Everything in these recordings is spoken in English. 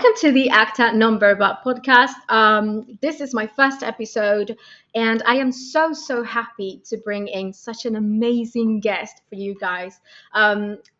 welcome to the Acta Non Verba podcast. This is my first episode, and I am so happy to bring in such an amazing guest for you guys.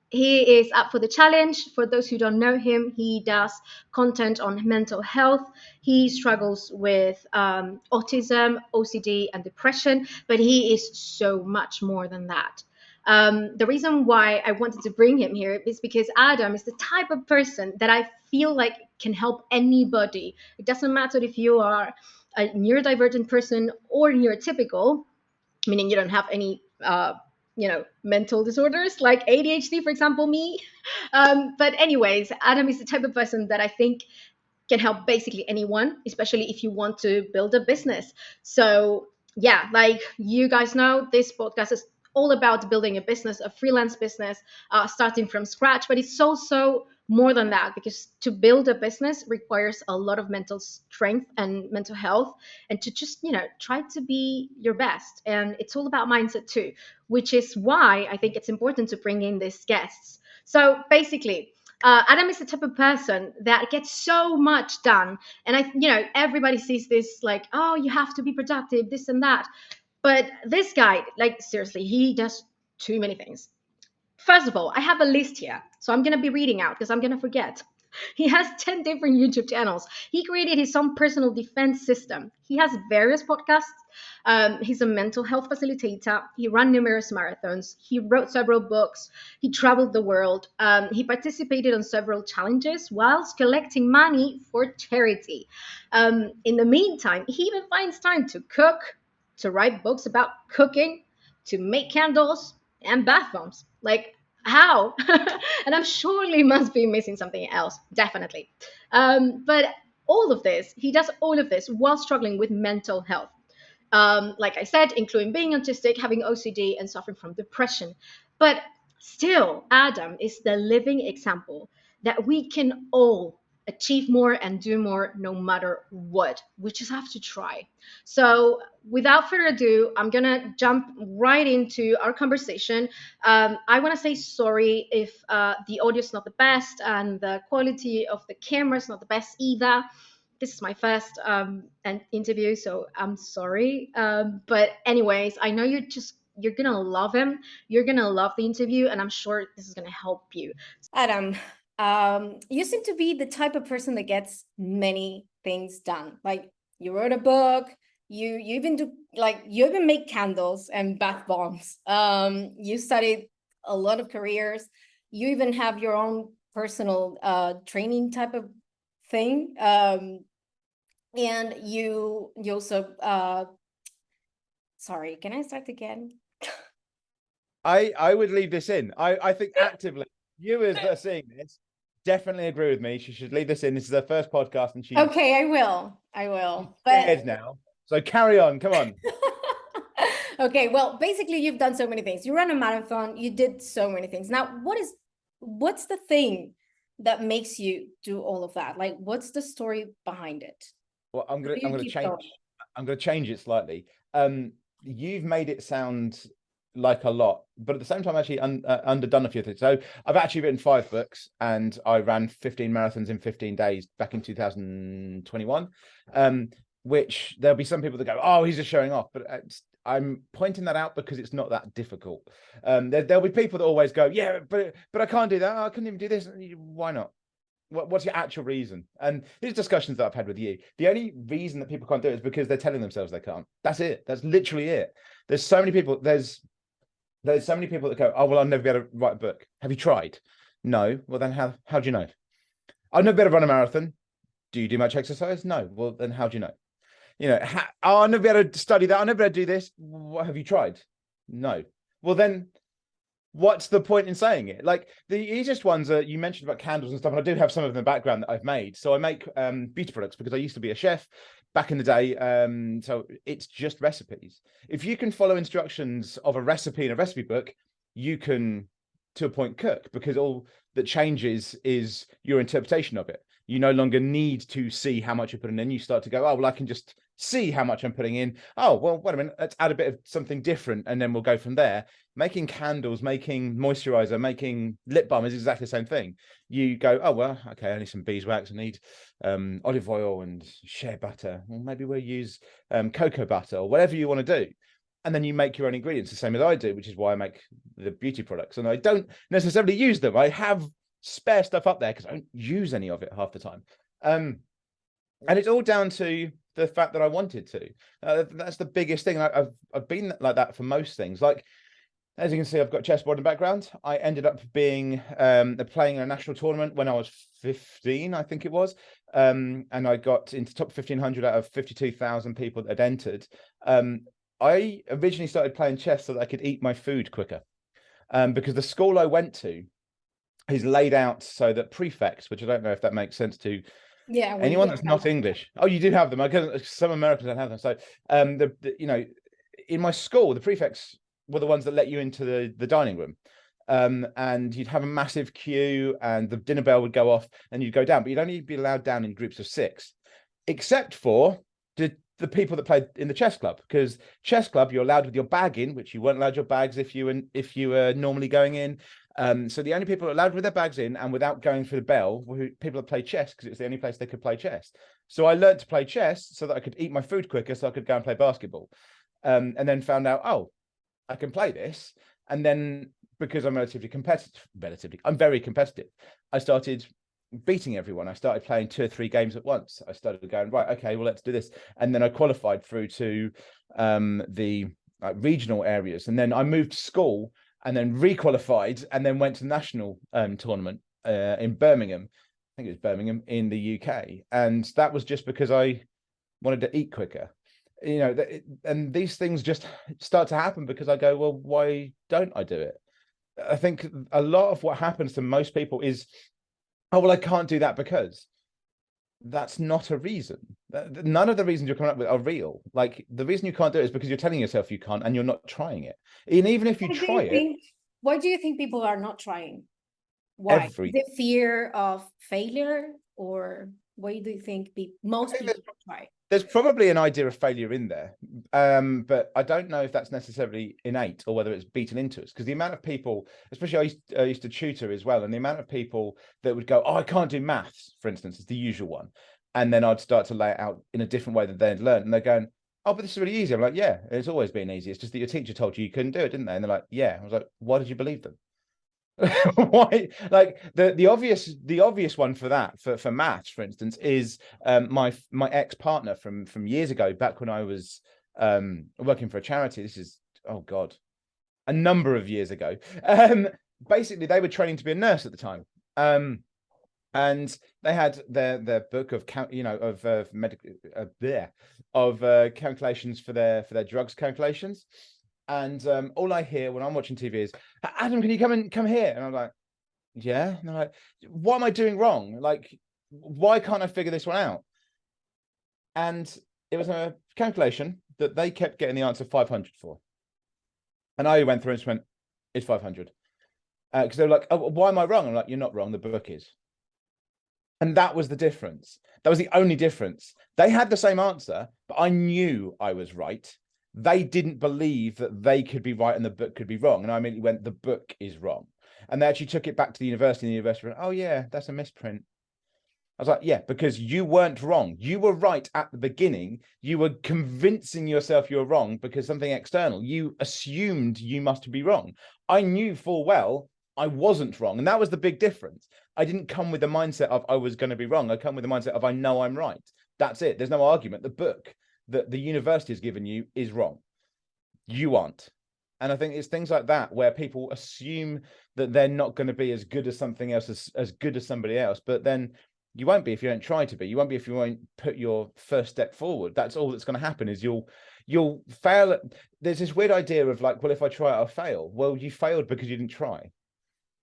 He is up for the challenge. For those who don't know him, he does content on mental health. He struggles with autism, OCD, and depression, but he is so much more than that. The reason why I wanted to bring him here is because Adam is the type of person that I feel like can help anybody. It doesn't matter if you are a neurodivergent person or neurotypical, meaning you don't have any, mental disorders like ADHD, for example, me. But anyways, Adam is the type of person that I think can help basically anyone, especially if you want to build a business. So yeah, like you guys know, this podcast is all about building a business, a freelance business, starting from scratch. But it's also more than that, because to build a business requires a lot of mental strength and mental health, and to just try to be your best. And it's all about mindset too, which is why I think it's important to bring in these guests. So basically, Adam is the type of person that gets so much done. And everybody sees this like, oh, you have to be productive, this and that. But this guy, like, seriously, he does too many things. First of all, I have a list here. So I'm going to be reading out because I'm going to forget. He has 10 different YouTube channels. He created his own personal defense system. He has various podcasts. He's a mental health facilitator. He ran numerous marathons. He wrote several books. He traveled the world. He participated on several challenges whilst collecting money for charity. In the meantime, he even finds time to cook, to write books about cooking, to make candles and bath bombs. Like, how? And I'm surely must be missing something else, definitely. But he does all of this while struggling with mental health. Like I said, including being autistic, having OCD, and suffering from depression. But still, Adam is the living example that we can all achieve more and do more no matter what. We just have to try. So, without further ado, I'm going to jump right into our conversation. I want to say sorry if the audio is not the best and the quality of the camera is not the best either. This is my first interview, so I'm sorry. But anyways, I know you're gonna love him. You're gonna love the interview, and I'm sure this is gonna help you. Adam, you seem to be the type of person that gets many things done. Like, you wrote a book. You even you even make candles and bath bombs. You studied a lot of careers. You even have your own personal training type of thing. And you also sorry, can I start again? I would leave this in. I think actively viewers that are seeing this definitely agree with me. She should leave this in. This is her first podcast, and she's okay. I will. Scared now. So carry on. Come on. Okay. Well, basically, you've done so many things. You ran a marathon. You did so many things. Now, what's the thing that makes you do all of that? Like, what's the story behind it? Well, I'm gonna change it slightly. You've made it sound like a lot, but at the same time, actually underdone a few things. So I've actually written 5 books, and I ran 15 marathons in 15 days back in 2021. Which there'll be some people that go, "Oh, he's just showing off," but I'm pointing that out because it's not that difficult. There'll be people that always go, "Yeah, but I can't do that. I couldn't even do this." Why not? What's your actual reason? And these discussions that I've had with you, the only reason that people can't do it is because they're telling themselves they can't. That's it. That's literally it. There's so many people. There's so many people that go, "Oh, well, I'll never be able to write a book." Have you tried? No. Well, then how do you know? I'll never be able to run a marathon. Do you do much exercise? No. Well, then how do you know? I'll never be able to study that. I'll never be able to do this. What have you tried? No. Well, then what's the point in saying it? Like, the easiest ones are, you mentioned about candles and stuff, and I do have some of them in the background that I've made. So I make beauty products because I used to be a chef back in the day. So it's just recipes. If you can follow instructions of a recipe in a recipe book, you can, to a point, cook, because all that changes is your interpretation of it. You no longer need to see how much you're putting in. You start to go, oh, well, I can just see how much I'm putting in. Oh, well, wait a minute, let's add a bit of something different, and then we'll go from there. Making candles, making moisturizer, making lip balm is exactly the same thing. You go, oh, well, okay, I need some beeswax, I need olive oil and shea butter. Well, maybe we'll use cocoa butter or whatever you want to do. And then you make your own ingredients, the same as I do, which is why I make the beauty products. And I don't necessarily use them. I have spare stuff up there because I don't use any of it half the time. And it's all down to the fact that I wanted to. That's the biggest thing. I've been like that for most things. Like, as you can see, I've got chessboard in the background. I ended up being playing a national tournament when I was 15, I think it was. And I got into top 1,500 out of 52,000 people that had entered. I originally started playing chess so that I could eat my food quicker. Because the school I went to is laid out so that prefects, which I don't know if that makes sense to anyone that's not English. Oh, you do have them. I guess some Americans don't have them. So, you know, in my school, the prefects were the ones that let you into the dining room. And you'd have a massive queue, and the dinner bell would go off, and you'd go down, but you'd only be allowed down in groups of 6, except for the people that played in the chess club, because chess club you're allowed with your bag in, which you weren't allowed your bags if you were normally going in. So the only people allowed with their bags in and without going through the bell were people that played chess, because it's the only place they could play chess. So I learned to play chess so that I could eat my food quicker, so I could go and play basketball. And then found out, oh, I can play this. And then because I'm I'm very competitive, I started beating everyone. I started playing 2 or 3 games at once. I started going, right, okay, well, let's do this. And then I qualified through to the regional areas. And then I moved to school and then requalified and then went to the national tournament in Birmingham. I think it was Birmingham in the UK. And that was just because I wanted to eat quicker. You know, and these things just start to happen because I go, well, why don't I do it? I think a lot of what happens to most people is, oh, well, I can't do that because that's not a reason. None of the reasons you're coming up with are real. Like, the reason you can't do it is because you're telling yourself you can't and you're not trying it. And even if you try it. Why do you think people are not trying? Why? The fear of failure, or why do you think most people don't try? There's probably an idea of failure in there, but I don't know if that's necessarily innate or whether it's beaten into us. Because the amount of people, especially I used to tutor as well, and the amount of people that would go, oh, I can't do maths, for instance, is the usual one. And then I'd start to lay it out in a different way that they'd learned. And they're going, oh, but this is really easy. I'm like, yeah, it's always been easy. It's just that your teacher told you couldn't do it, didn't they? And they're like, yeah. I was like, why did you believe them? Why? Like the obvious one for that, for maths, for instance, is my ex-partner from years ago, back when I was working for a charity. This is, oh God, a number of years ago. Basically, they were training to be a nurse at the time. And they had their book of calculations for their drugs calculations. And all I hear when I'm watching TV is, Adam, can you come here? And I'm like, yeah. And I'm like, what am I doing wrong? Like, why can't I figure this one out? And it was a calculation that they kept getting the answer 500 for. And I went through and just went, it's 500. Because they were like, oh, why am I wrong? I'm like, you're not wrong. The book is. And that was the difference. That was the only difference. They had the same answer, but I knew I was right. They didn't believe that they could be right and the book could be wrong. And I immediately went, the book is wrong. And they actually took it back to the university, and the university went, oh yeah, that's a misprint. I was like, yeah, because you weren't wrong. You were right at the beginning. You were convincing yourself you were wrong because something external. You assumed you must be wrong. I knew full well I wasn't wrong. And that was the big difference. I didn't come with the mindset of I was going to be wrong. I come with the mindset of I know I'm right. That's it. There's no argument. The book that the university has given you is wrong. You aren't. And I think it's things like that where people assume that they're not going to be as good as something else, as good as somebody else. But then you won't be if you don't try to be. You won't be if you won't put your first step forward. That's all that's going to happen, is you'll fail. There's this weird idea of like, well, if I try, I'll fail. Well, you failed because you didn't try.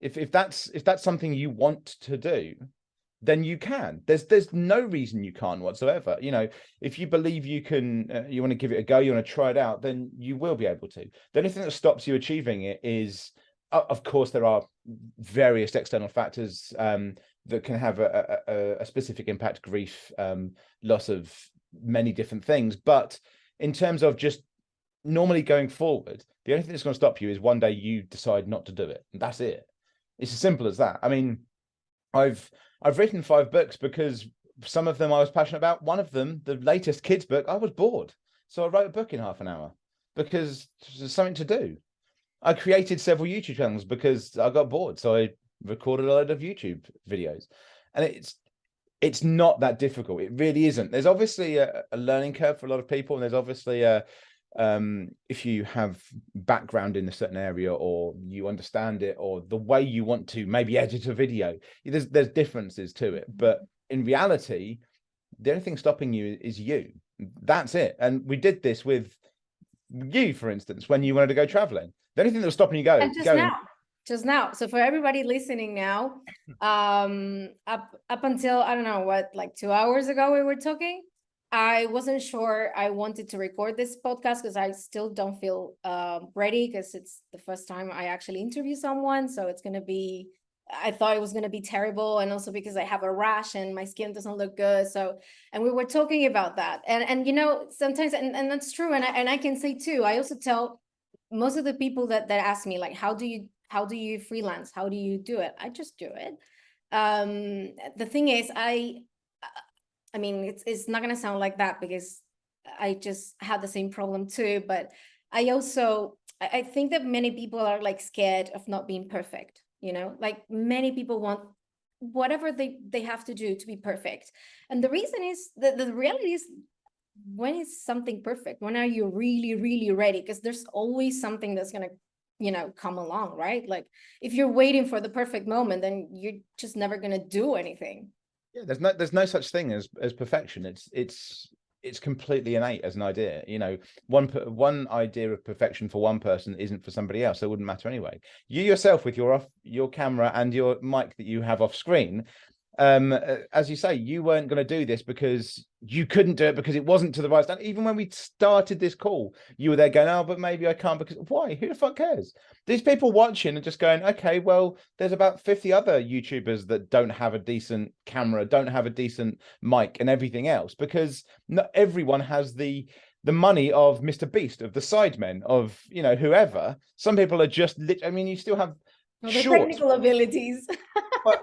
If that's something you want to do, then you can. There's no reason you can't whatsoever. You know, if you believe you can, you want to give it a go, you want to try it out, then you will be able to. The only thing that stops you achieving it is, of course, there are various external factors that can have a specific impact: grief, loss of many different things. But in terms of just normally going forward, the only thing that's going to stop you is one day you decide not to do it. And that's it. It's as simple as that. I mean, I've written 5 books because some of them I was passionate about. One of them, the latest kids book, I was bored. So I wrote a book in half an hour because there's something to do. I created several YouTube channels because I got bored. So I recorded a load of YouTube videos. And it's not that difficult. It really isn't. There's obviously a learning curve for a lot of people. And there's obviously if you have background in a certain area, or you understand it, or the way you want to maybe edit a video, there's differences to it. But in reality, the only thing stopping you is you. That's it. And we did this with you, for instance, when you wanted to go traveling. The only thing that was stopping you going just now. So for everybody listening now, up until, I don't know what, like 2 hours ago we were talking, I wasn't sure I wanted to record this podcast because I still don't feel ready, because it's the first time I actually interview someone. So it's going to be, I thought it was going to be terrible. And also because I have a rash and my skin doesn't look good. So, and we were talking about that. And you know, sometimes, and that's true. And I can say too, I also tell most of the people that ask me, like, how do you freelance? How do you do it? I just do it. The thing is, I mean, it's not going to sound like that because I just had the same problem too. But I think that many people are like scared of not being perfect, you know, like many people want whatever they have to do to be perfect. And the reason is that the reality is, when is something perfect? When are you really, really ready? Because there's always something that's going to, you know, come along, right? Like if you're waiting for the perfect moment, then you're just never going to do anything. Yeah, there's no such thing as perfection. It's completely innate as an idea. You know, one idea of perfection for one person isn't for somebody else. So it wouldn't matter anyway. You yourself, with your camera and your mic that you have off screen, as you say, you weren't going to do this because you couldn't do it, because it wasn't to the right standard. Even when we started this call, you were there going, oh, but maybe I can't, because why? Who the fuck cares? These people watching are just going, okay, well, there's about 50 other YouTubers that don't have a decent camera, don't have a decent mic and everything else, because not everyone has the money of Mr. Beast, of the Sidemen, of, you know, whoever. Some people are just, I mean, you still have the technical abilities. But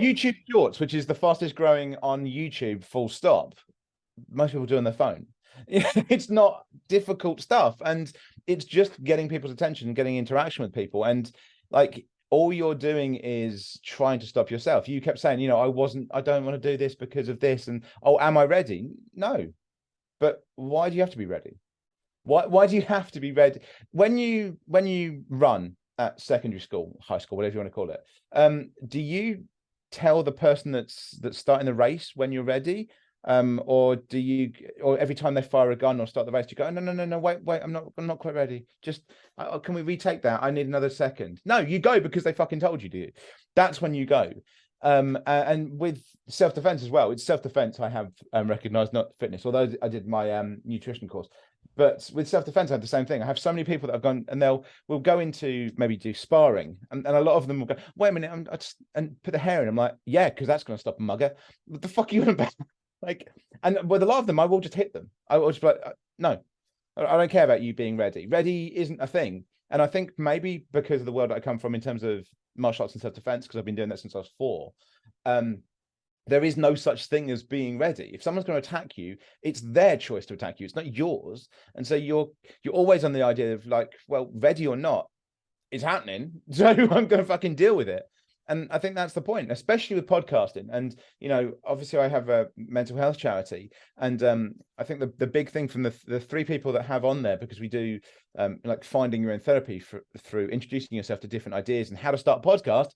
YouTube Shorts, which is the fastest growing on YouTube, full stop, most people do on their phone. It's not difficult stuff, and it's just getting people's attention, getting interaction with people. And like, all you're doing is trying to stop yourself. You kept saying, you know, I don't want to do this because of this, and oh, am I ready? No. But why do you have to be ready? Why do you have to be ready when you run at secondary school, high school, whatever you want to call it? Do you tell the person that's starting the race when you're ready, or every time they fire a gun or start the race, you go, no, wait, I'm not quite ready, just can we retake that? I need another second. No, you go because they fucking told you to. That's when you go. And with self-defense as well, it's self-defense I have recognized, not fitness, although I did my nutrition course. But with self-defense, I have the same thing. I have so many people that have gone and we'll go into maybe do sparring, and a lot of them will go, wait a minute, and put the hair in. I'm like, yeah, because that's going to stop a mugger. What the fuck are you on about? Like, and with a lot of them, I will just hit them. I will just be like, no, I don't care about you being ready. Ready isn't a thing. And I think maybe because of the world I come from in terms of martial arts and self-defense, because I've been doing that since I was 4, there is no such thing as being ready. If someone's going to attack you, it's their choice to attack you. It's not yours. And so you're always on the idea of like, well, ready or not, it's happening. So I'm going to fucking deal with it. And I think that's the point, especially with podcasting. And, you know, obviously I have a mental health charity. And I think the big thing from the 3 people that have on there, because we do like finding your own therapy through introducing yourself to different ideas and how to start a podcast.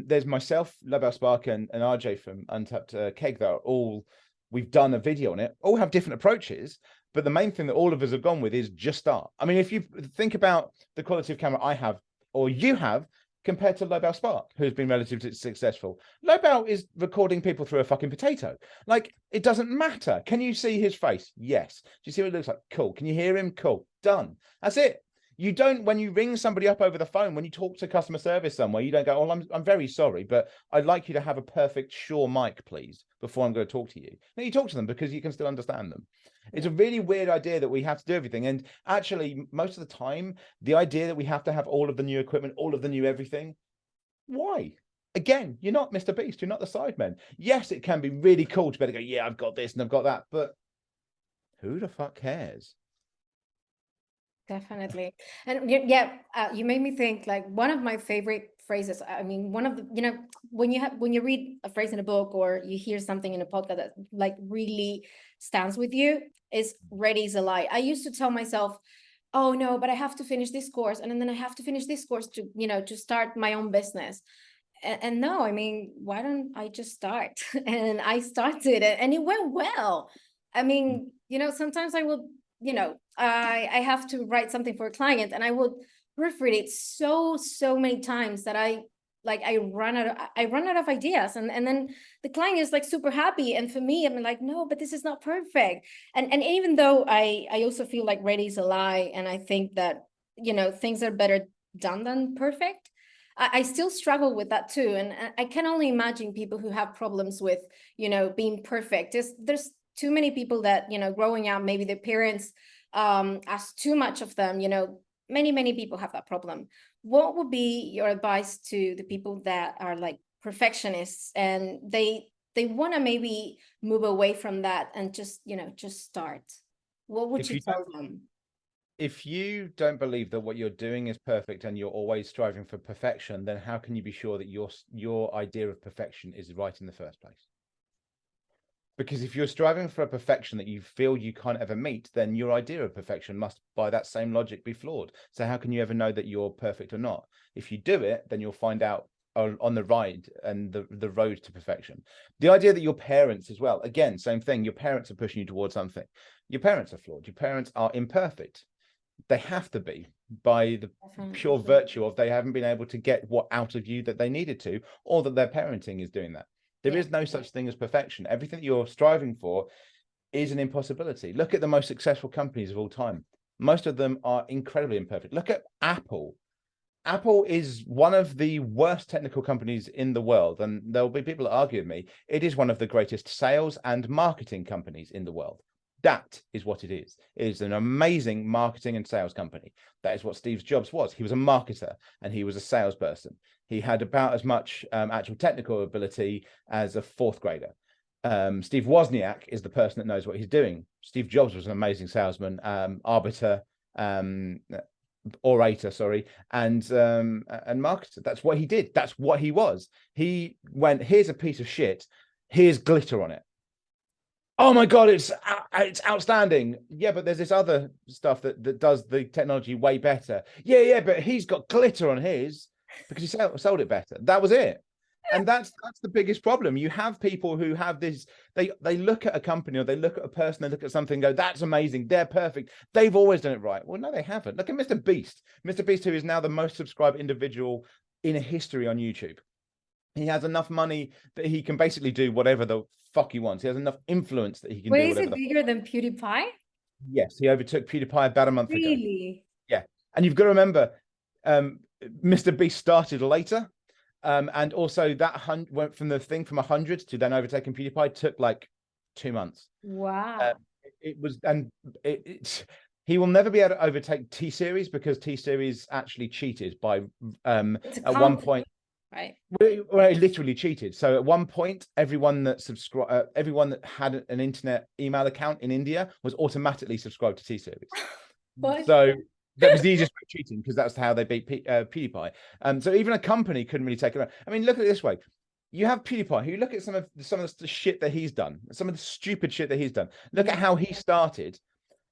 There's myself, Lobel Spark, and RJ from Untapped Keg that are all, we've done a video on it, all have different approaches. But the main thing that all of us have gone with is just start. I mean, if you think about the quality of camera I have, or you have, compared to Lobel Spark, who's been relatively successful. Lobel is recording people through a fucking potato. Like, it doesn't matter. Can you see his face? Yes. Do you see what it looks like? Cool. Can you hear him? Cool. Done. That's it. You don't, when you ring somebody up over the phone, when you talk to customer service somewhere, you don't go, oh, I'm very sorry, but I'd like you to have a perfect Shure mic, please, before I'm going to talk to you. No, you talk to them because you can still understand them. It's a really weird idea that we have to do everything. And actually, most of the time, the idea that we have to have all of the new equipment, all of the new everything, why? Again, you're not Mr. Beast. You're not the Sidemen. Yes, it can be really cool to be able to go, yeah, I've got this and I've got that. But who the fuck cares? Definitely. And yeah, you made me think, like, one of my favorite phrases. I mean, one of the, you know, when you read a phrase in a book or you hear something in a podcast that like really stands with you, is ready is a lie. I used to tell myself, oh no, but I have to finish this course, and then I have to finish this course to, you know, to start my own business. And no, I mean, why don't I just start? And I started it and it went well. I mean, you know, sometimes I will, you know, I have to write something for a client and I will proofread it so many times that I run out of ideas, and then the client is like super happy, and for me, I'm like, no, but this is not perfect. And even though I also feel like ready is a lie, and I think that, you know, things are better done than perfect, I still struggle with that too. And I can only imagine people who have problems with, you know, being perfect. There's too many people that, you know, growing up, maybe their parents ask too much of them, you know, many people have that problem. What would be your advice to the people that are like perfectionists and they want to maybe move away from that and just, you know, just start? What would you tell them? If you don't believe that what you're doing is perfect and you're always striving for perfection, then how can you be sure that your idea of perfection is right in the first place? Because if you're striving for a perfection that you feel you can't ever meet, then your idea of perfection must, by that same logic, be flawed. So how can you ever know that you're perfect or not? If you do it, then you'll find out on the ride and the road to perfection. The idea that your parents as well, again, same thing. Your parents are pushing you towards something. Your parents are flawed. Your parents are imperfect. They have to be, by the pure virtue of they haven't been able to get what out of you that they needed to, or that their parenting is doing that. There is no such thing as perfection. Everything that you're striving for is an impossibility. Look at the most successful companies of all time. Most of them are incredibly imperfect. Look at Apple. Apple is one of the worst technical companies in the world, and there'll be people that argue with me. It is one of the greatest sales and marketing companies in the world. That is what it is. It is an amazing marketing and sales company. That is what Steve Jobs was. He was a marketer and he was a salesperson. He had about as much actual technical ability as a fourth grader. Steve Wozniak is the person that knows what he's doing. Steve Jobs was an amazing salesman, orator, sorry, and marketer. That's what he did. That's what he was. He went, here's a piece of shit. Here's glitter on it. Oh my God, it's outstanding. Yeah, but there's this other stuff that does the technology way better. Yeah, but he's got glitter on his because he sold it better. That was it. And that's the biggest problem. You have people who have this, they look at a company or they look at a person, they look at something and go, that's amazing, they're perfect, they've always done it right. Well, no, they haven't. Look at Mr. Beast. Mr. Beast, who is now the most subscribed individual in history on YouTube. He has enough money that he can basically do whatever the fuck he wants. He has enough influence that he can do whatever. Is it bigger than PewDiePie? Yes, he overtook PewDiePie about a month ago. Really? Yeah. And you've got to remember, Mr. Beast started later. And also that went from the thing from 100 to then overtaking PewDiePie took like 2 months. Wow. He will never be able to overtake T-Series because T-Series actually cheated by at one point. Right. Well, it literally cheated. So at one point, everyone that had an internet email account in India was automatically subscribed to T-Series. So that was the easiest way of cheating because that's how they beat PewDiePie. So even a company couldn't really take it around. I mean, look at it this way. You have PewDiePie, who look at some of the shit that he's done, some of the stupid shit that he's done. Look at how he started.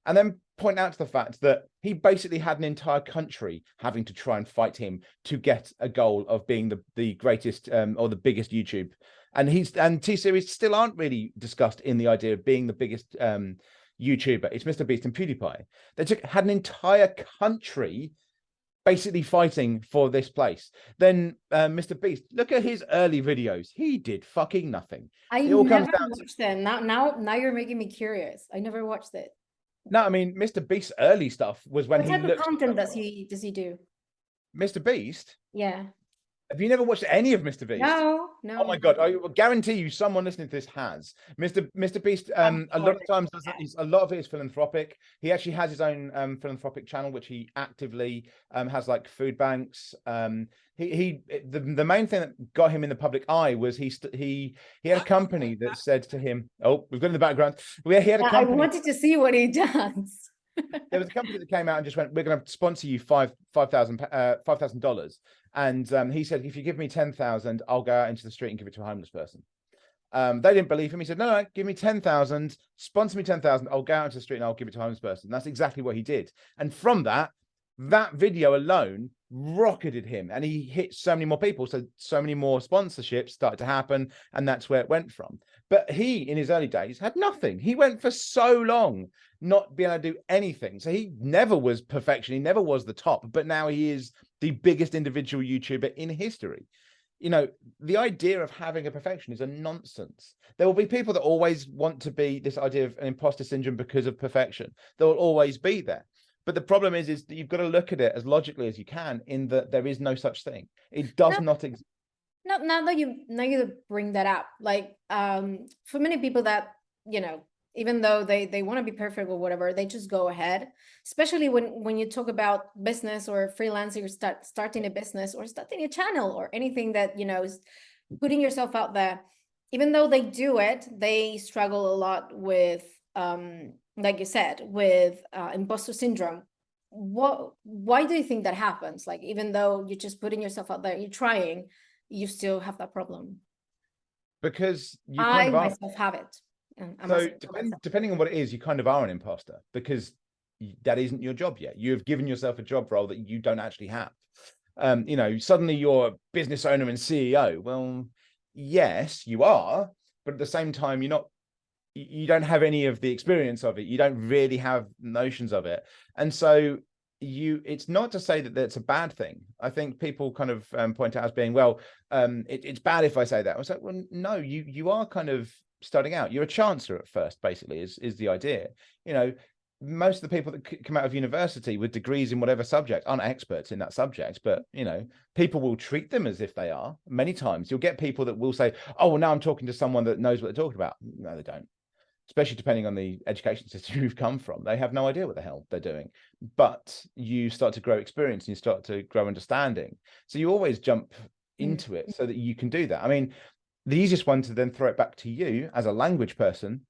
And then point out to the fact that he basically had an entire country having to try and fight him to get a goal of being the greatest or the biggest YouTube. And T-Series still aren't really discussed in the idea of being the biggest YouTuber. It's Mr. Beast and PewDiePie. They had an entire country basically fighting for this place. Then Mr. Beast, look at his early videos. He did fucking nothing. I never watched them. Now you're making me curious. I never watched it. No, I mean, Mr. Beast's early stuff was when What he type of looked. content does he do? Mr. Beast? Yeah. Have you never watched any of Mr. Beast? No, Oh no. my God, I will guarantee you someone listening to this has. Mr. Beast, I'm a sure lot of times, a lot of it is philanthropic. He actually has his own philanthropic channel, which he actively has like food banks. The main thing that got him in the public eye was he had a company that said to him, oh, we've got in the background. He had a I company. wanted to see what he does. There was a company that came out and just went, we're going to sponsor you $5,000. And he said, if you give me 10,000, I'll go out into the street and give it to a homeless person. They didn't believe him. He said, no, give me 10,000, sponsor me 10,000. I'll go out into the street and I'll give it to a homeless person. And that's exactly what he did. And from that video alone rocketed him, and he hit so many more people. So many more sponsorships started to happen. And that's where it went from. But he, in his early days, had nothing. He went for so long not being able to do anything. So he never was perfection. He never was the top, but now he is the biggest individual YouTuber in history. You know, the idea of having a perfection is a nonsense. There will be people that always want to be this idea of an imposter syndrome because of perfection. There will always be there. But the problem is that you've got to look at it as logically as you can, in that there is no such thing. It does not exist. No, now that you bring that up, like for many people that, you know, even though they want to be perfect or whatever, they just go ahead, especially when you talk about business or freelancing, or starting a business or starting a channel or anything that, you know, is putting yourself out there. Even though they do it, they struggle a lot with like you said, with imposter syndrome. Why do you think that happens? Like, even though you're just putting yourself out there, you're trying, you still have that problem? Because you I kind of are. myself have it. So depending on what it is, you kind of are an imposter, because that isn't your job yet. You have given yourself a job role that you don't actually have. You know, suddenly you're a business owner and CEO. Well, yes, you are, but at the same time, you don't have any of the experience of it. You don't really have notions of it. And so it's not to say that that's a bad thing. I think people kind of point out as being, well, it's bad if I say that. I was like, well, no, you are kind of starting out. You're a chancellor at first, basically, is the idea. You know, most of the people that come out of university with degrees in whatever subject aren't experts in that subject, but, you know, people will treat them as if they are. Many times you'll get people that will say, oh, well, now I'm talking to someone that knows what they're talking about. No, they don't. Especially depending on the education system you've come from. They have no idea what the hell they're doing. But you start to grow experience and you start to grow understanding. So you always jump into it so that you can do that. I mean, the easiest one to then throw it back to you as a language person.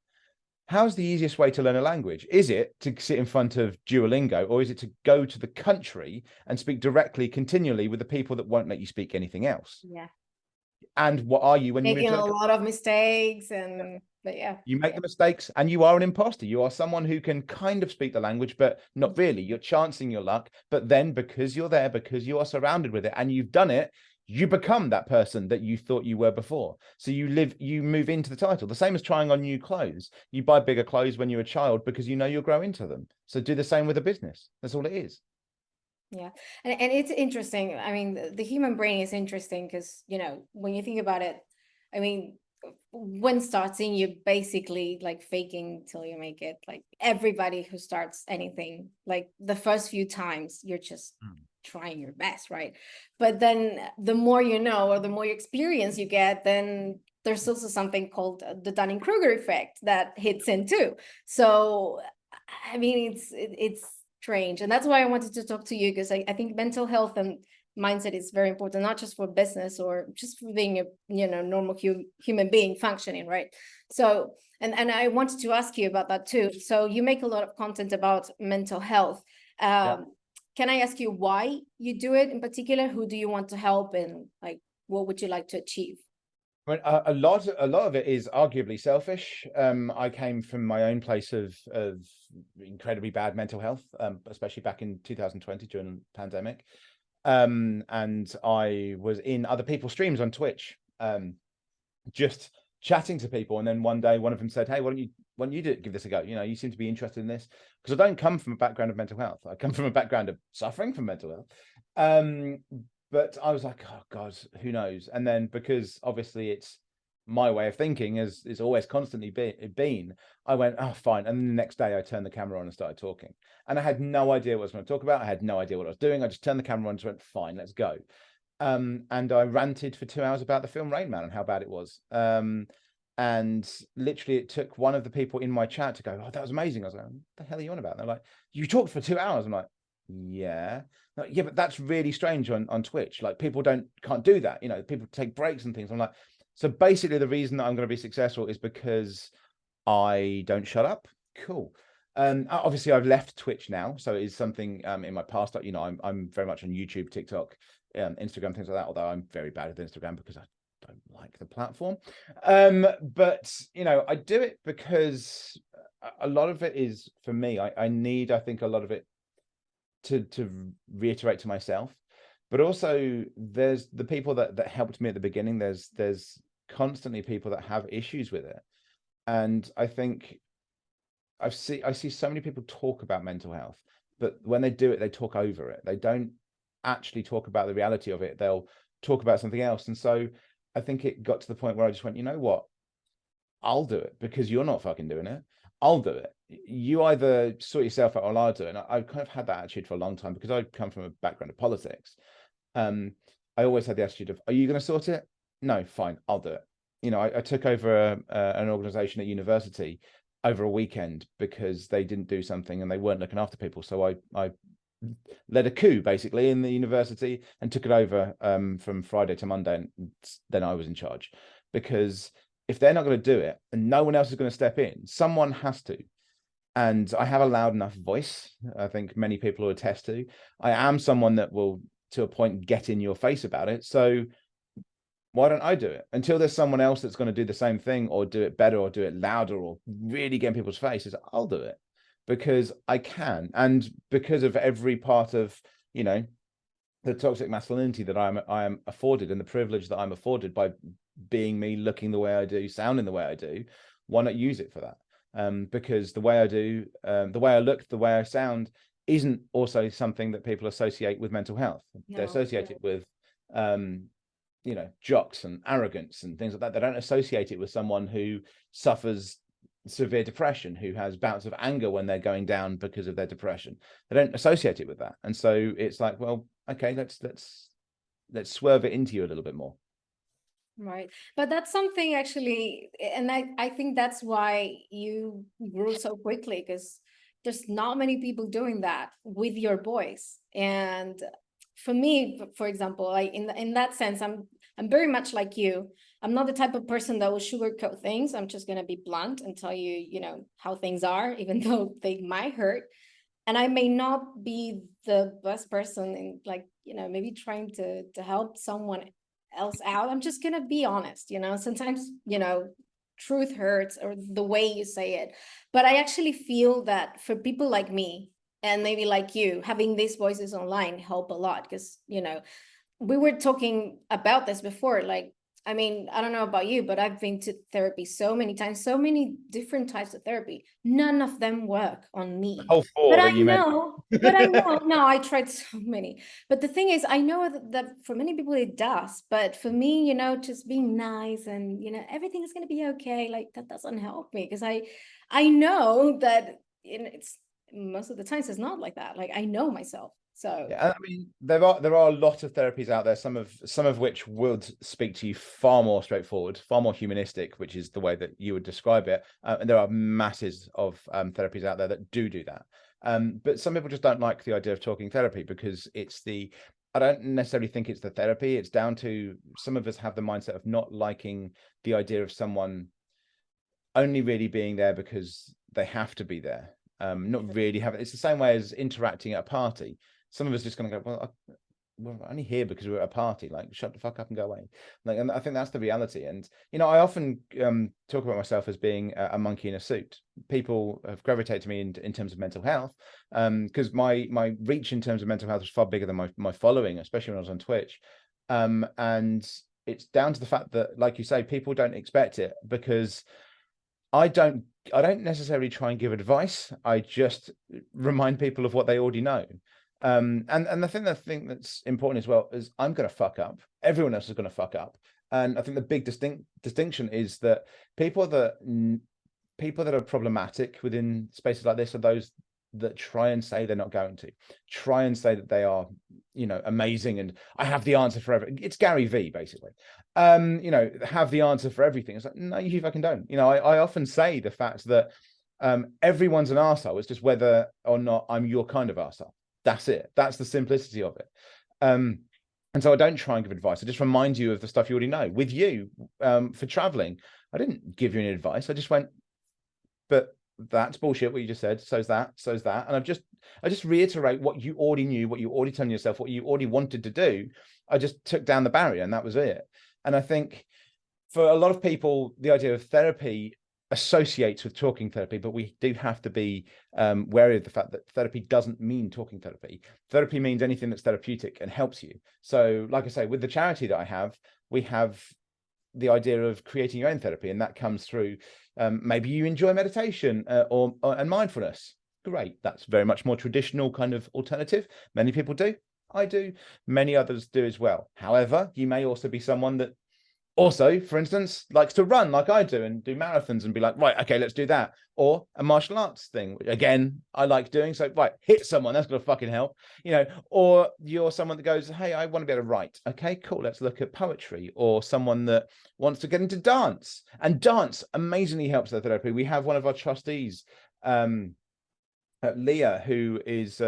How's the easiest way to learn a language? Is it to sit in front of Duolingo, or is it to go to the country and speak directly, continually with the people that won't let you speak anything else? Yeah. And what are you when you making a lot of mistakes? And but yeah, you make the mistakes and you are an imposter. You are someone who can kind of speak the language, but not really. You're chancing your luck. But then because you're there, because you are surrounded with it and you've done it, you become that person that you thought you were before. So you move into the title. The same as trying on new clothes. You buy bigger clothes when you're a child because you know you'll grow into them. So do the same with a business. That's all it is. Yeah. And it's interesting. I mean, the human brain is interesting because, you know, when you think about it, I mean, when starting, you're basically like faking till you make it. Like everybody who starts anything, like the first few times, you're just trying your best, right? But then the more you know, or the more experience you get, then there's also something called the Dunning-Kruger effect that hits in too. So, I mean, it's strange. And that's why I wanted to talk to you, because I think mental health and mindset is very important, not just for business or just for being a, you know, normal human being functioning, right? So, and I wanted to ask you about that too. So you make a lot of content about mental health. Can I ask you why you do it in particular? Who do you want to help, and like, what would you like to achieve? I mean, a lot of it is arguably selfish. I came from my own place of incredibly bad mental health, especially back in 2020 during the pandemic. And I was in other people's streams on Twitch, just chatting to people. And then one day, one of them said, "Hey, why don't you give this a go? You know, you seem to be interested in this." Because I don't come from a background of mental health. I come from a background of suffering from mental health. But I was like, oh God, who knows? And then because obviously it's my way of thinking is always constantly been, I went, oh, fine. And then the next day I turned the camera on and started talking. And I had no idea what I was going to talk about. I had no idea what I was doing. I just turned the camera on and just went, fine, let's go. And I ranted for 2 hours about the film Rain Man and how bad it was. And literally it took one of the people in my chat to go, oh, that was amazing. I was like, what the hell are you on about? And they're like, you talked for 2 hours. I'm like, yeah. Like, yeah, but that's really strange on Twitch. Like, people can't do that. You know, people take breaks and things. I'm like, so basically the reason that I'm going to be successful is because I don't shut up. Cool. Obviously I've left Twitch now, so it is something in my past. You know, I'm very much on YouTube, TikTok, Instagram, things like that. Although I'm very bad at Instagram because I don't like the platform. But you know, I do it because a lot of it is for me. I think a lot of it to reiterate to myself, but also there's the people that helped me at the beginning. There's constantly people that have issues with it, and I think I see so many people talk about mental health, but when they do it, they talk over it. They don't actually talk about the reality of it. They'll talk about something else. And so I think it got to the point where I just went, you know what? I'll do it because you're not fucking doing it. I'll do it. You either sort yourself out or I'll do it. And I've kind of had that attitude for a long time because I come from a background of politics. I always had the attitude of, are you going to sort it? No, fine, I'll do it. You know, I took over an organization at university over a weekend because they didn't do something and they weren't looking after people. So I led a coup basically in the university and took it over from Friday to Monday, and then I was in charge. Because if they're not going to do it and no one else is going to step in, someone has to. And I have a loud enough voice, I think many people will attest to. I am someone that will, to a point, get in your face about it. So why don't I do it? Until there's someone else that's going to do the same thing or do it better or do it louder or really get in people's faces, I'll do it because I can. And because of every part of, you know, the toxic masculinity that I am afforded and the privilege that I'm afforded by being me, looking the way I do, sounding the way I do, why not use it for that? Because the way I do, the way I look, the way I sound isn't also something that people associate with mental health. No, they associate it with, you know, jocks and arrogance and things like that. They don't associate it with someone who suffers severe depression, who has bouts of anger when they're going down because of their depression. They don't associate it with that. And so it's like, well, okay, let's swerve it into you a little bit more. Right. But that's something actually, and I think that's why you grew so quickly, because there's not many people doing that with your voice. And for me, for example, like in that sense, I'm very much like you. I'm not the type of person that will sugarcoat things. I'm just going to be blunt and tell you, you know, how things are, even though they might hurt. And I may not be the best person in, like, you know, maybe trying to help someone else out. I'm just gonna be honest, you know. Sometimes, you know, truth hurts, or the way you say it. But I actually feel that for people like me and maybe like you, having these voices online help a lot, because, you know, we were talking about this before. Like, I mean, I don't know about you, but I've been to therapy so many times, so many different types of therapy. None of them work on me. Oh, but I know, no, I tried so many. But the thing is, I know that for many people it does. But for me, you know, just being nice and, you know, everything is going to be okay, like, that doesn't help me, because I know that it's most of the times it's not like that. Like, I know myself. So yeah, I mean, there are a lot of therapies out there, some of which would speak to you far more straightforward, far more humanistic, which is the way that you would describe it. And there are masses of therapies out there that do that. But some people just don't like the idea of talking therapy because I don't necessarily think it's the therapy. It's down to some of us have the mindset of not liking the idea of someone only really being there because they have to be there. Not really have it. It's the same way as interacting at a party. Some of us just going to go, well, we're only here because we're at a party. Like, shut the fuck up and go away. Like, and I think that's the reality. And, you know, I often talk about myself as being a monkey in a suit. People have gravitated to me in terms of mental health, because my reach in terms of mental health was far bigger than my following, especially when I was on Twitch. And it's down to the fact that, like you say, people don't expect it, because I don't necessarily try and give advice. I just remind people of what they already know. And the thing that's important as well is I'm going to fuck up. Everyone else is going to fuck up. And I think the big distinction is that people that are problematic within spaces like this are those that try and say they're not going to, try and say that they are, you know, amazing and I have the answer for everything. It's Gary V, basically. You know, have the answer for everything. It's like, no, you fucking don't. You know, I often say the fact that everyone's an arsehole. It's just whether or not I'm your kind of arsehole. That's it. That's the simplicity of it. And so I don't try and give advice. I just remind you of the stuff you already know. With you, for traveling, I didn't give you any advice. I just went, but that's bullshit what you just said. So's that. And I just reiterate what you already knew, what you already telling yourself, what you already wanted to do. I just took down the barrier and that was it. And I think for a lot of people, the idea of therapy associates with talking therapy, but we do have to be wary of the fact that therapy doesn't mean talking therapy. Therapy means anything that's therapeutic and helps you. So like I say, with the charity that I have, we have the idea of creating your own therapy, and that comes through maybe you enjoy meditation and mindfulness. Great. That's very much more traditional kind of alternative. Many people do. I do. Many others do as well. However, you may also be someone that also, for instance, likes to run like I do and do marathons and be like, right, okay, let's do that. Or a martial arts thing, which again, I like doing. So, right, hit someone, that's going to fucking help, you know. Or you're someone that goes, hey, I want to be able to write. Okay, cool, let's look at poetry. Or someone that wants to get into dance. And dance amazingly helps their therapy. We have one of our trustees, Leah, who is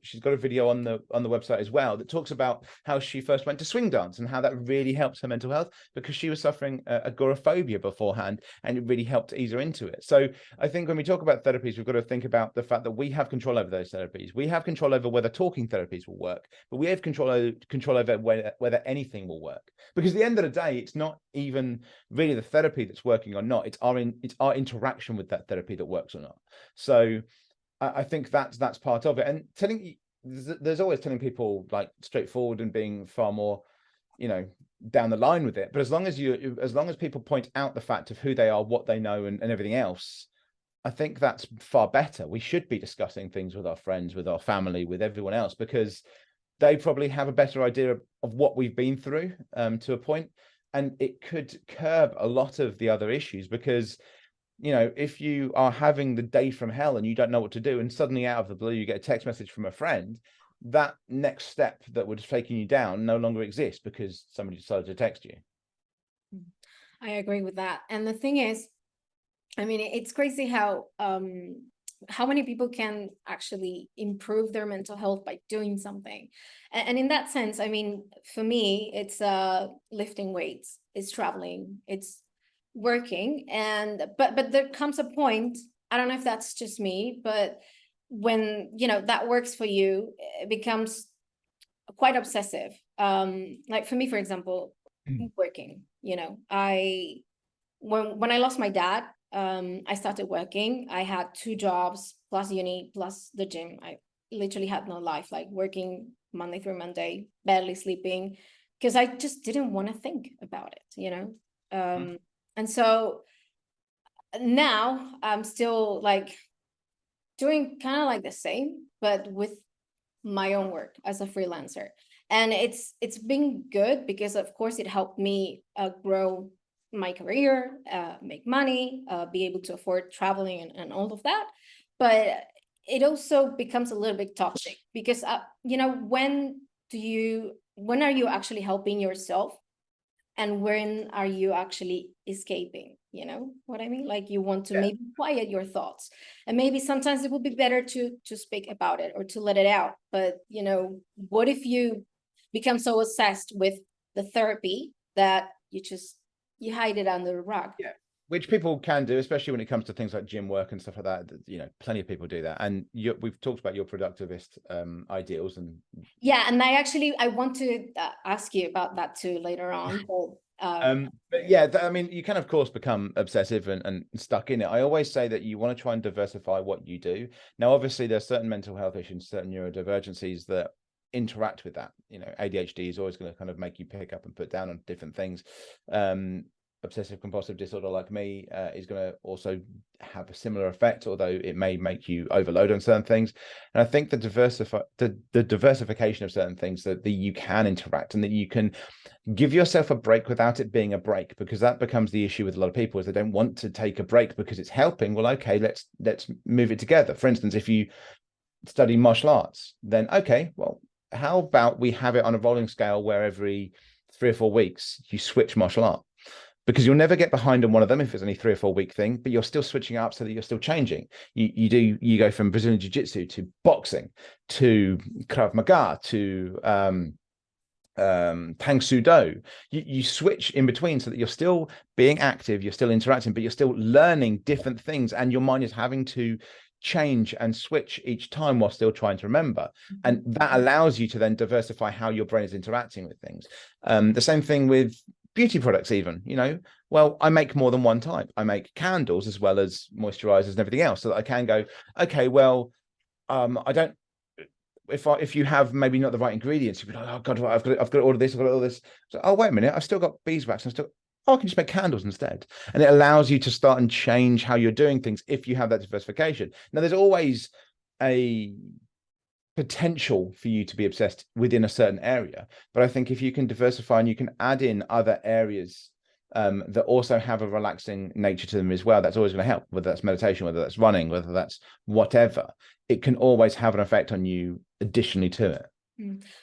she's got a video on the website as well that talks about how she first went to swing dance and how that really helps her mental health because she was suffering agoraphobia beforehand, and it really helped ease her into it. So I think when we talk about therapies, we've got to think about the fact that we have control over those therapies. We have control over whether talking therapies will work, but we have control over whether anything will work. Because at the end of the day, it's not even really the therapy that's working or not. It's our interaction with that therapy that works or not. So I think that's part of it. And there's always telling people like straightforward and being far more, you know, down the line with it. But as long as people point out the fact of who they are, what they know, and everything else, I think that's far better. We should be discussing things with our friends, with our family, with everyone else, because they probably have a better idea of what we've been through to a point, and it could curb a lot of the other issues. Because you know, if you are having the day from hell and you don't know what to do, and suddenly out of the blue you get a text message from a friend, that next step that would have taken you down no longer exists because somebody decided to text you. I agree with that. And the thing is, I mean, it's crazy how many people can actually improve their mental health by doing something. And in that sense, I mean, for me, it's lifting weights, it's traveling, it's working. And but there comes a point, I don't know if that's just me, but when you know that works for you, it becomes quite obsessive. Like for me, for example, working, you know, when I lost my dad, I started working. I had 2 jobs plus uni plus the gym. I literally had no life, like working Monday through Monday, barely sleeping, because I just didn't want to think about it, you know. And so now I'm still like doing kind of like the same, but with my own work as a freelancer. And it's been good because of course it helped me grow my career, make money, be able to afford traveling and all of that. But it also becomes a little bit toxic because, you know, when are you actually helping yourself? And when are you actually escaping? You know what I mean? Like you want to maybe quiet your thoughts, and maybe sometimes it would be better to speak about it or to let it out. But you know, what if you become so obsessed with the therapy that you hide it under the rug? Yeah, which people can do, especially when it comes to things like gym work and stuff like that. You know, plenty of people do that. And we've talked about your productivist ideals, and I want to ask you about that too later on. But yeah, I mean, you can of course become obsessive and stuck in it. I always say that you want to try and diversify what you do. Now, obviously, there's certain mental health issues, certain neurodivergencies that interact with that. You know, ADHD is always going to kind of make you pick up and put down on different things. obsessive compulsive disorder like me is going to also have a similar effect, although it may make you overload on certain things. And I think the diversification of certain things that you can interact and that you can give yourself a break without it being a break, because that becomes the issue with a lot of people, is they don't want to take a break because it's helping. Well, okay, let's move it together. For instance, if you study martial arts, then okay, well, how about we have it on a rolling scale where every 3 or 4 weeks you switch martial art, because you'll never get behind on one of them if it's only 3 or 4 week thing, but you're still switching up so that you're still changing. You go from Brazilian Jiu-Jitsu to boxing to Krav Maga to Tang Soo Do. You switch in between so that you're still being active, you're still interacting, but you're still learning different things, and your mind is having to change and switch each time while still trying to remember. And that allows you to then diversify how your brain is interacting with things. The same thing with beauty products, even, well, I make more than one type. I make candles as well as moisturizers and everything else, so that I can go, okay, well, I don't, if you have maybe not the right ingredients, you'll be like, oh God, I've got to order this, I've got to order this. So, oh, wait a minute, I've still got beeswax, I can just make candles instead. And it allows you to start and change how you're doing things if you have that diversification. Now, there's always a potential for you to be obsessed within a certain area, but I think if you can diversify and you can add in other areas that also have a relaxing nature to them as well, that's always going to help, whether that's meditation, whether that's running, whether that's whatever. It can always have an effect on you additionally to it.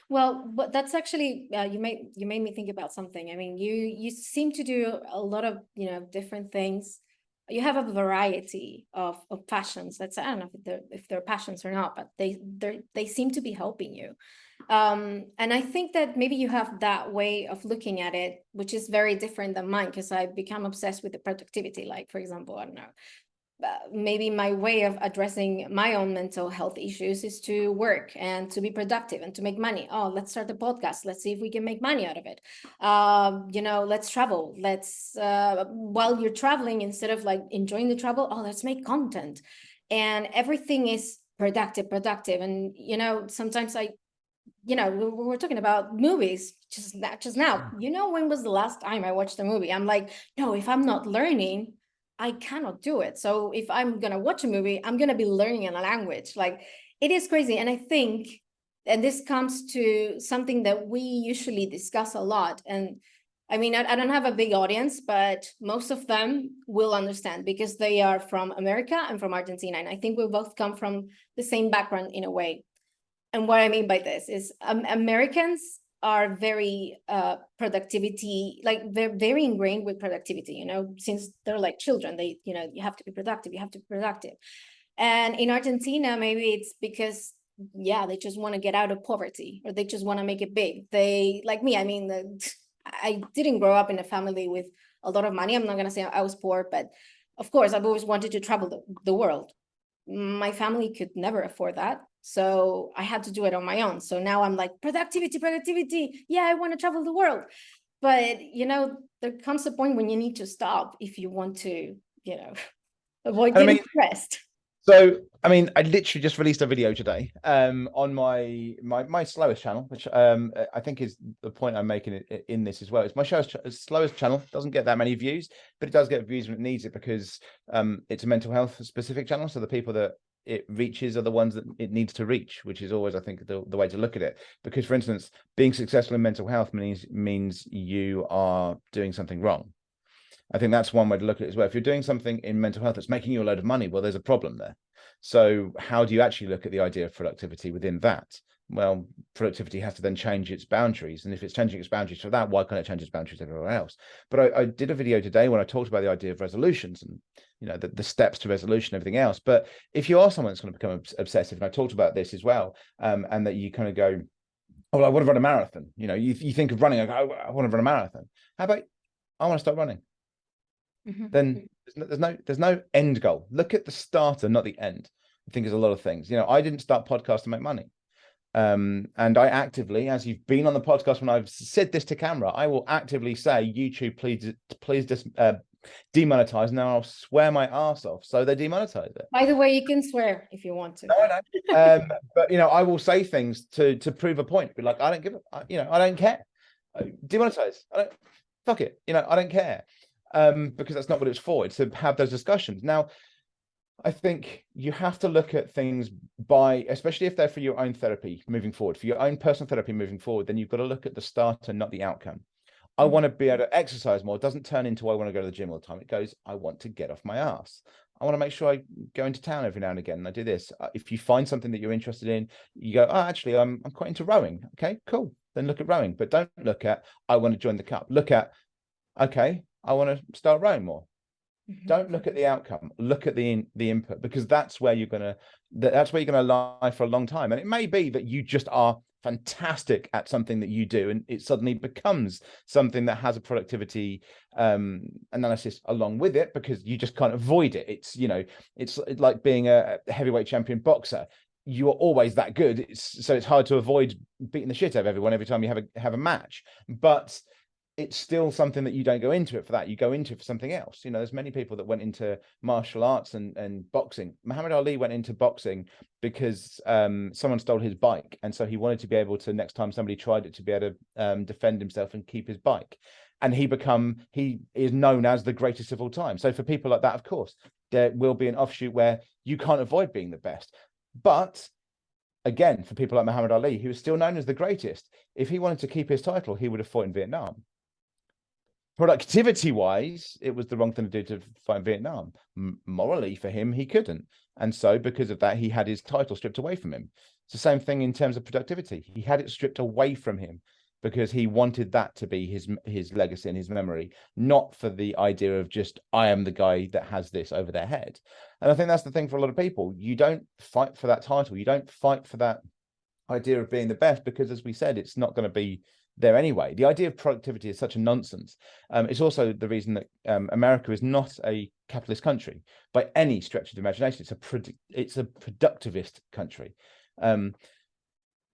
Well, but that's actually you made me think about something. I mean, you seem to do a lot of different things. You have a variety of passions. That's, I don't know if they're passions or not, but they seem to be helping you. And I think that maybe you have that way of looking at it, which is very different than mine, because I become obsessed with the productivity. Like, for example, I don't know, maybe my way of addressing my own mental health issues is to work and to be productive and to make money. Oh, let's start a podcast. Let's see if we can make money out of it. Let's travel. Let's, while you're traveling, instead of like enjoying the travel, oh, let's make content. And everything is productive. And, sometimes we're talking about movies just now. When was the last time I watched a movie? I'm like, no, if I'm not learning, I cannot do it. So if I'm going to watch a movie, I'm going to be learning a language. Like, it is crazy. And I think, and this comes to something that we usually discuss a lot. And I mean, I don't have a big audience, but most of them will understand because they are from America and from Argentina. And I think we both come from the same background in a way. And what I mean by this is Americans are very productivity, like they're very ingrained with productivity, since they're like children. They, you have to be productive, And in Argentina, maybe it's because, they just want to get out of poverty, or they just want to make it big. They, like me, I mean, I didn't grow up in a family with a lot of money. I'm not going to say I was poor, but of course, I've always wanted to travel the world. My family could never afford that. So I had to do it on my own. So now I'm like, productivity. Yeah, I want to travel the world. But, there comes a point when you need to stop if you want to, avoid getting stressed. So, I mean, I literally just released a video today on my slowest channel, which I think is the point I'm making in this as well. It's my slowest channel. Doesn't get that many views, but it does get views when it needs it, because it's a mental health specific channel. So the people that it reaches are the ones that it needs to reach, which is always, I think, the way to look at it. Because, for instance, being successful in mental health means you are doing something wrong. I think that's one way to look at it as well. If you're doing something in mental health that's making you a load of money, well, there's a problem there. So how do you actually look at the idea of productivity within that? Well, productivity has to then change its boundaries. And if it's changing its boundaries for that, why can't it change its boundaries everywhere else? But I did a video today when I talked about the idea of resolutions and, the steps to resolution, everything else. But if you are someone that's going to become obsessive, and I talked about this as well, and that you kind of go, oh, well, I want to run a marathon. You think of running, I go, I want to run a marathon. How about I want to start running? Then there's no end goal. Look at the starter, not the end. I think there's a lot of things. I didn't start podcast to make money. And I actively, as you've been on the podcast when I've said this to camera, I will actively say, YouTube, please just demonetize. Now I'll swear my ass off. So they demonetize it. By the way, you can swear if you want to. No, I don't. But I will say things to prove a point. Be like, I don't give I don't care. Demonetize. Fuck it. I don't care. because that's not what it's for. It's to have those discussions. Now, I think you have to look at things by, especially if they're for your own therapy moving forward, for your own personal therapy moving forward, then you've got to look at the start and not the outcome. I want to be able to exercise more. It doesn't turn into I want to go to the gym all the time. It goes, I want to get off my ass. I want to make sure I go into town every now and again and I do this. If you find something that you're interested in, you go, oh, actually, I'm quite into rowing. Okay, cool. Then look at rowing, but don't look at, I want to join the cup. Look at, okay, I want to start rowing more. Don't look at the outcome. Look at the input, because that's where you're gonna lie for a long time. And it may be that you just are fantastic at something that you do, and it suddenly becomes something that has a productivity analysis along with it, because you just can't avoid it. It's, you know, it's like being a heavyweight champion boxer. You are always that good, so it's hard to avoid beating the shit out of everyone every time you have a match. But it's still something that you don't go into it for that. You go into it for something else. You know, there's many people that went into martial arts and boxing. Muhammad Ali went into boxing because someone stole his bike. And so he wanted to be able to, next time somebody tried it, to be able to defend himself and keep his bike. And he is known as the greatest of all time. So for people like that, of course, there will be an offshoot where you can't avoid being the best. But again, for people like Muhammad Ali, he was still known as the greatest. If he wanted to keep his title, he would have fought in Vietnam. Productivity wise, it was the wrong thing to do to fight in Vietnam. Morally, for him, he couldn't. And so because of that, he had his title stripped away from him. It's the same thing in terms of productivity. He had it stripped away from him because he wanted that to be his legacy and his memory, not for the idea of just, I am the guy that has this over their head. And I think that's the thing for a lot of people. You don't fight for that title. You don't fight for that idea of being the best, because, as we said, it's not going to be there anyway. The idea of productivity is such a nonsense. It's also the reason that America is not a capitalist country by any stretch of the imagination. It's a productivist country.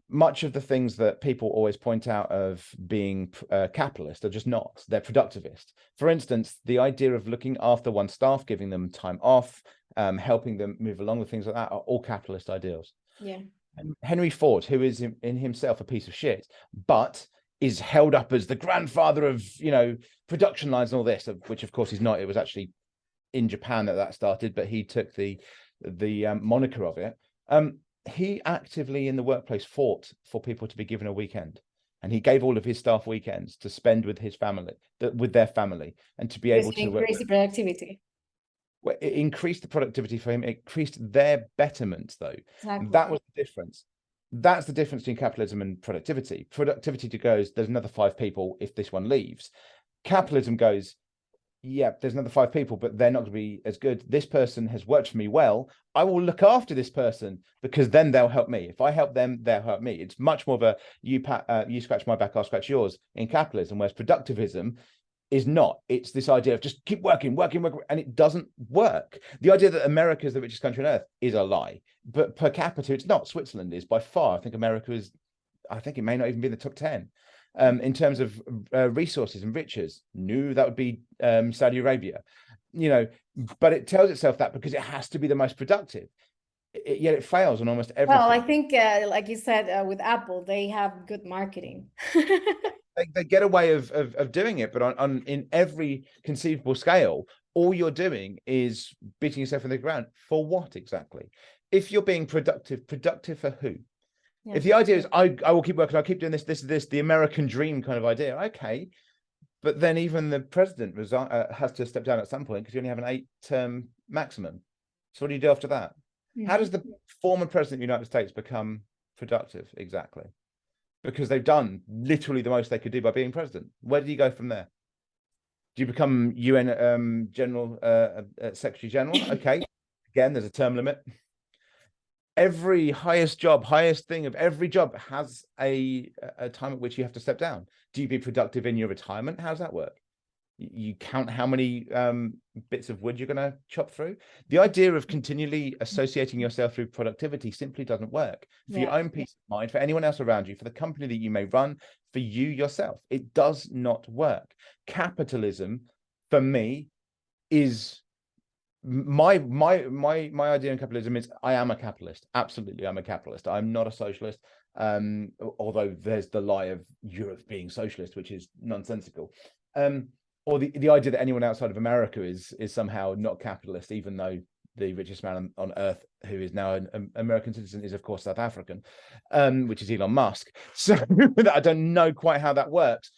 Much of the things that people always point out of being capitalist are just not. They're productivist. For instance, the idea of looking after one's staff, giving them time off, helping them move along with things like that, are all capitalist ideals. Yeah. And Henry Ford, who is in himself a piece of shit, but is held up as the grandfather of, you know, production lines and all this, which of course he's not. It was actually in Japan that started, but he took the moniker of it. He actively in the workplace fought for people to be given a weekend, and he gave all of his staff weekends to spend with his family, with their family, and to be able to increase the productivity. Well, it increased the productivity for him. It increased their betterment, though. Exactly. That was the difference. That's the difference between capitalism and productivity. Productivity goes, there's another 5 people if this one leaves. Capitalism goes, yeah, there's another 5 people, but they're not going to be as good. This person has worked for me well. I will look after this person, because then they'll help me. If I help them, they'll help me. It's much more of a you scratch my back, I'll scratch yours in capitalism, whereas productivism is not. It's this idea of just keep working, and it doesn't work. The idea that America is the richest country on earth is a lie, but per capita, it's not. Switzerland is by far. I think America is, I think it may not even be in the top 10. In terms of resources and riches, that would be Saudi Arabia, you know, but it tells itself that because it has to be the most productive. Yet it fails on almost everything. Well, I think, like you said, with Apple, they have good marketing. They get a way of doing it, but on in every conceivable scale, all you're doing is beating yourself in the ground. For what exactly? If you're being productive for who? Yeah. If the idea is I will keep working, I'll keep doing this, the American dream kind of idea, okay. But then even the president has to step down at some point, because you only have an 8-term maximum. So what do you do after that? Mm-hmm. How does the former president of the United States become productive exactly? Because they've done literally the most they could do by being president. Where do you go from there? Do you become UN Secretary General? Okay, again, there's a term limit. Every highest thing of every job has a time at which you have to step down. Do you be productive in your retirement? How does that work? You count how many bits of wood you're going to chop through. The idea of continually associating yourself through productivity simply doesn't work. For your own peace of mind, for anyone else around you, for the company that you may run, for you yourself, it does not work. Capitalism, for me, is my idea in capitalism is I am a capitalist. Absolutely, I'm a capitalist. I'm not a socialist. Although there's the lie of Europe being socialist, which is nonsensical. or the idea that anyone outside of America is somehow not capitalist, even though the richest man on earth, who is now an American citizen, is of course South African, which is Elon Musk. So I don't know quite how that works.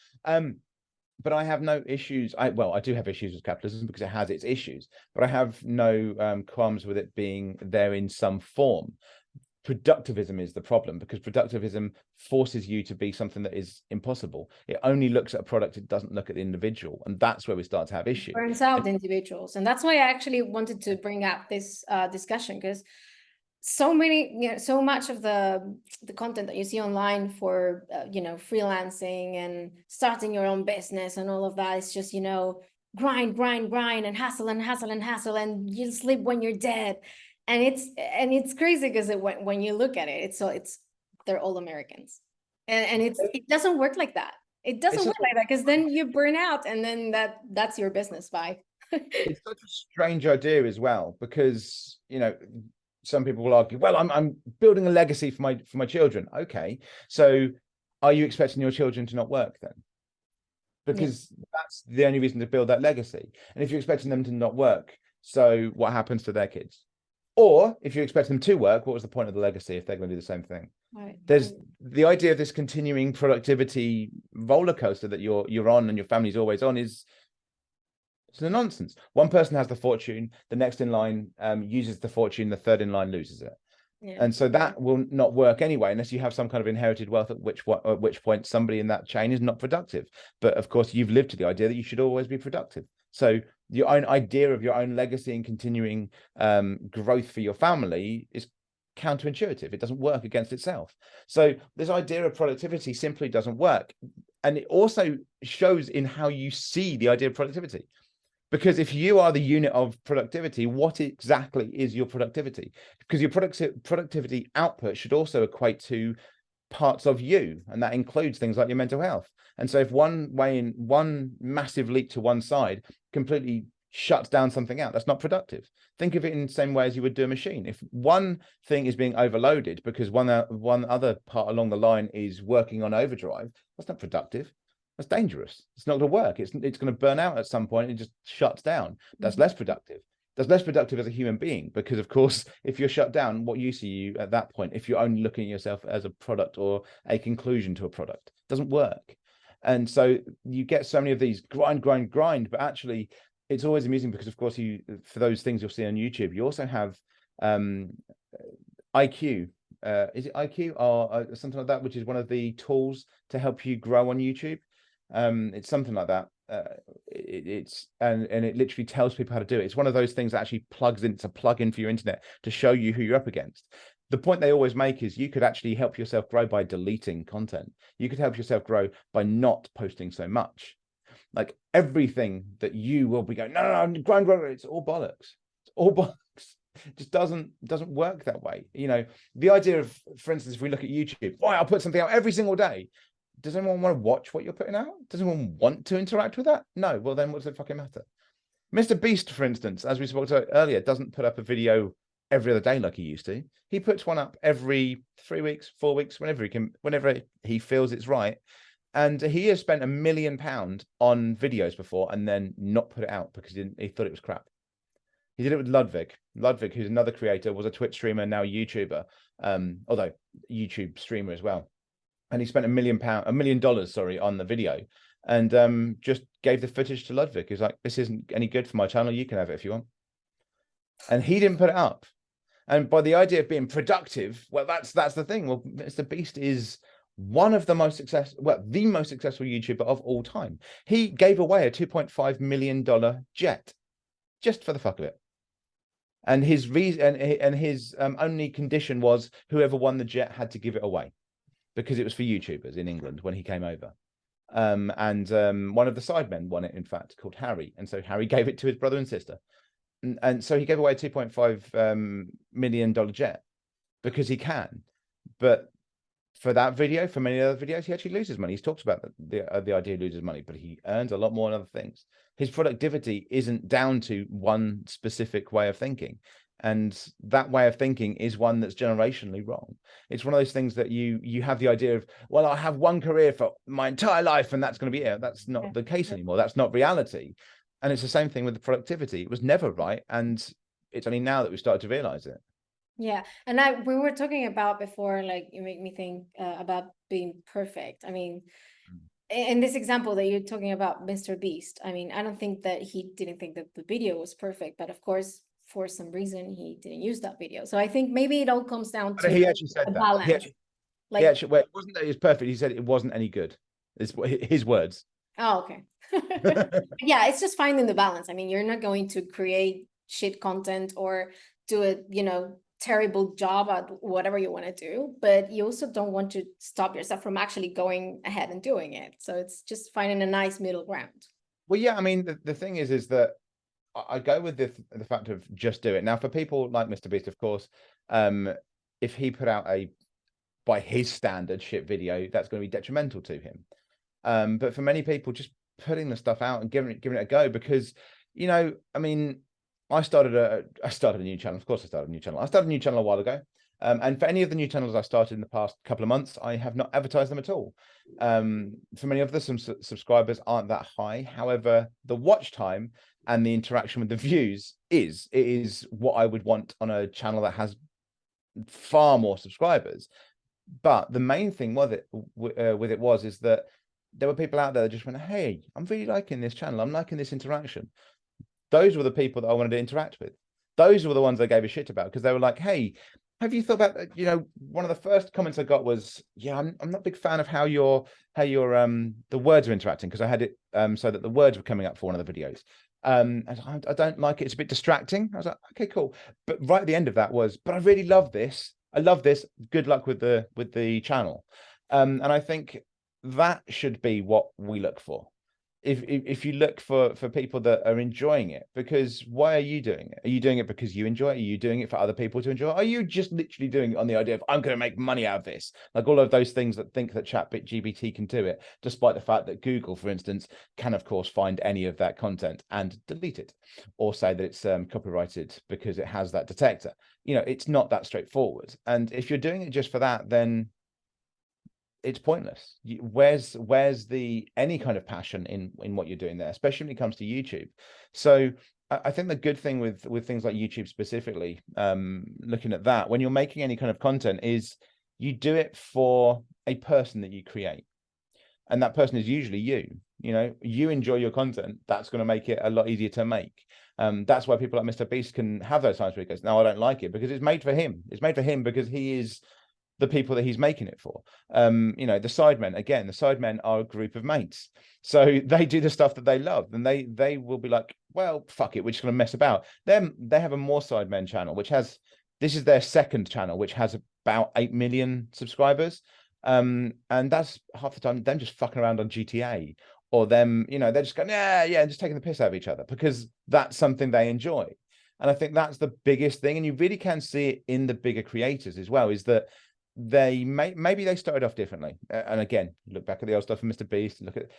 But I have no issues. I do have issues with capitalism because it has its issues, but I have no qualms with it being there in some form. Productivism is the problem, because productivism forces you to be something that is impossible. It only looks at a product, it doesn't look at the individual, and that's where we start to have issues. Burns out the individuals, and that's why I actually wanted to bring up this discussion, because so much of the content that you see online for freelancing and starting your own business and all of that is just grind and hustle and you sleep when you're dead. And it's crazy because when you look at it, they're all Americans, and it doesn't work like that. It doesn't work like that, because then you burn out, and then that's your business. Bye. It's such a strange idea as well, because some people will argue, well, I'm building a legacy for my children. Okay, so are you expecting your children to not work then? Because that's the only reason to build that legacy. And if you're expecting them to not work, so what happens to their kids? Or if you expect them to work, what was the point of the legacy if they're going to do the same thing? Right. There's the idea of this continuing productivity roller coaster that you're on and your family's always on it's a nonsense. One person has the fortune, the next in line uses the fortune, the third in line loses it. Yeah. And so that will not work anyway, unless you have some kind of inherited wealth, at which point somebody in that chain is not productive. But of course, you've lived to the idea that you should always be productive. So your own idea of your own legacy and continuing growth for your family is counterintuitive. It doesn't work against itself. So this idea of productivity simply doesn't work. And it also shows in how you see the idea of productivity. Because if you are the unit of productivity, what exactly is your productivity? Because your productivity output should also equate to parts of you, and that includes things like your mental health. And so if one massive leap to one side completely shuts down something out, that's not productive. Think of it in the same way as you would do a machine. If one thing is being overloaded because one other part along the line is working on overdrive, that's not productive. That's dangerous. It's not going to work. It's going to burn out at some point. It just shuts down. That's less productive. That's less productive as a human being, because of course, if you're shut down, what use are you at that point? If you're only looking at yourself as a product or a conclusion to a product, it doesn't work. And so you get so many of these grind, but actually it's always amusing because of course for those things you'll see on YouTube, you also have IQ. Is it IQ or something like that, which is one of the tools to help you grow on YouTube? It's something like that. And it literally tells people how to do it. It's one of those things that actually plugs in. It's a plug-in for your internet to show you who you're up against. The point they always make is you could actually help yourself grow by deleting content. You could help yourself grow by not posting so much. Like everything that you will be going, no, grind. It's all bollocks. It's all bollocks. It just doesn't work that way. The idea of, for instance, if we look at YouTube, I'll put something out every single day. Does anyone want to watch what you're putting out? Does anyone want to interact with that? No. Well, then what does it fucking matter? Mr. Beast, for instance, as we spoke to earlier, doesn't put up a video every other day like he used to. He puts one up every 3 weeks, 4 weeks, whenever he feels it's right. And he has spent £1 million on videos before and then not put it out because he thought it was crap. He did it with Ludwig. Ludwig, who's another creator, was a Twitch streamer, now a YouTuber, although YouTube streamer as well. And he spent $1 million on the video, and just gave the footage to Ludwig. He's like, this isn't any good for my channel. You can have it if you want. And he didn't put it up. And by the idea of being productive, well, that's the thing. Well, Mr. Beast is one of the most successful, the most successful YouTuber of all time. He gave away a $2.5 million jet just for the fuck of it. And his reason and his only condition was whoever won the jet had to give it away, because it was for YouTubers in England when he came over. And one of the sidemen won it, in fact, called Harry. And so Harry gave it to his brother and sister. And so he gave away a $2.5 million jet because he can. But for that video, for many other videos, he actually loses money. He's talked about the idea he loses money, but he earns a lot more on other things. His productivity isn't down to one specific way of thinking. And that way of thinking is one that's generationally wrong. It's one of those things that you have the idea of, well, I have one career for my entire life and that's going to be it. That's not the case anymore. That's not reality. And it's the same thing with the productivity. It was never right. And it's only now that we started to realize it. Yeah. And we were talking about before, like, you make me think about being perfect. I mean, in this example that you're talking about, Mr. Beast, I mean, I don't think that he didn't think that the video was perfect, but of course, for some reason, he didn't use that video. So I think maybe it all comes down to he actually said a that. balance. Well, it wasn't that it was perfect. He said it wasn't any good. It's his words. Oh, okay. Yeah, it's just finding the balance. I mean, you're not going to create shit content or do a, terrible job at whatever you want to do, but you also don't want to stop yourself from actually going ahead and doing it. So it's just finding a nice middle ground. Well, yeah, I mean, the thing is that I go with the fact of just do it. Now, for people like Mr. Beast, of course, if he put out a, by his standard, shit video, that's going to be detrimental to him. But for many people, just putting the stuff out and giving it a go, because, I mean, I started a new channel. Of course, I started a new channel. I started a new channel a while ago. And for any of the new channels I started in the past couple of months, I have not advertised them at all. For many of them, some subscribers aren't that high. However, the watch time and the interaction with the views is what I would want on a channel that has far more subscribers. But the main thing with it is that there were people out there that just went, hey, I'm really liking this channel. I'm liking this interaction. Those were the people that I wanted to interact with. Those were the ones I gave a shit about, because they were like, hey, have you thought about, one of the first comments I got was, yeah, I'm not a big fan of how your the words are interacting, because I had it so that the words were coming up for one of the videos. And I don't like it. It's a bit distracting. I was like, okay, cool. But right at the end of that was, but I really love this. I love this. Good luck with the channel. And I think that should be what we look for. If you look for people that are enjoying it, because why are you doing it? Are you doing it because you enjoy it? Are you doing it for other people to enjoy it? Are you just literally doing it on the idea of, I'm going to make money out of this? Like all of those things that think that ChatGPT can do it, despite the fact that Google, for instance, can of course find any of that content and delete it, or say that it's copyrighted because it has that detector. It's not that straightforward. And if you're doing it just for that, then it's pointless. Where's the any kind of passion in what you're doing there, especially when it comes to YouTube? So I think the good thing with things like YouTube specifically, looking at that, when you're making any kind of content, is you do it for a person that you create, and that person is usually you. You enjoy your content. That's going to make it a lot easier to make. That's why people like Mr. Beast can have those times where he goes, no, I don't like it, because it's made for him. It's made for him because he is the people that he's making it for. The sidemen are a group of mates, so they do the stuff that they love, and they will be like, well, fuck it, we're just going to mess about. They have a more sidemen channel, this is their second channel, which has about 8 million subscribers, and that's half the time them just fucking around on GTA, or them, they're just going, yeah, just taking the piss out of each other, because that's something they enjoy. And I think that's the biggest thing, and you really can see it in the bigger creators as well, is that maybe they started off differently. And again, look back at the old stuff from Mr. Beast, look at,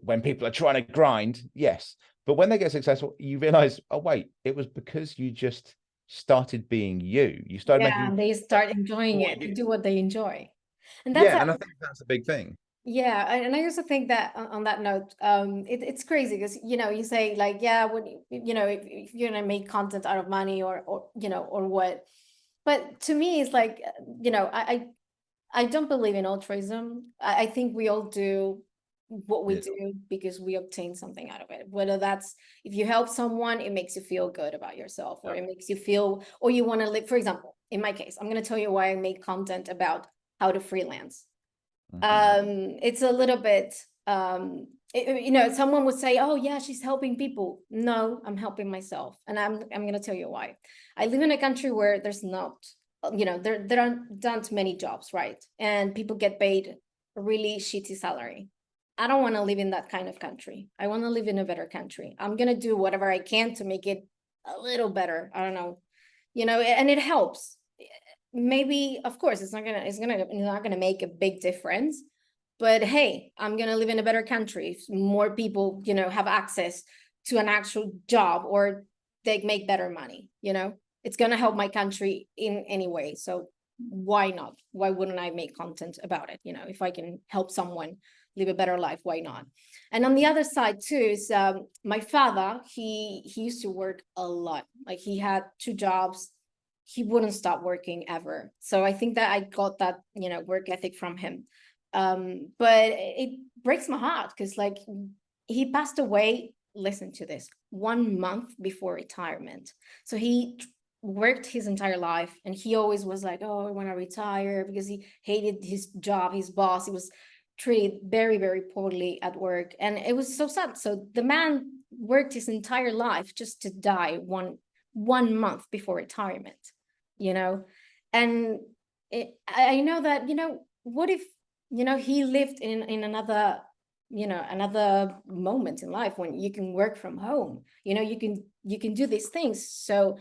when people are trying to grind, yes. But when they get successful, you realize, oh, wait, it was because you just started being you. You started making. They start enjoying it. They do what they enjoy. And and I think that's a big thing. Yeah, and I also think that on that note, it's crazy because you say like, yeah, when if you're gonna make content out of money or or what, but to me it's like I don't believe in altruism. I think we all do what we do because we obtain something out of it. Whether that's if you help someone, it makes you feel good about yourself, or it makes you feel, or you want to live. For example, in my case, I'm going to tell you why I make content about how to freelance. It's a little bit, someone would say, oh yeah, she's helping people. No, I'm helping myself. And I'm going to tell you why. I live in a country where there's not, there aren't many jobs, right? And people get paid a really shitty salary. I don't want to live in that kind of country. I want to live in a better country. I'm going to do whatever I can to make it a little better. I don't know, and it helps. Maybe, of course, it's not gonna make a big difference, but hey, I'm gonna live in a better country if more people have access to an actual job, or they make better money. it's going to help my country in any way. So why not? Why wouldn't I make content about it? You know, if I can help someone live a better life, why not? And on the other side too is my father, he used to work a lot. Like he had 2 jobs. He wouldn't stop working ever. So I think that I got that, you know, work ethic from him. But it breaks my heart because like he passed away, listen to this, 1 month before retirement. So he worked his entire life and he always was like, oh, I want to retire, because he hated his job, his boss. He was treated very, very poorly at work, and it was so sad. So the man worked his entire life just to die one month before retirement, you know. And I know that, you know, what if, you know, he lived in another, you know, another moment in life when you can work from home, you know, you can do these things. So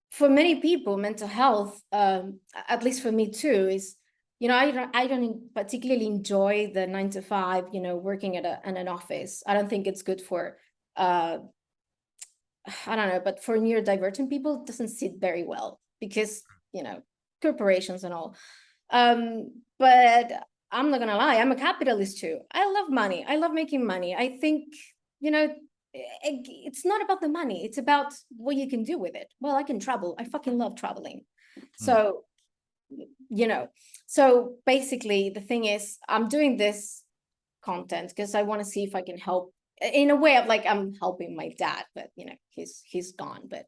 for many people, mental health, at least for me too, is, you know, I don't particularly enjoy the 9 to 5, you know, working at an office. I don't think it's good for, I don't know, but for neurodivergent people, it doesn't sit very well because, you know, corporations and all. But I'm not gonna lie, I'm a capitalist too. I love money. I love making money. I think, you know, it's not about the money. It's about what you can do with it. Well, I can travel. I fucking love traveling. So, you know, so basically the thing is, I'm doing this content because I want to see if I can help in a way of like, I'm helping my dad, but you know, he's gone, but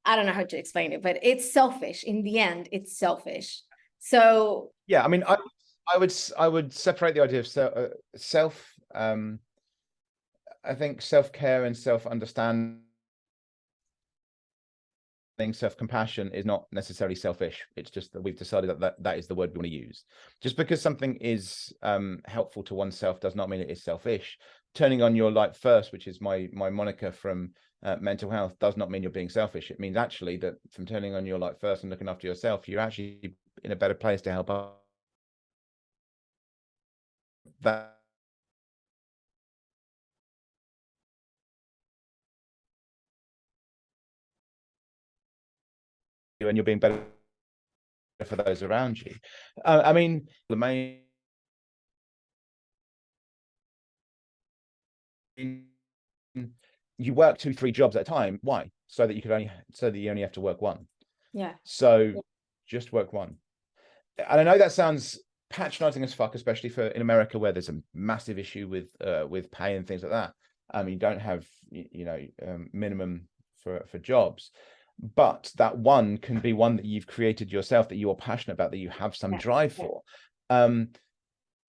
I don't know how to explain it, but it's selfish. In the end, it's selfish. So yeah, I mean, I would separate the idea of self. I think self-care and self-understanding, self-compassion is not necessarily selfish. It's just that we've decided that is the word we want to use. Just because something is helpful to oneself does not mean it is selfish. Turning on your light first, which is my moniker from mental health, does not mean you're being selfish. It means actually that from turning on your light first and looking after yourself, you're actually in a better place to help out. That and you're being better for those around you. I mean, the main you work 2-3 jobs at a time. Why? So that you only have to work one. yeah. So just work one. And I know that sounds patronizing as fuck, especially for in America, where there's a massive issue with pay and things like that. You don't have minimum for jobs, but that one can be one that you've created yourself, that you're passionate about, that you have some drive for.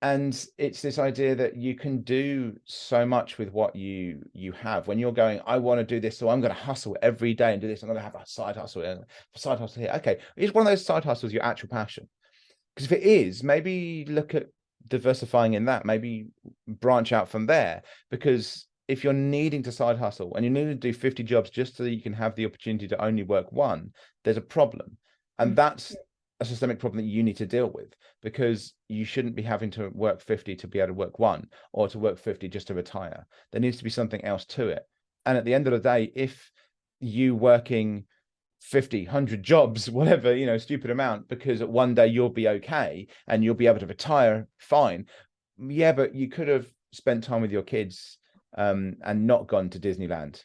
And it's this idea that you can do so much with what you have. When you're going, I want to do this, so I'm going to hustle every day and do this. I'm going to have a side hustle here. Okay, is one of those side hustles your actual passion? Because if it is, maybe look at diversifying in that. Maybe branch out from there. Because if you're needing to side hustle and you need to do 50 jobs just so that you can have the opportunity to only work one, there's a problem, and that's a systemic problem that you need to deal with, because you shouldn't be having to work 50 to be able to work one, or to work 50 just to retire. There needs to be something else to it. And at the end of the day, if you working 50, 100 jobs, whatever, stupid amount, because one day you'll be okay and you'll be able to retire fine. Yeah, but you could have spent time with your kids and not gone to Disneyland.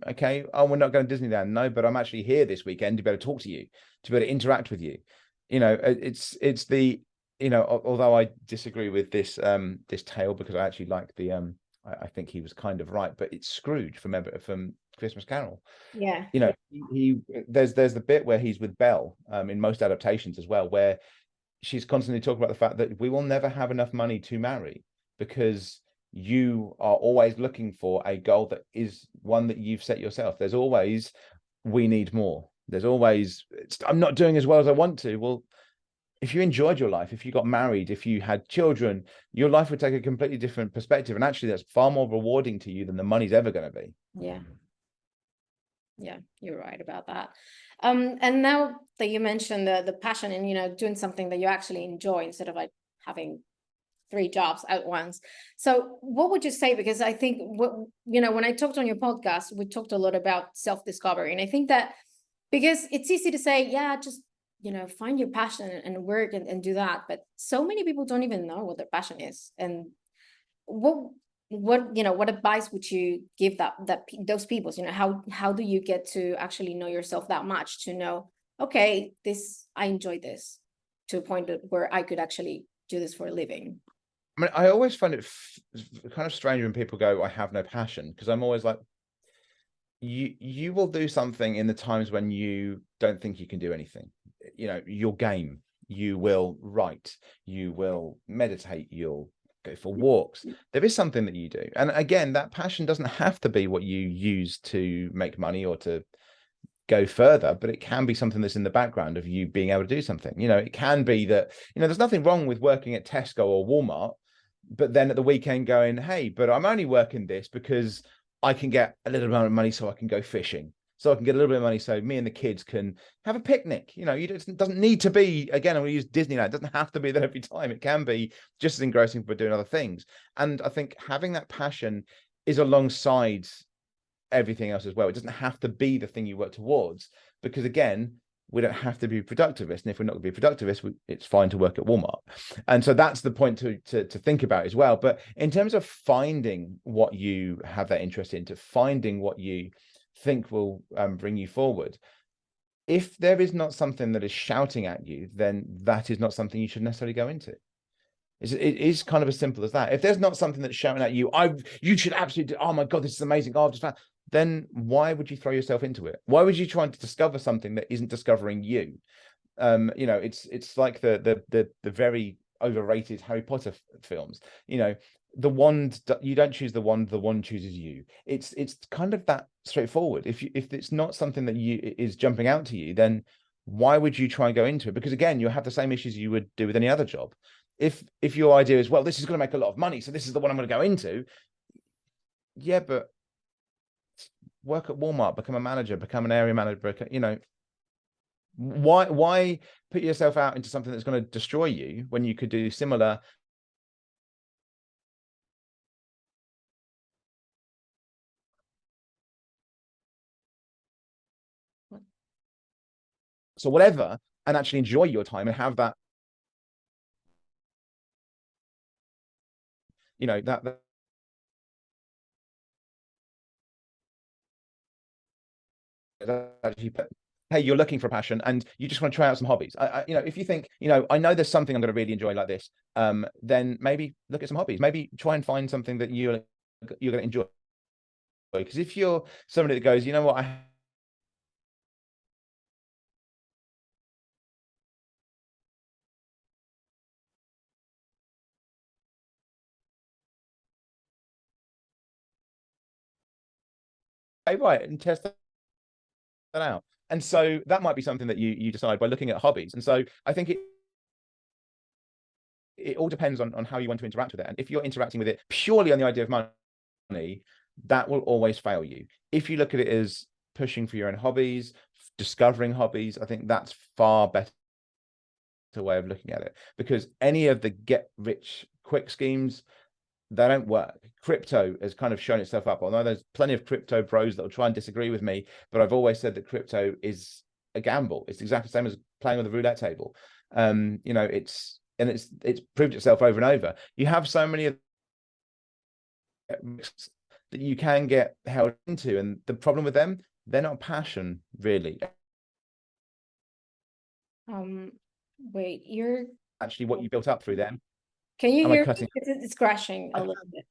Okay, oh, we're not going to Disneyland. No, but I'm actually here this weekend to be able to talk to you, to be able to interact with you. It's the, although I disagree with this this tale, because I actually like the I think he was kind of right, but it's Scrooge from Christmas Carol. Yeah. There's the bit where he's with Belle in most adaptations as well, where she's constantly talking about the fact that we will never have enough money to marry, because you are always looking for a goal that is one that you've set yourself. There's always, we need more. There's always, I'm not doing as well as I want to. Well, if you enjoyed your life, if you got married, if you had children, your life would take a completely different perspective. And actually, that's far more rewarding to you than the money's ever going to be. Yeah. Yeah, you're right about that. And now that you mentioned the passion and, doing something that you actually enjoy instead of like having 3 jobs at once. So what would you say? Because I think when I talked on your podcast, we talked a lot about self-discovery. And I think that Because it's easy to say, yeah, just, you know, find your passion and work and do that. But so many people don't even know what their passion is. And what you know, what advice would you give those people? You know, how do you get to actually know yourself that much to know, okay, I enjoy this to a point where I could actually do this for a living? I mean, I always find it kind of strange when people go, I have no passion, because I'm always like, you will do something in the times when you don't think you can do anything. You know, your game, you will write, you will meditate, you'll go for walks. There is something that you do. And again, that passion doesn't have to be what you use to make money or to go further, but it can be something that's in the background of you being able to do something. You know, it can be that, you know, there's nothing wrong with working at Tesco or Walmart, but then at the weekend going, hey, but I'm only working this because I can get a little amount of money so I can go fishing. So I can get a little bit of money so me and the kids can have a picnic. You know, it doesn't need to be, again, I'm going to use Disneyland. It doesn't have to be there every time. It can be just as engrossing for doing other things. And I think having that passion is alongside everything else as well. It doesn't have to be the thing you work towards, because again, we don't have to be productivists, and if we're not going to be productivists, it's fine to work at Walmart. And so that's the point to think about as well. But in terms of finding what you have that interest in, to finding what you think will bring you forward, if there is not something that is shouting at you, then that is not something you should necessarily go into. It is kind of as simple as that. If there's not something that's shouting at you, you should absolutely, oh my God, this is amazing. Oh, I've just found, then why would you throw yourself into it? Why would you try to discover something that isn't discovering you? You know, it's like the very overrated Harry Potter films. You know, the wand, you don't choose the wand chooses you. It's kind of that straightforward. If it's not something that is jumping out to you, then why would you try and go into it? Because again, you'll have the same issues you would do with any other job. If your idea is, well, this is going to make a lot of money, so this is the one I'm going to go into. Yeah, but work at Walmart, become a manager, become an area manager, you know, why put yourself out into something that's going to destroy you when you could do similar? So whatever, and actually enjoy your time and have that, you know, that actually, hey, you're looking for a passion and you just want to try out some hobbies. You know, if you think, you know, I know there's something I'm going to really enjoy like this, then maybe look at some hobbies. Maybe try and find something that you're going to enjoy. Because if you're somebody that goes, you know what, right, and test that out. And so that might be something that you decide by looking at hobbies. And so I think it all depends on how you want to interact with it. And if you're interacting with it purely on the idea of money, that will always fail you. If you look at it as pushing for your own hobbies, discovering hobbies, I think that's far better way of looking at it, because any of the get rich quick schemes, they don't work. Crypto has kind of shown itself up. Although there's plenty of crypto pros that will try and disagree with me, but I've always said that crypto is a gamble. It's exactly the same as playing on the roulette table. You know, it's proved itself over and over. You have so many of risks that you can get held into, and the problem with them, they're not passion really. Wait, you're actually what you built up through them. Can you hear me? It's crashing a little bit.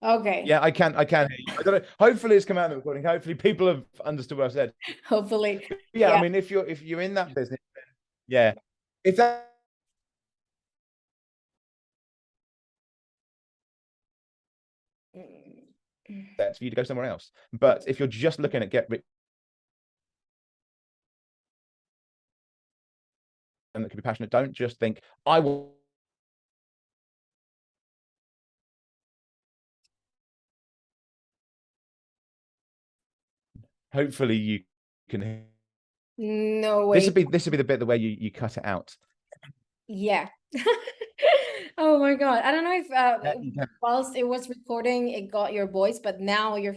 Okay. Yeah, I can hear you. I don't know. Hopefully it's come out of the recording. Hopefully people have understood what I said. Hopefully. Yeah, I mean, if you're in that business, yeah. If that's for you to go somewhere else. But if you're just looking at get rich and that could be passionate, don't just think, I will. Hopefully you can. No way. This would be the bit where you cut it out. Yeah. Oh my God. I don't know if whilst it was recording, it got your voice, but now you're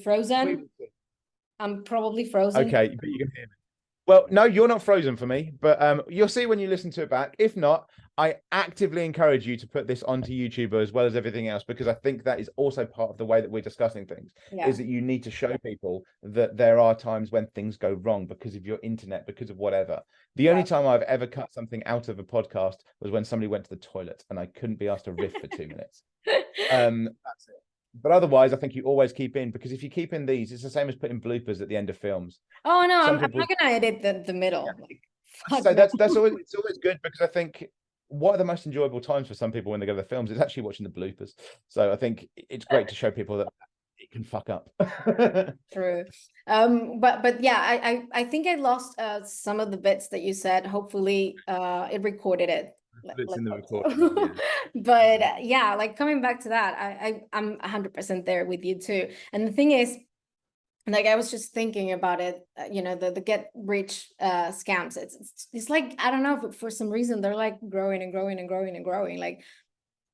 frozen. I'm probably frozen. Okay, but you can hear me. Well, no, you're not frozen for me, but you'll see when you listen to it back. If not, I actively encourage you to put this onto YouTube as well as everything else, because I think that is also part of the way that we're discussing things, is that you need to show people that there are times when things go wrong because of your internet, because of whatever. The only time I've ever cut something out of a podcast was when somebody went to the toilet and I couldn't be asked to riff for 2 minutes. That's it. But otherwise, I think you always keep in, because if you keep in these, it's the same as putting bloopers at the end of films. Oh no, I'm not gonna edit the middle. Yeah. So that's always, it's always good, because I think one of the most enjoyable times for some people when they go to the films is actually watching the bloopers. So I think it's great to show people that it can fuck up. True. But yeah, I think I lost some of the bits that you said. Hopefully it recorded it. It's in the recording. Yeah. But yeah, like coming back to that, I'm 100% there with you too. And the thing is, like I was just thinking about it, you know, the get rich scams. It's like, I don't know, but for some reason they're like growing and growing and growing and growing. Like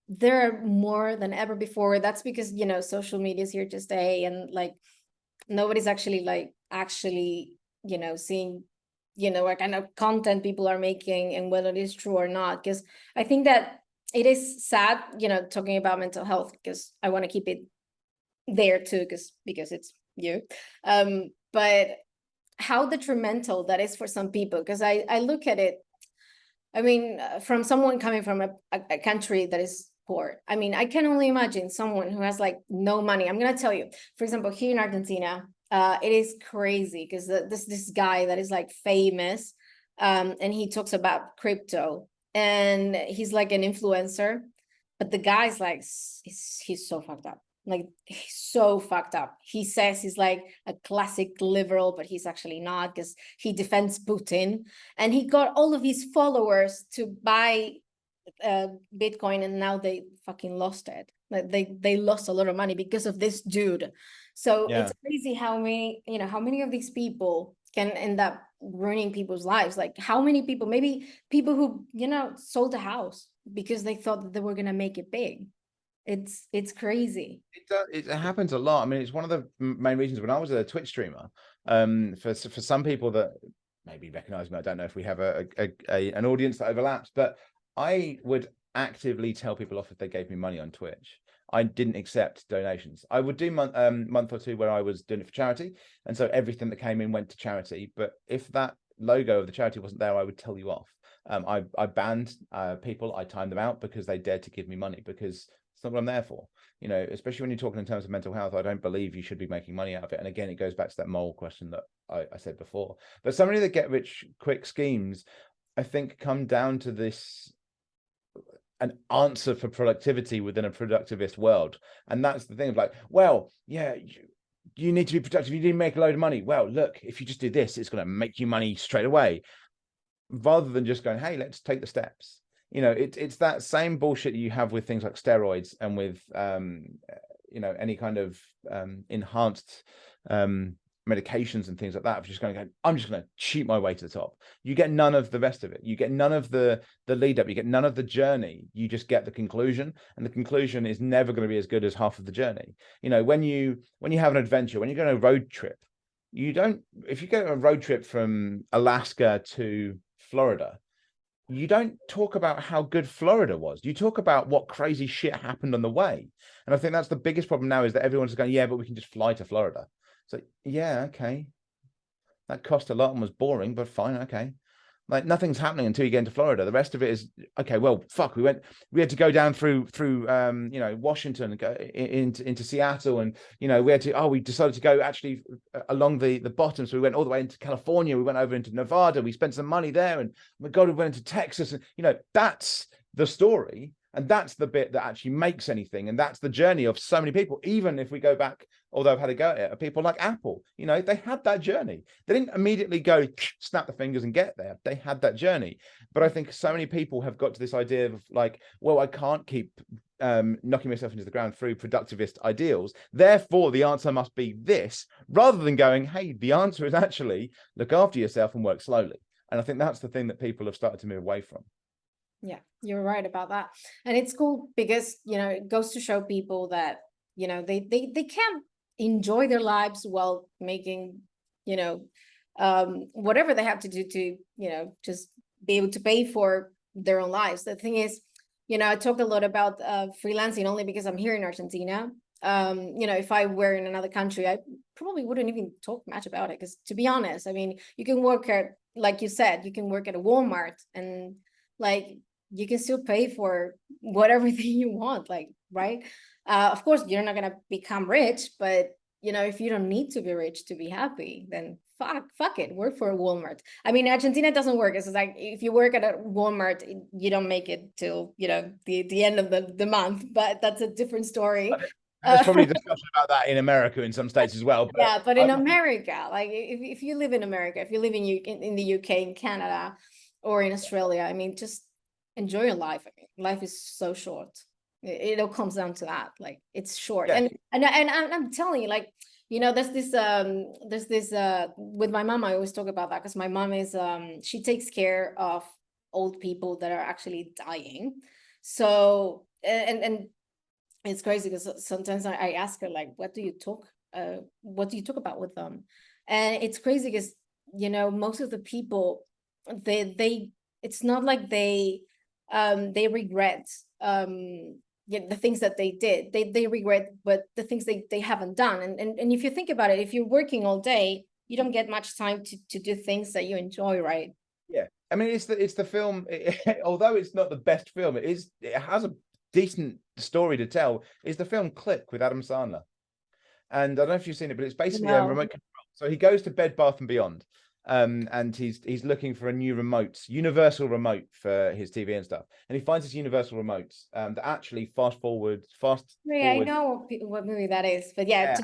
there are more than ever before. That's because, you know, social media is here to stay, and like nobody's actually you know, seeing, you know, what kind of content people are making and whether it is true or not. Because I think that it is sad, you know, talking about mental health, because I want to keep it there too, because it's you. But how detrimental that is for some people, because I look at it, I mean, from someone coming from a country that is poor. I mean, I can only imagine someone who has like no money. I'm gonna tell you, for example, here in Argentina, it is crazy because this guy that is like famous, and he talks about crypto, and he's like an influencer, but the guy's like, he's so fucked up. Like he's so fucked up. He says he's like a classic liberal, but he's actually not, because he defends Putin, and he got all of his followers to buy Bitcoin, and now they fucking lost it. Like they lost a lot of money because of this dude. So it's crazy how many of these people can end up ruining people's lives. Like how many people, maybe people who, you know, sold a house because they thought that they were gonna make it big. It's crazy. It happens a lot. I mean, it's one of the main reasons when I was a Twitch streamer, for some people that maybe recognize me, I don't know if we have an audience that overlaps, but I would actively tell people off if they gave me money on Twitch. I didn't accept donations. I would do month or two where I was doing it for charity, and so everything that came in went to charity. But if that logo of the charity wasn't there, I would tell you off. I banned people. I timed them out because they dared to give me money, because it's not what I'm there for. You know, especially when you're talking in terms of mental health, I don't believe you should be making money out of it. And again, it goes back to that moral question that I said before. But so many of the get rich quick schemes, I think, come down to this, an answer for productivity within a productivist world. And that's the thing of like, well, yeah, you need to be productive. You need to make a load of money. Well, look, if you just do this, it's going to make you money straight away. Rather than just going, hey, let's take the steps. You know, it's that same bullshit you have with things like steroids and with you know, any kind of enhanced medications and things like that. For just going, I'm just going to shoot my way to the top. You get none of the rest of it. You get none of the lead up. You get none of the journey. You just get the conclusion, and the conclusion is never going to be as good as half of the journey. You know, when you have an adventure, when you go on a road trip, you don't. If you go on a road trip from Alaska to Florida, you don't talk about how good Florida was. You talk about what crazy shit happened on the way. And I think that's the biggest problem now, is that everyone's going, yeah, but we can just fly to Florida. So yeah, okay. That cost a lot and was boring, but fine, okay. Like nothing's happening until you get into Florida. The rest of it is okay. Well, fuck. We had to go down through you know, Washington and go into Seattle, and you know, we decided to go actually along the bottom. So we went all the way into California. We went over into Nevada. We spent some money there, and my God, we went into Texas. And you know, that's the story. And that's the bit that actually makes anything. And that's the journey of so many people. Even if we go back, although I've had a go at it, people like Apple, you know, they had that journey. They didn't immediately go, snap the fingers and get there. They had that journey. But I think so many people have got to this idea of like, well, I can't keep knocking myself into the ground through productivist ideals. Therefore, the answer must be this, rather than going, hey, the answer is actually look after yourself and work slowly. And I think that's the thing that people have started to move away from. Yeah, you're right about that. And it's cool because, you know, it goes to show people that, you know, they can't enjoy their lives while making, you know, whatever they have to do to, you know, just be able to pay for their own lives. The thing is, you know, I talk a lot about freelancing only because I'm here in Argentina. You know, if I were in another country, I probably wouldn't even talk much about it, because to be honest, I mean, you can work at, like you said, you can work at a Walmart, and like you can still pay for whatever thing you want, like, right? Of course, you're not gonna become rich, but you know, if you don't need to be rich to be happy, then fuck it, work for a Walmart. I mean, Argentina doesn't work. It's like if you work at a Walmart, you don't make it till, you know, the end of the month, but that's a different story. There's probably a discussion about that in America in some states as well. But yeah, but in America, like if you live in America, if you live in the UK, in Canada, or in Australia, I mean, just enjoy your life. I mean, life is so short. It all comes down to that. Like, it's short. Yeah. And I'm telling you, like, you know, there's this with my mom, I always talk about that, because my mom is she takes care of old people that are actually dying. So and it's crazy, because sometimes I ask her, like, what do you talk about with them? And it's crazy because, you know, most of the people, they it's not like they regret the things that they did. They regret, but the things they haven't done. And if you think about it, if you're working all day, you don't get much time to do things that you enjoy, right? Yeah, I mean, it's the film. Although it's not the best film, it has a decent story to tell. Is the film Click with Adam Sandler? And I don't know if you've seen it, but it's basically a remote control. So he goes to Bed Bath and Beyond, and he's looking for a new remote, universal remote for his TV and stuff. And he finds this universal remote that actually fast forward. Yeah, I know what movie that is, but yeah.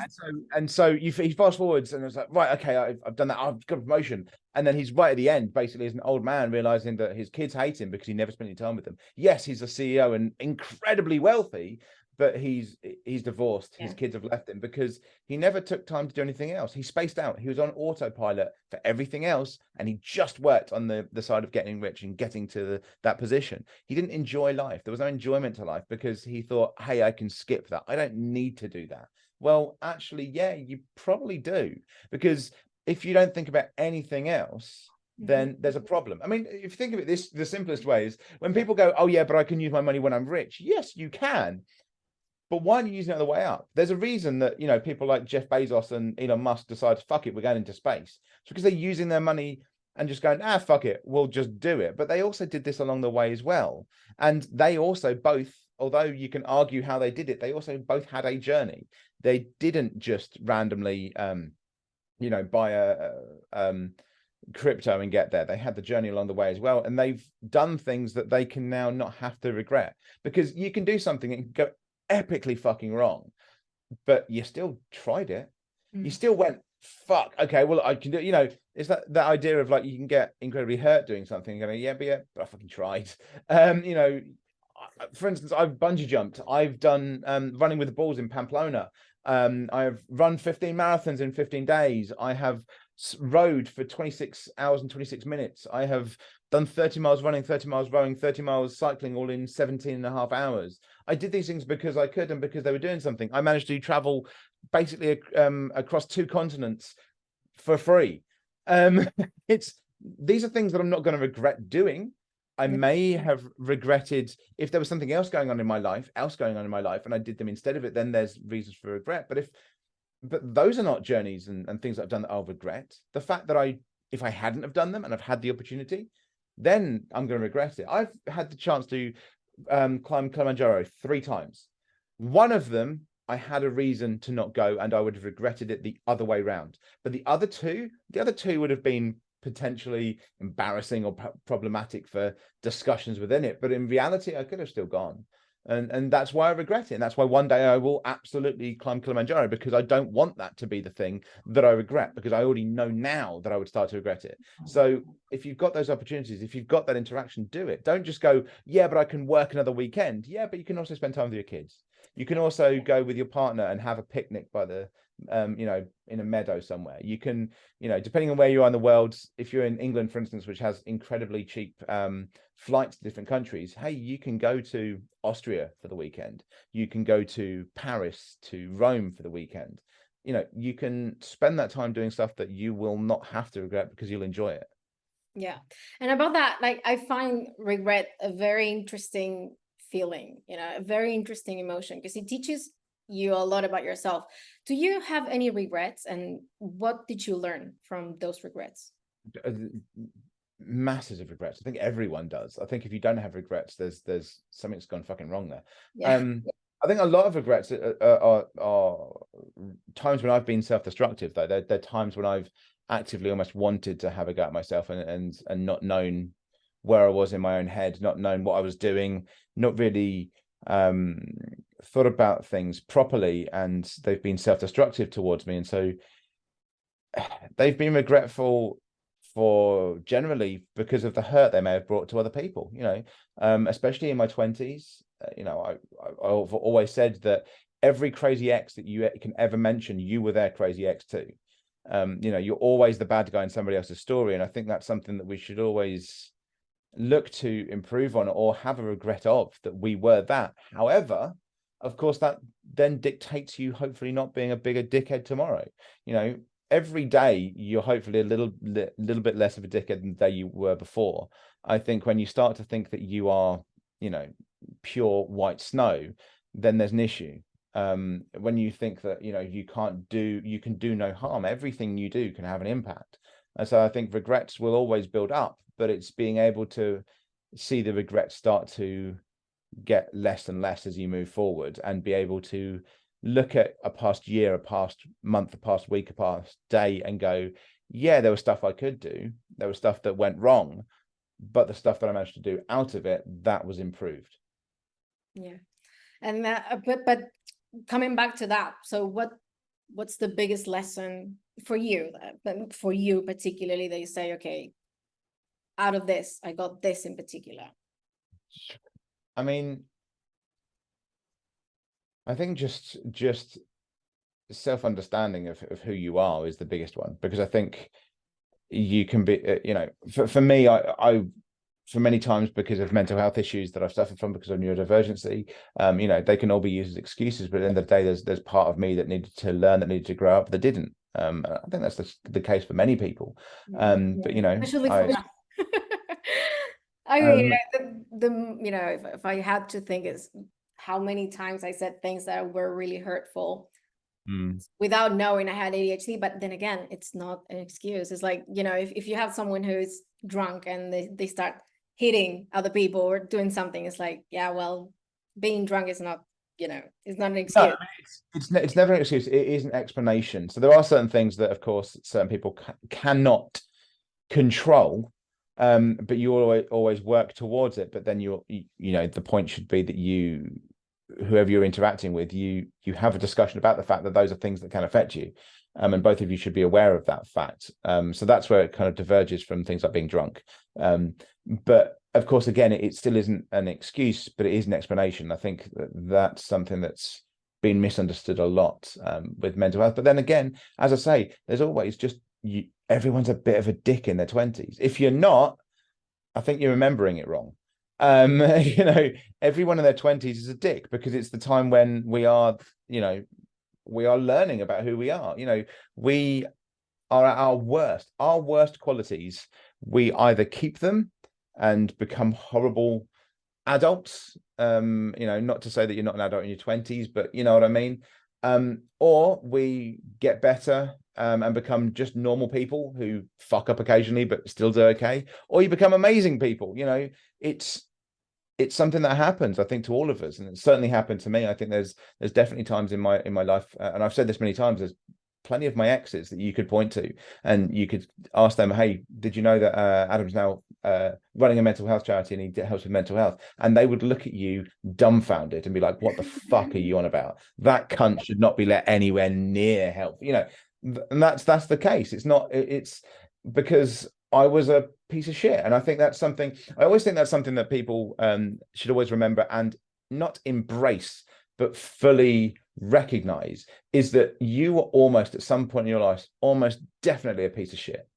And so he fast forwards, and it's like, right, okay, I've done that. I've got a promotion. And then he's right at the end, basically, as an old man realizing that his kids hate him because he never spent any time with them. Yes, he's a CEO and incredibly wealthy, but he's divorced. His kids have left him because he never took time to do anything else. He spaced out. He was on autopilot for everything else, and he just worked on the side of getting rich and getting to that position. He didn't enjoy life. There was no enjoyment to life because he thought, hey, I can skip that. I don't need to do that. Well, actually, yeah, you probably do, because if you don't think about anything else, then there's a problem. I mean, if you think of it, the simplest way is when people go, oh yeah, but I can use my money when I'm rich. Yes, you can. But why are you using it on the way up? There's a reason that, you know, people like Jeff Bezos and Elon Musk decide, fuck it, we're going into space. It's because they're using their money and just going, fuck it, we'll just do it. But they also did this along the way as well. And they also both, although you can argue how they did it, they also both had a journey. They didn't just randomly, you know, buy a crypto and get there. They had the journey along the way as well. And they've done things that they can now not have to regret, because you can do something and go epically fucking wrong, but you still tried it. You still went, fuck, okay, well, I can do, you know, it's that idea of like, you can get incredibly hurt doing something, going, but I fucking tried. You know, for instance, I've bungee jumped, I've done running with the balls in Pamplona, I've run 15 marathons in 15 days, I have rowed for 26 hours and 26 minutes, I have done 30 miles running, 30 miles rowing, 30 miles cycling, all in 17 and a half hours. I did these things because I could and because they were doing something. I managed to travel basically across 2 continents for free. These are things that I'm not going to regret doing. I may have regretted if there was something else going on in my life, and I did them instead of it, then there's reasons for regret. But those are not journeys and things that I've done that I'll regret. The fact that if I hadn't have done them and I've had the opportunity, then I'm going to regret it. I've had the chance to climb Kilimanjaro 3 times. One of them, I had a reason to not go, and I would have regretted it the other way round. But the other two would have been potentially embarrassing or problematic for discussions within it. But in reality, I could have still gone. And that's why I regret it. And that's why one day I will absolutely climb Kilimanjaro, because I don't want that to be the thing that I regret, because I already know now that I would start to regret it. So if you've got those opportunities, if you've got that interaction, do it. Don't just go, yeah, but I can work another weekend. Yeah, but you can also spend time with your kids. You can also go with your partner and have a picnic by the, you know, in a meadow somewhere. You can, you know, depending on where you are in the world, if you're in England, for instance, which has incredibly cheap flights to different countries, hey, you can go to Austria for the weekend. You can go to Paris, to Rome for the weekend. you know, you can spend that time doing stuff that you will not have to regret because you'll enjoy it. Yeah. And about that, like, I find regret a very interesting feeling, you know, a very interesting emotion, because it teaches you a lot about yourself. Do you have any regrets, and what did you learn from those regrets? Masses of regrets. I think everyone does. I think if you don't have regrets, there's something's gone fucking wrong there. Yeah. I think a lot of regrets are times when I've been self-destructive, though. They're times when I've actively almost wanted to have a go at myself and not known where I was in my own head, not known what I was doing, not really thought about things properly, and they've been self-destructive towards me. And so they've been regretful for generally because of the hurt they may have brought to other people, you know, especially in my 20s. You know, I've always said that every crazy ex that you can ever mention, you were their crazy ex too. You know, you're always the bad guy in somebody else's story. And I think that's something that we should always look to improve on, or have a regret of, that we were that. However, of course, that then dictates you hopefully not being a bigger dickhead tomorrow. You know, every day you're hopefully a little bit less of a dickhead than the day you were before. I think when you start to think that you are, you know, pure white snow, then there's an issue. When you think that, you know, you can do no harm, everything you do can have an impact. And so I think regrets will always build up, but it's being able to see the regrets start to get less and less as you move forward, and be able to look at a past year, a past month, a past week, a past day, and go, yeah, there was stuff I could do, there was stuff that went wrong, but the stuff that I managed to do out of it, that was improved. Yeah. And but coming back to that, so what's the biggest lesson for you, particularly, that you say, okay, out of this I got this in particular? I mean, I think just self-understanding of who you are is the biggest one, because I think you can be, you know, for me, I for many times, because of mental health issues that I've suffered from because of neurodivergency, you know, they can all be used as excuses, but at the end of the day, there's part of me that needed to learn, that needed to grow up, that didn't. I think that's the case for many people. But you know, especially for I mean, the you know, if I had to think, is how many times I said things that were really hurtful without knowing I had ADHD. But then again, it's not an excuse. It's like, you know, if you have someone who is drunk and they start hitting other people or doing something, it's like, yeah, well, being drunk is not, you know, it's not an excuse. No, it's never an excuse. It is an explanation. So there are certain things that, of course, certain people cannot control, but you always work towards it. But then you know, the point should be that whoever you're interacting with, you have a discussion about the fact that those are things that can affect you, and both of you should be aware of that fact. So that's where it kind of diverges from things like being drunk. But of course, again, it still isn't an excuse, but it is an explanation. I think that's something that's been misunderstood a lot with mental health. But then again, as I say, there's always just everyone's a bit of a dick in their 20s. If you're not, I think you're remembering it wrong. You know, everyone in their 20s is a dick, because it's the time when we are, you know, we are learning about who we are. You know, we are at our worst qualities. We either keep them and become horrible adults. You know, not to say that you're not an adult in your 20s, but you know what I mean. Or we get better and become just normal people who fuck up occasionally but still do okay, or you become amazing people. You know, it's something that happens, I think, to all of us, and it certainly happened to me. I think there's definitely times in my life, and I've said this many times, there's plenty of my exes that you could point to, and you could ask them, hey, did you know that Adam's now running a mental health charity and he helps with mental health? And they would look at you dumbfounded and be like, what the fuck are you on about? That cunt should not be let anywhere near help. You know, and that's the case. It's because I was a piece of shit. And I think that's something, I always think that's something that people should always remember and not embrace, but fully recognize, is that you were almost, at some point in your life, almost definitely a piece of shit.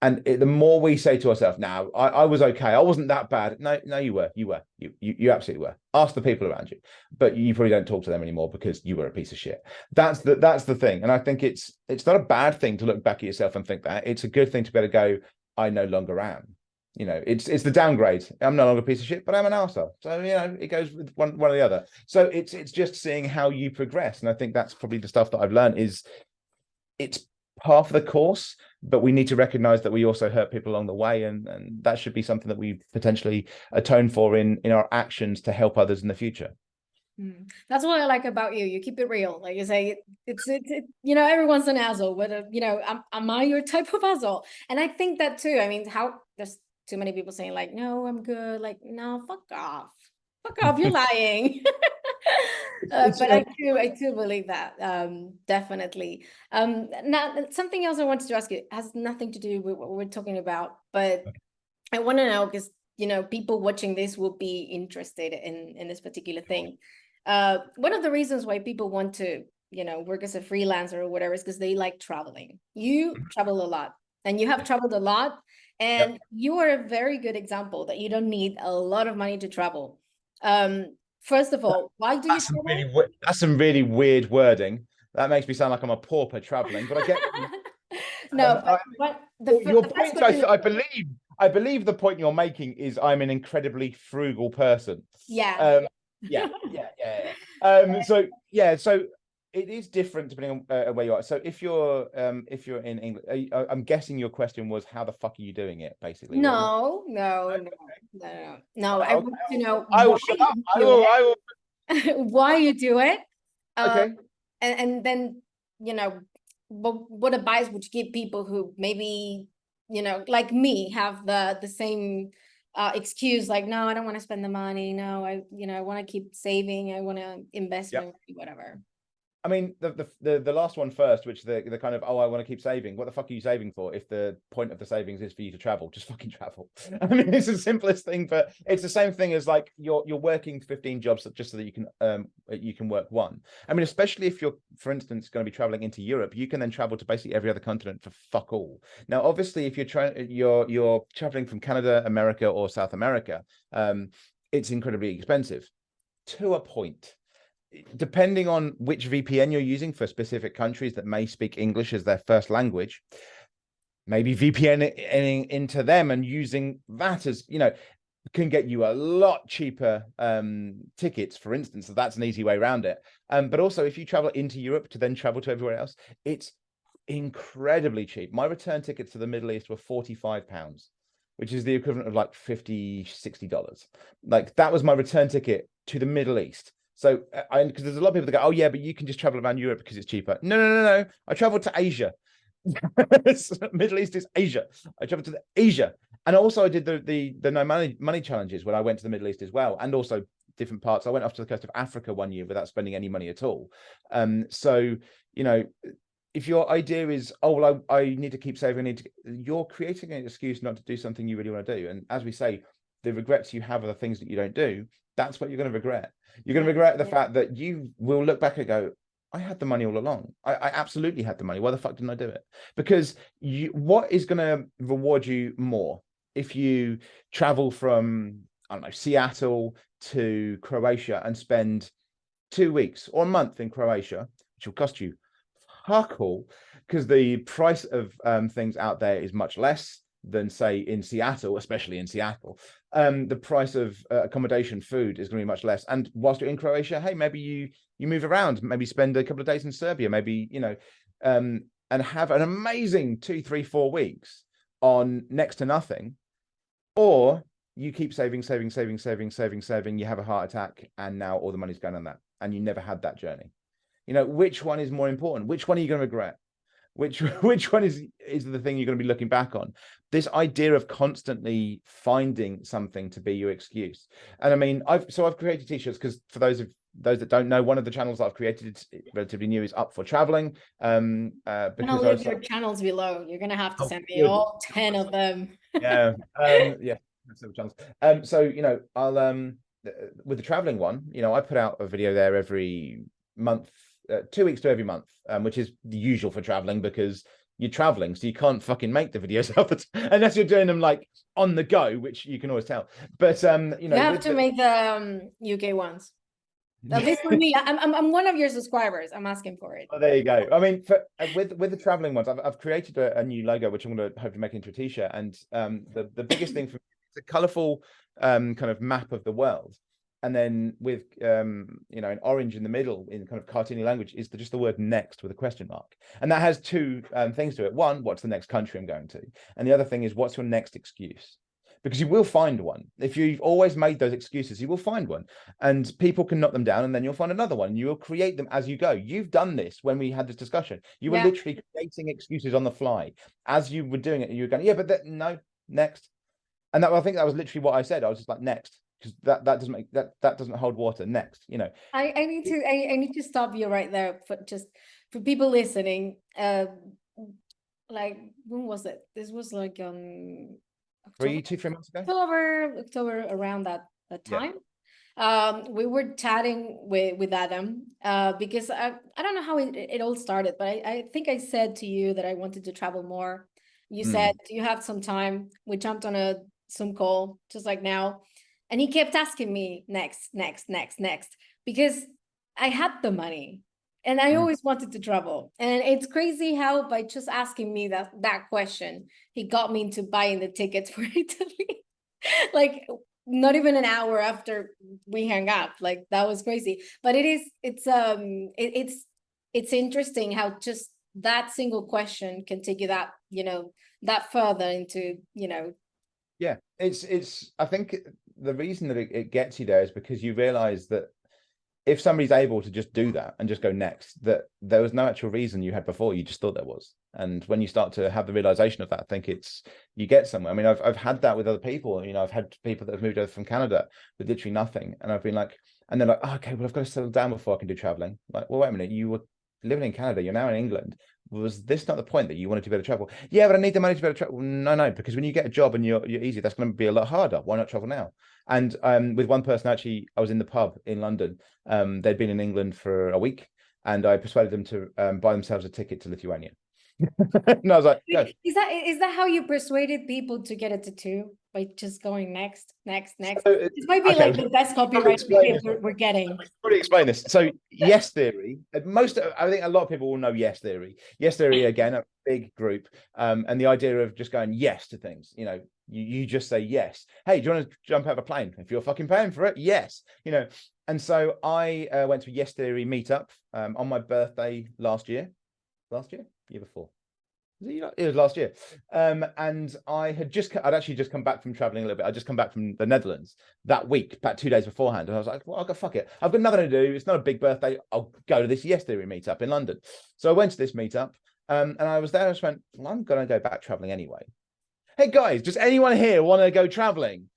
And the more we say to ourselves, now I was okay, I wasn't that bad. No, you were, you absolutely were. Ask the people around you, but you probably don't talk to them anymore because you were a piece of shit. That's the thing. And I think it's not a bad thing to look back at yourself and think that. It's a good thing to be able to go, I no longer am. You know, it's the downgrade. I'm no longer a piece of shit, but I'm an arsehole. So, you know, it goes with one or the other. So it's just seeing how you progress. And I think that's probably the stuff that I've learned is it's half of the course, but we need to recognize that we also hurt people along the way, and that should be something that we potentially atone for in our actions to help others in the future. That's what I like about you. You keep it real. Like you say, it's you know, everyone's an asshole, but you know, am I your type of asshole? And I think that too. I mean, how there's too many people saying like, no, I'm good. Like, no, fuck off, you're lying. But I do believe that, definitely. Now something else I wanted to ask you has nothing to do with what we're talking about, but I want to know, because you know, people watching this will be interested in this particular thing. One of the reasons why people want to, you know, work as a freelancer or whatever is because they like traveling. You travel a lot, and you have traveled a lot, and you are a very good example that you don't need a lot of money to travel. First of all, why do you travel? That's some really weird wording. That makes me sound like I'm a pauper traveling, but I get no, but your point. I believe the point you're making is I'm an incredibly frugal person. Yeah. So it is different depending on where you are. So if you're in England, I'm guessing your question was, how the fuck are you doing it, basically? No. I want to know why you do it. Okay. And then, you know, what advice would you give people who maybe, you know, like me, have the same excuse, like, no, I don't want to spend the money. No, I want to keep saving. I want to invest, whatever. I mean, the last one first, which the kind of, oh, I want to keep saving. What the fuck are you saving for? If the point of the savings is for you to travel, just fucking travel. I mean, it's the simplest thing, but it's the same thing as like you're working 15 jobs just so that you can work one. I mean, especially if you're, for instance, going to be traveling into Europe, you can then travel to basically every other continent for fuck all. Now, obviously, if you're traveling from Canada, America, or South America, it's incredibly expensive to a point. Depending on which VPN you're using for specific countries that may speak English as their first language, maybe VPN into them and using that as, you know, can get you a lot cheaper tickets, for instance. So that's an easy way around it. But also, if you travel into Europe to then travel to everywhere else, it's incredibly cheap. My return tickets to the Middle East were £45, which is the equivalent of like $50-$60. Like, that was my return ticket to the Middle East. So, because there's a lot of people that go, oh yeah, but you can just travel around Europe because it's cheaper. No. I traveled to Asia. Middle East is Asia. I traveled to Asia, and also I did the no money challenges when I went to the Middle East as well, and also different parts. I went off to the coast of Africa one year without spending any money at all. So, you know, if your idea is, oh well, I need to keep saving, you're creating an excuse not to do something you really want to do. And as we say, the regrets you have are the things that you don't do. That's what you're going to regret. You're going to regret the fact that you will look back and go, I had the money all along. I absolutely had the money. Why the fuck didn't I do it? Because what is going to reward you more if you travel from, I don't know, Seattle to Croatia and spend 2 weeks or a month in Croatia, which will cost you fuck all, because the price of things out there is much less than, say, in Seattle, especially in Seattle. The price of accommodation, food is going to be much less. And whilst you're in Croatia, hey, maybe you move around, maybe spend a couple of days in Serbia, maybe, you know, and have an amazing 2, 3, 4 weeks on next to nothing. Or you keep saving, you have a heart attack, and now all the money's going on that, and you never had that journey. You know, which one is more important? Which one are you going to regret? Which one is the thing you're going to be looking back on? This idea of constantly finding something to be your excuse. And I mean, I've created t-shirts, because for those that don't know, one of the channels that I've created, it's relatively new, is Up4Traveling. Because I'll leave your channels below. You're gonna have to send me all 10 of them. Yeah. Channels. So, you know, I'll with the traveling one, you know, I put out a video there every month, 2 weeks to every month, which is the usual for traveling, because you're traveling, so you can't fucking make the videos half the time, unless you're doing them like on the go, which you can always tell. But you know, you have to make the UK ones. At least for me, I'm one of your subscribers. I'm asking for it. Oh, there you go. I mean, with the traveling ones, I've created a new logo, which I'm going to hopefully make into a t-shirt. And the biggest thing for me is a colourful kind of map of the world. And then with you know, an orange in the middle in kind of cartoony language is just the word next with a question mark. And that has two things to it. One, what's the next country I'm going to? And the other thing is, what's your next excuse? Because you will find one. If you've always made those excuses, you will find one, and people can knock them down, and then you'll find another one. You will create them as you go. You've done this when we had this discussion. You were literally creating excuses on the fly as you were doing it. And you were going, yeah, but no, next. And that, I think that was literally what I said. I was just like, next, because that doesn't make that doesn't hold water. Next, you know. I need to stop you right there for people listening. Like, when was it? This was like October, 3 months ago. October around that time. We were chatting with Adam because I don't know how it all started, but I think I said to you that I wanted to travel more. You said, do you have some time? We jumped on a Zoom call just like now, and he kept asking me next, because I had the money and I always wanted to travel. And it's crazy how by just asking me that question, he got me into buying the tickets for Italy. Like, not even an hour after we hung up. Like, that was crazy. But it's interesting how just that single question can take you that, you know, that further into, you know. Yeah, it's I think the reason that it gets you there is because you realize that if somebody's able to just do that and just go next, that there was no actual reason you had before, you just thought there was. And when you start to have the realization of that, I think you get somewhere. I mean, I've had that with other people. You know, I've had people that have moved over from Canada with literally nothing, and I've been like, and they're like, oh, okay, well, I've got to settle down before I can do traveling. Like, well, wait a minute, you were living in Canada, you're now in England. Was this not the point, that you wanted to be able to travel? Yeah, but I need the money to be able to travel. No, because when you get a job and you're easy, that's going to be a lot harder. Why not travel now? And with one person, actually, I was in the pub in London. They'd been in England for a week, and I persuaded them to buy themselves a ticket to Lithuania. And I was like, go. Is that how you persuaded people to get a tattoo? By just going next? So, this might be okay, like the best copyright we're getting. Let me probably explain this. So, yes theory. I think a lot of people will know yes theory. Yes theory, again, a big group, and the idea of just going yes to things. You know, you just say yes. Hey, do you want to jump out of a plane? If you're fucking paying for it, yes. You know. And so I went to a yes theory meetup on my birthday year before. It was last year. And I'd actually just come back from traveling a little bit. I'd just come back from the Netherlands that week, about 2 days beforehand. And I was like, well, I'll go, fuck it. I've got nothing to do. It's not a big birthday. I'll go to this yes theory meetup in London. So I went to this meetup and I was there. I just went, well, I'm going to go back traveling anyway. Hey guys, does anyone here want to go traveling?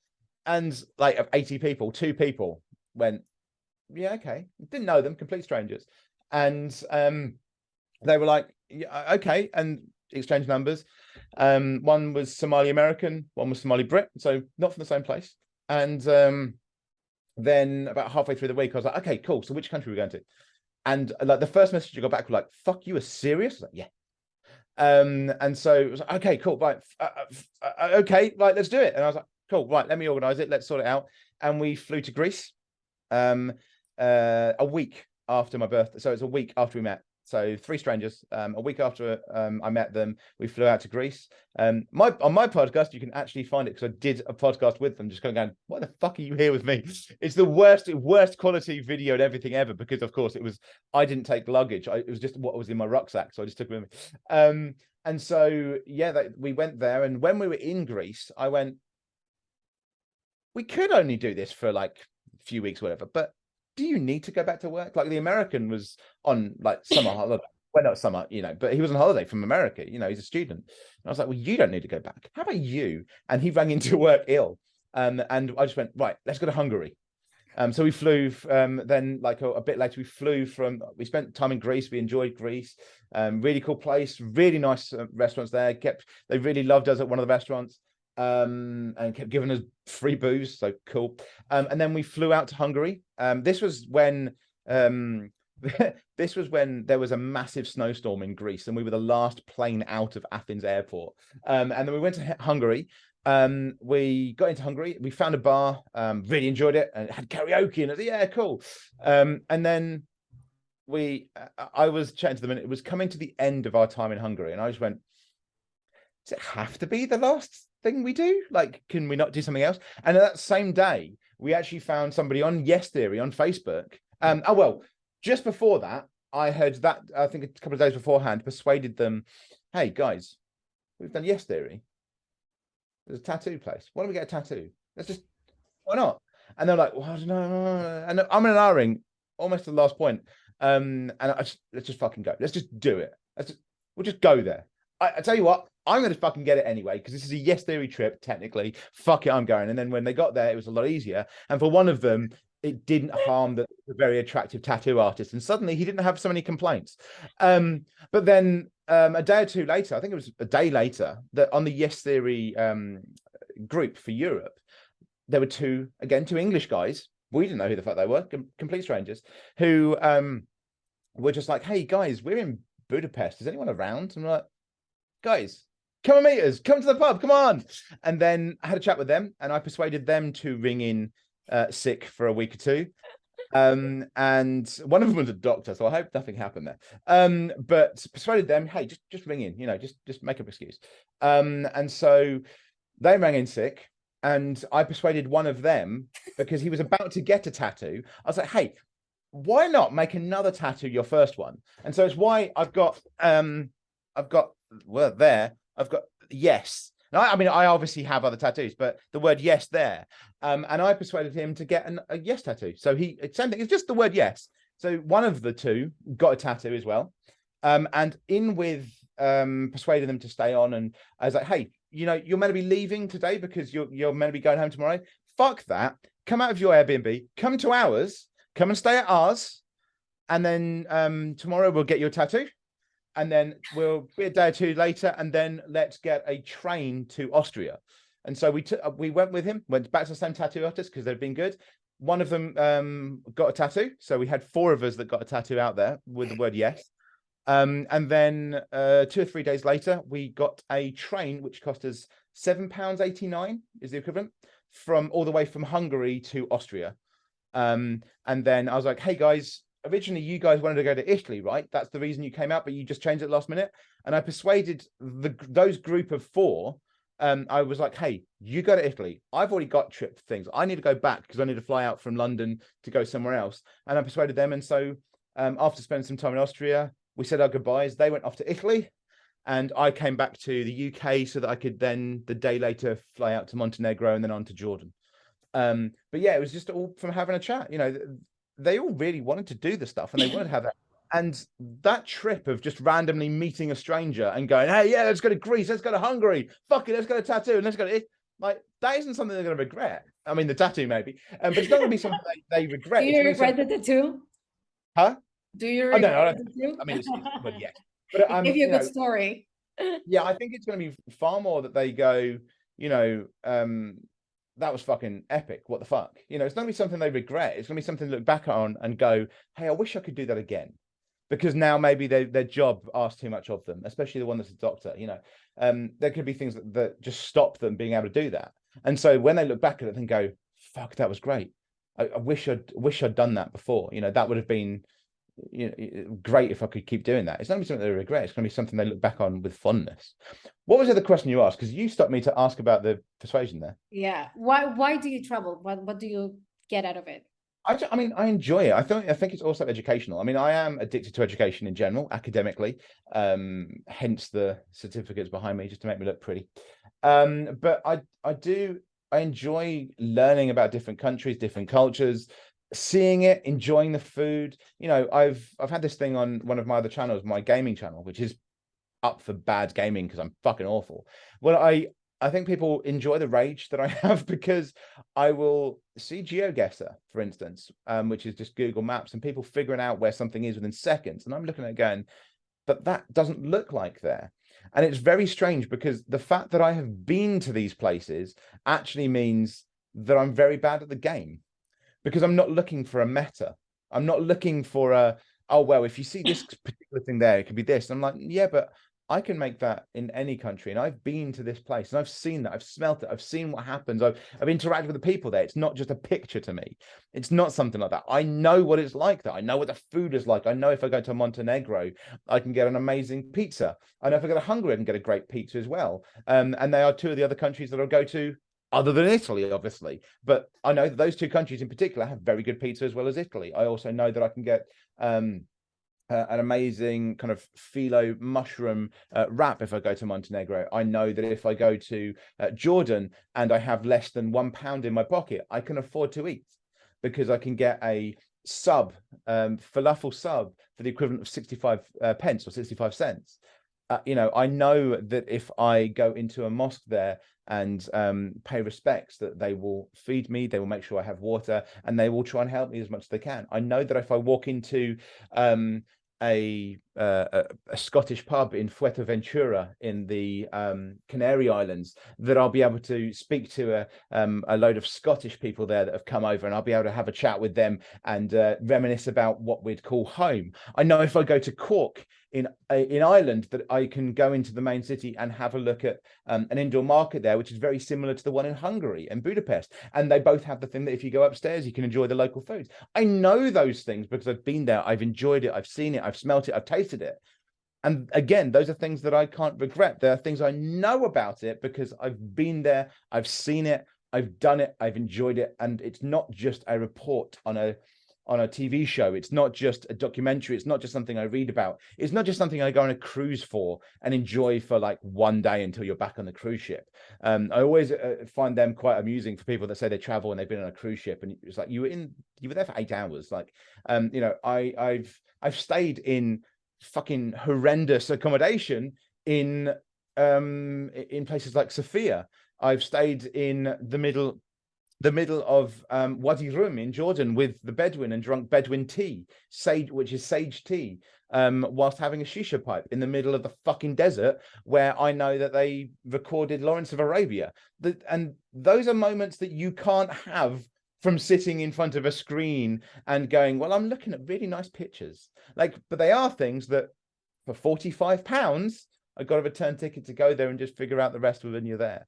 And like of 80 people, 2 people went, yeah, okay. Didn't know them, complete strangers. And they were like, yeah, okay. And exchange numbers. One was Somali American, one was Somali Brit, so not from the same place. And then about halfway through the week, I was like, okay, cool. So which country are we going to? And like the first message I got back was like, fuck, you are serious? I was like, yeah. And so it was like, okay, cool, right, okay, right, let's do it. And I was like, cool, right, let me organize it, let's sort it out. And we flew to Greece a week after my birthday. So it's a week after we met. So 3 strangers, a week after I met them, we flew out to Greece. On my podcast, you can actually find it because I did a podcast with them, just kind of going, why the fuck are you here with me? It's the worst quality video and everything ever, because of course I didn't take luggage. It was just what was in my rucksack. So I just took it with me. And so, yeah, we went there. And when we were in Greece, I went, we could only do this for like a few weeks, or whatever, but do you need to go back to work? Like the American was on like summer holiday. Well, not summer, you know, but he was on holiday from America. You know, he's a student. And I was like, well, you don't need to go back. How about you? And he rang into work ill. And I just went, right, let's go to Hungary. So we flew, then like a bit later, we spent time in Greece. We enjoyed Greece. Really cool place, really nice restaurants there. They really loved us at one of the restaurants. And kept giving us free booze, so cool. And then we flew out to Hungary. This was when this was when there was a massive snowstorm in Greece, and we were the last plane out of Athens airport. And then we went to Hungary. We got into Hungary. We found a bar. Really enjoyed it, and it had karaoke. And I was like, yeah, cool. And then I was chatting to them, and it was coming to the end of our time in Hungary, and I just went, does it have to be the last thing we do? Like, can we not do something else? And that same day, we actually found somebody on Yes Theory on Facebook. Oh, well, just before that, I heard that, I think a couple of days beforehand, persuaded them, hey, guys, we've done Yes Theory. There's a tattoo place. Why don't we get a tattoo? Why not? And they're like, well, I don't know. And I'm in an R-ring, almost to the last point. And let's just fucking go. Let's just do it. We'll just go there. I tell you what, I'm going to fucking get it anyway, because this is a Yes Theory trip, technically. Fuck it, I'm going. And then when they got there, it was a lot easier. And for one of them, it didn't harm the very attractive tattoo artist. And suddenly he didn't have so many complaints. But then a day or two later, I think it was a day later, that on the Yes Theory group for Europe, there were two English guys. We didn't know who the fuck they were, complete strangers, who were just like, hey, guys, we're in Budapest. Is anyone around? And we're like, guys, come and meet us. Come to the pub. Come on. And then I had a chat with them, and I persuaded them to ring in sick for a week or two. And one of them was a doctor, so I hope nothing happened there. But persuaded them, hey, just ring in, just make up an excuse. And so they rang in sick, and I persuaded one of them, because he was about to get a tattoo. I was like, hey, why not make another tattoo your first one? And so it's why I've got yes. Now, I mean, I obviously have other tattoos, but the word yes there. And I persuaded him to get a yes tattoo. So same thing, it's just the word yes. So one of the two got a tattoo as well. And in with persuading them to stay on. And I was like, hey, you're meant to be leaving today because you're meant to be going home tomorrow. Fuck that. Come out of your Airbnb, come to ours, come and stay at ours. And then tomorrow we'll get your tattoo. And then we'll be a day or two later, and then let's get a train to Austria. And so we went with him, went back to the same tattoo artist because they'd been good. One of them got a tattoo. So we had 4 of us that got a tattoo out there with the word yes. And then 2 or 3 days later, we got a train, which cost us £7.89 is the equivalent, all the way from Hungary to Austria. And then I was like, hey, guys, originally you guys wanted to go to Italy, right? That's the reason you came out, but you just changed it last minute. And I persuaded those group of 4. I was like, hey, you go to Italy. I've already got trip things. I need to go back because I need to fly out from London to go somewhere else. And I persuaded them. And so after spending some time in Austria, we said our goodbyes. They went off to Italy, and I came back to the UK so that I could then the day later fly out to Montenegro and then on to Jordan. But yeah, it was just all from having a chat. They all really wanted to do the stuff, and they wanted to have that. And that trip of just randomly meeting a stranger and going, hey, yeah, let's go to Greece, let's go to Hungary, fuck it, let's go to tattoo, and let's go to like, that isn't something they're going to regret. I mean, the tattoo maybe, but it's not going to be something they regret. Do you regret the tattoo? Huh? Do you regret the tattoo? I mean, but yeah. But give you a good story. Yeah, I think it's going to be far more that they go, that was fucking epic. What the fuck? It's not gonna be something they regret. It's gonna be something to look back on and go, hey, I wish I could do that again. Because now maybe their job asks too much of them, especially the one that's a doctor. There could be things that just stop them being able to do that. And so when they look back at it and go, fuck, that was great. I wish I'd done that before. That would have been great if I could keep doing that. It's not gonna be something they regret. It's gonna be something they look back on with fondness. What was the other question you asked? Because you stopped me to ask about the persuasion there. Yeah. Why do you travel? What do you get out of it? I mean, I enjoy it. I think it's also educational. I mean, I am addicted to education in general, academically. Hence the certificates behind me, just to make me look pretty. But I enjoy learning about different countries, different cultures, seeing it, enjoying the food. I've had this thing on one of my other channels, my gaming channel, which is Up for Bad Gaming because I'm fucking awful. Well, I think people enjoy the rage that I have because I will see GeoGuessr, for instance, which is just Google Maps, and people figuring out where something is within seconds. And I'm looking at it going, but that doesn't look like there. And it's very strange because the fact that I have been to these places actually means that I'm very bad at the game, because I'm not looking for a meta. I'm not looking for oh, well, if you see this particular thing there, it could be this. And I'm like, yeah, but I can make that in any country. And I've been to this place and I've seen that, I've smelt it, I've seen what happens. I've interacted with the people there. It's not just a picture to me. It's not something like that. I know what it's like there. I know what the food is like. I know if I go to Montenegro, I can get an amazing pizza. I know if I go to Hungary, I can get a great pizza as well. And they are two of the other countries that I'll go to other than Italy, obviously. But I know that those two countries in particular have very good pizza as well as Italy. I also know that I can get an amazing kind of phyllo mushroom wrap if I go to Montenegro. I know that if I go to Jordan and I have less than £1 in my pocket, I can afford to eat because I can get a sub, falafel sub for the equivalent of 65 pence or 65 cents. I know that if I go into a mosque there and pay respects, that they will feed me, they will make sure I have water, and they will try and help me as much as they can. I know that if I walk into a Scottish pub in Fuerteventura in the Canary Islands, that I'll be able to speak to a load of Scottish people there that have come over, and I'll be able to have a chat with them and reminisce about what we'd call home. I know if I go to Cork in Ireland, that I can go into the main city and have a look at an indoor market there, which is very similar to the one in Hungary and Budapest. And they both have the thing that if you go upstairs, you can enjoy the local foods. I know those things because I've been there, I've enjoyed it, I've seen it, I've smelt it, I've tasted it. And again, those are things that I can't regret. There are things I know about it because I've been there, I've seen it, I've done it, I've enjoyed it. And it's not just a report on a TV show. It's not just a documentary. It's not just something I read about. It's not just something I go on a cruise for and enjoy for like one day until you're back on the cruise ship. I always find them quite amusing for people that say they travel and they've been on a cruise ship, and it's like you were there for 8 hours. Like, I've stayed in fucking horrendous accommodation in places like Sofia. I've stayed in the middle of Wadi Rum in Jordan with the Bedouin and drunk Bedouin tea, which is sage tea, whilst having a shisha pipe in the middle of the fucking desert where I know that they recorded Lawrence of Arabia. And those are moments that you can't have from sitting in front of a screen and going, well, I'm looking at really nice pictures. But they are things that for £45, I got a return ticket to go there and just figure out the rest when you're there.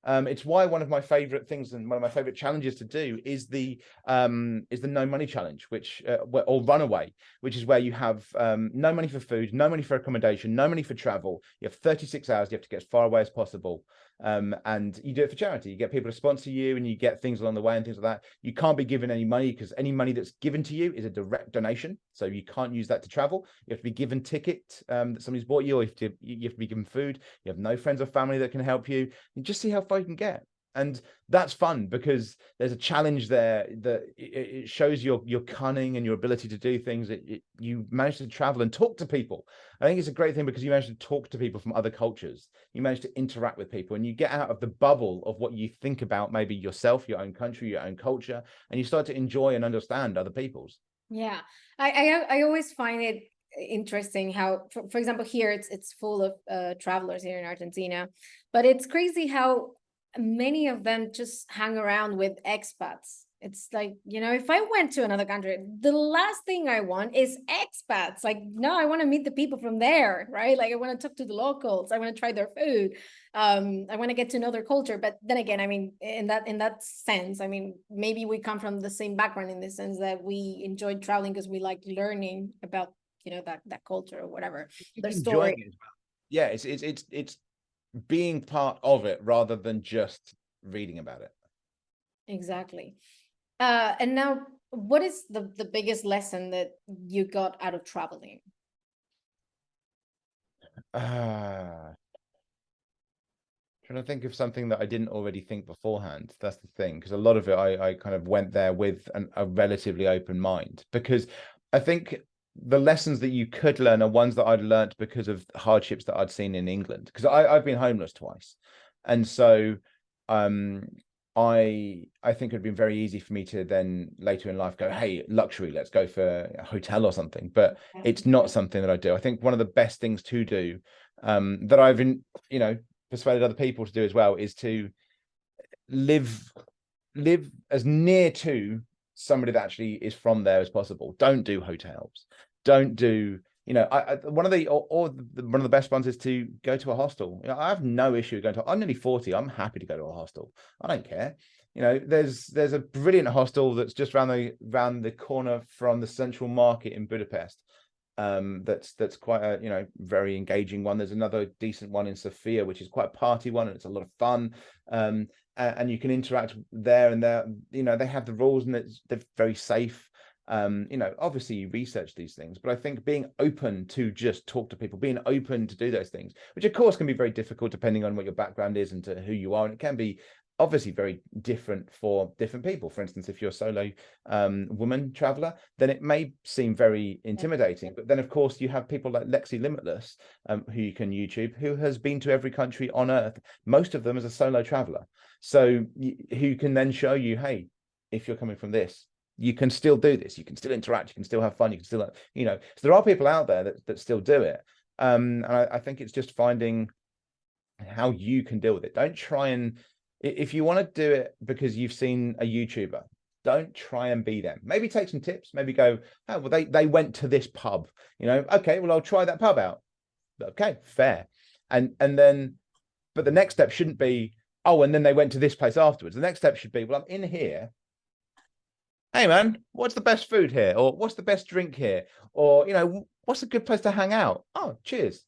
It's why one of my favorite things and one of my favorite challenges to do is the no money challenge, or runaway, which is where you have no money for food, no money for accommodation, no money for travel. You have 36 hours. You have to get as far away as possible. And you do it for charity. You get people to sponsor you and you get things along the way and things like that. You can't be given any money because any money that's given to you is a direct donation. So you can't use that to travel. You have to be given ticket that somebody's bought you, or you have to be given food. You have no friends or family that can help you. You just see how far you can get. And that's fun because there's a challenge there that it shows your cunning and your ability to do things. You manage to travel and talk to people. I think it's a great thing because you manage to talk to people from other cultures. You manage to interact with people and you get out of the bubble of what you think about maybe yourself, your own country, your own culture, and you start to enjoy and understand other people's. Yeah, I always find it interesting how, for example, here it's full of travelers here in Argentina, but it's crazy how many of them just hang around with expats. It's like, if I went to another country, the last thing I want is expats. Like, no, I want to meet the people from there, right? Like, I want to talk to the locals. I want to try their food. I want to get to know their culture. But then again, I mean, in that sense, I mean, maybe we come from the same background in the sense that we enjoyed traveling because we like learning about, that culture or whatever, their story. It as well. Yeah, it's being part of it rather than just reading about it. Exactly. And now, what is the biggest lesson that you got out of traveling? Trying to think of something that I didn't already think beforehand. That's the thing, because a lot of it I kind of went there with a relatively open mind, because I think the lessons that you could learn are ones that I'd learned because of hardships that I'd seen in England, because I've been homeless twice. And so I think it'd been very easy for me to then later in life go, hey, luxury, let's go for a hotel or something. But it's not something that I do. I think one of the best things to do that I've been, persuaded other people to do as well is to live as near to somebody that actually is from there as possible. Don't do hotels. Don't do, you know, one of the one of the best ones is to go to a hostel. You know, I have no issue going to. I'm nearly 40. I'm happy to go to a hostel. I don't care. You know, there's a brilliant hostel that's just around the corner from the Central Market in Budapest. That's quite a, you know, very engaging one. There's another decent one in Sofia, which is quite a party one, and it's a lot of fun. And you can interact there, and there, you know, they have the rules, and they're very safe. You know, obviously you research these things, but I think being open to just talk to people, being open to do those things, which of course can be very difficult depending on what your background is and to who you are, and it can be obviously very different for different people. For instance, if you're a solo woman traveler, then it may seem very intimidating. But then, of course, you have people like Lexi Limitless, who you can YouTube, who has been to every country on Earth, most of them as a solo traveler. So who can then show you, hey, if you're coming from this, you can still do this, you can still interact, you can still have fun, you can still, you know, so there are people out there that still do it. And I think it's just finding how you can deal with it. Don't try and, if you want to do it because you've seen a YouTuber, don't try and be them. Maybe take some tips, maybe go, oh, well, they went to this pub, you know, okay, well, I'll try that pub out. Okay, fair. And then, but the next step shouldn't be, oh, and then they went to this place afterwards. The next step should be, well, I'm in here. Hey man, what's the best food here? Or what's the best drink here? Or, you know, what's a good place to hang out? Oh, cheers.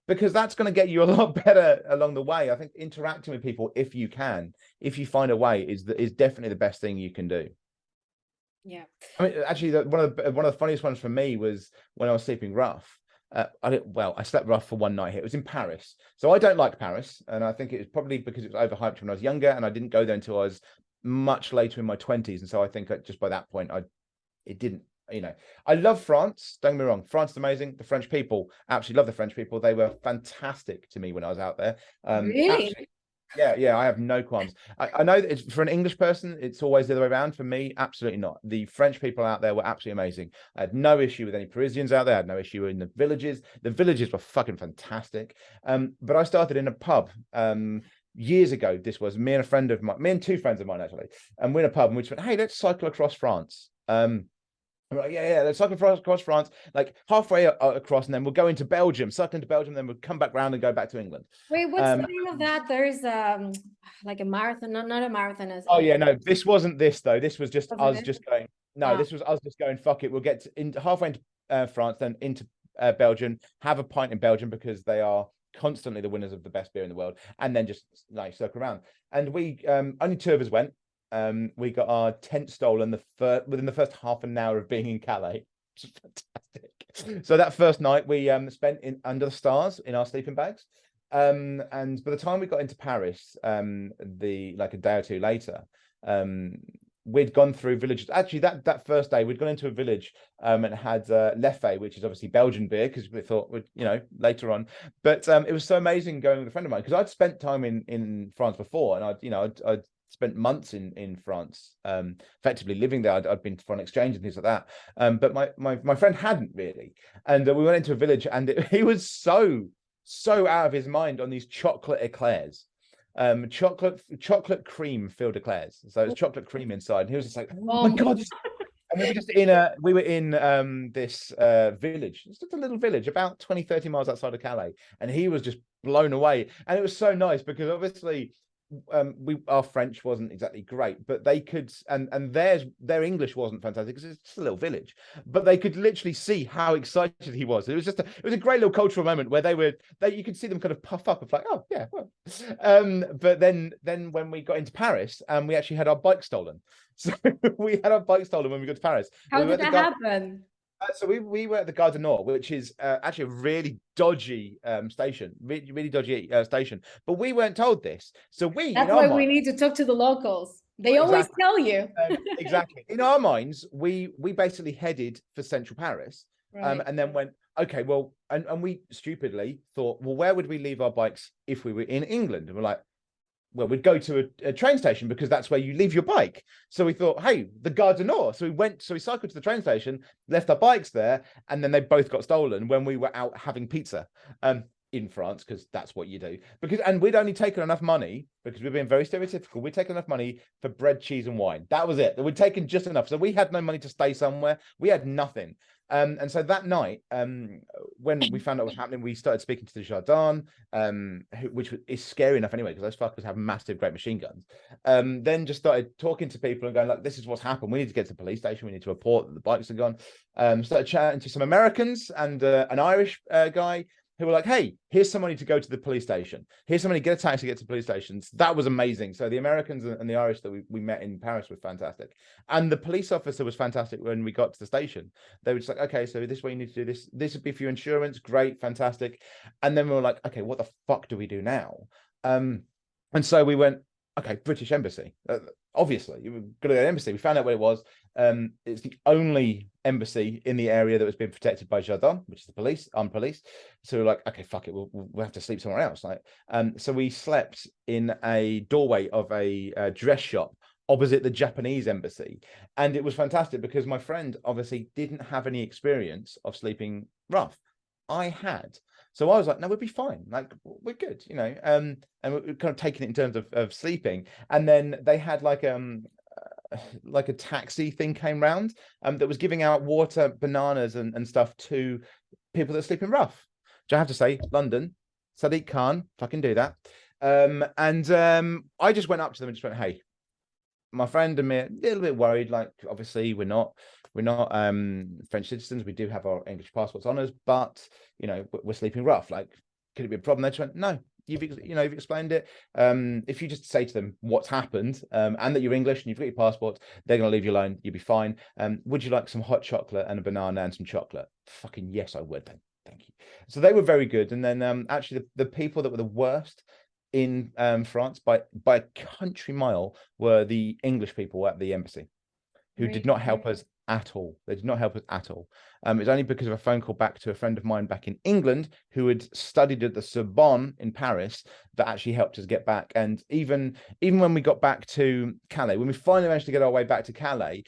Because that's going to get you a lot better along the way. I think interacting with people, if you can, if you find a way, is definitely the best thing you can do. Yeah. I mean, actually, one of the funniest ones for me was when I was sleeping rough. I slept rough for one night here. It was in Paris. So I don't like Paris. And I think it was probably because it was overhyped when I was younger, and I didn't go there until I was much later in my 20s. And so I think just by that point, it didn't, you know, I love France. Don't get me wrong. France is amazing. The French people, absolutely love the French people. They were fantastic to me when I was out there. Really? Yeah, I have no qualms. I know that it's, for an English person, it's always the other way around. For me, absolutely not. The French people out there were absolutely amazing. I had no issue with any Parisians out there. I had no issue in the villages. The villages were fucking fantastic. But I started in a pub years ago. This was me and two friends of mine, actually. And we're in a pub and we just went, hey, let's cycle across France. I'm like, yeah, let's cycle across France, like halfway across, and then we'll go into Belgium, cycle into Belgium, then we'll come back round and go back to England. Wait, what's the name of that? There's like a marathon, not a marathon. Oh yeah, no, this wasn't this though. This was just us just going. No, Oh. this was us just going. Fuck it, we'll get halfway into France, then into Belgium, have a pint in Belgium because they are constantly the winners of the best beer in the world, and then just like circle around. And we only two of us went. We got our tent stolen within the first half an hour of being in Calais. Which is fantastic. So that first night we spent under the stars in our sleeping bags. And by the time we got into Paris, like a day or two later, we'd gone through villages. Actually, that first day we'd gone into a village and had Leffe, which is obviously Belgian beer, because we thought we'd, you know, later on. But it was so amazing going with a friend of mine, because I'd spent time in France before, and I'd spent months in France, effectively living there. I'd been to foreign exchange and things like that. But my friend hadn't really. And we went into a village, and he was so out of his mind on these chocolate eclairs, chocolate cream filled eclairs. So it's chocolate cream inside. And he was just like, oh my God. And we were in this village. It's just a little village about 20-30 miles outside of Calais. And he was just blown away. And it was so nice because obviously our French wasn't exactly great, but they could, and their English wasn't fantastic because it's just a little village, but they could literally see how excited he was. It was a great little cultural moment where you could see them kind of puff up of like, oh yeah, well. But then when we got into Paris, we actually had our bike stolen. So we had our bike stolen when we got to Paris. How did that happen? So we were at the Gare du Nord, which is actually a really dodgy station, really dodgy station. But we weren't told this, so that's why we need to talk to the locals. They always tell you. Exactly. In our minds, we basically headed for central Paris, right. And then went, okay, well, and we stupidly thought, well, where would we leave our bikes if we were in England? And we're like, well, we'd go to a train station because that's where you leave your bike. So we thought, hey, the Gare du Nord. So we cycled to the train station, left our bikes there, and then they both got stolen when we were out having pizza. in France, because that's what you do. And we'd only taken enough money, because we're being very stereotypical. We'd taken enough money for bread, cheese, and wine. That was it. We'd taken just enough. So we had no money to stay somewhere. We had nothing. And so that night, when we found out what was happening, we started speaking to the Jardin, which is scary enough anyway, because those fuckers have massive, great machine guns. Then just started talking to people and going, like, this is what's happened. We need to get to the police station. We need to report that the bikes are gone. Started chatting to some Americans and an Irish guy, who were like, hey, here's some money to go to the police station. Here's somebody, get a taxi to get to police stations. That was amazing. So the Americans and the Irish that we met in Paris was fantastic. And the police officer was fantastic when we got to the station. They were just like, okay, so this way you need to do this. This would be for your insurance. Great, fantastic. And then we were like, okay, what the fuck do we do now? And so we went, okay, British Embassy. Obviously, you were going to go to the embassy. We found out what it was. It's the only embassy in the area that was being protected by Jardin, which is the police, armed police. So we're like, okay, fuck it, we'll have to sleep somewhere else. Like, so we slept in a doorway of a dress shop opposite the Japanese embassy, and it was fantastic because my friend obviously didn't have any experience of sleeping rough. I had. So I was like, no, we'll be fine. Like, we're good, you know. And we're kind of taking it in terms of sleeping. And then they had like a taxi thing came round that was giving out water, bananas and stuff to people that are sleeping rough. Which I have to say, London, Sadiq Khan, fucking do that. I just went up to them and just went, hey, my friend and me a little bit worried. Like, obviously we're not French citizens. We do have our English passports on us, but you know, we're sleeping rough. Like, could it be a problem? They just went, no, you've explained it. If you just say to them what's happened, and that you're English and you've got your passport, they're going to leave you alone. You'll be fine. Would you like some hot chocolate and a banana and some chocolate? Fucking yes, I would then. Thank you. So they were very good. And then actually the people that were the worst in France by a country mile were the English people at the embassy, who did not help us at all. They did not help us at all. It was only because of a phone call back to a friend of mine back in England who had studied at the Sorbonne in Paris that actually helped us get back. And even when we got back to Calais, when we finally managed to get our way back to Calais,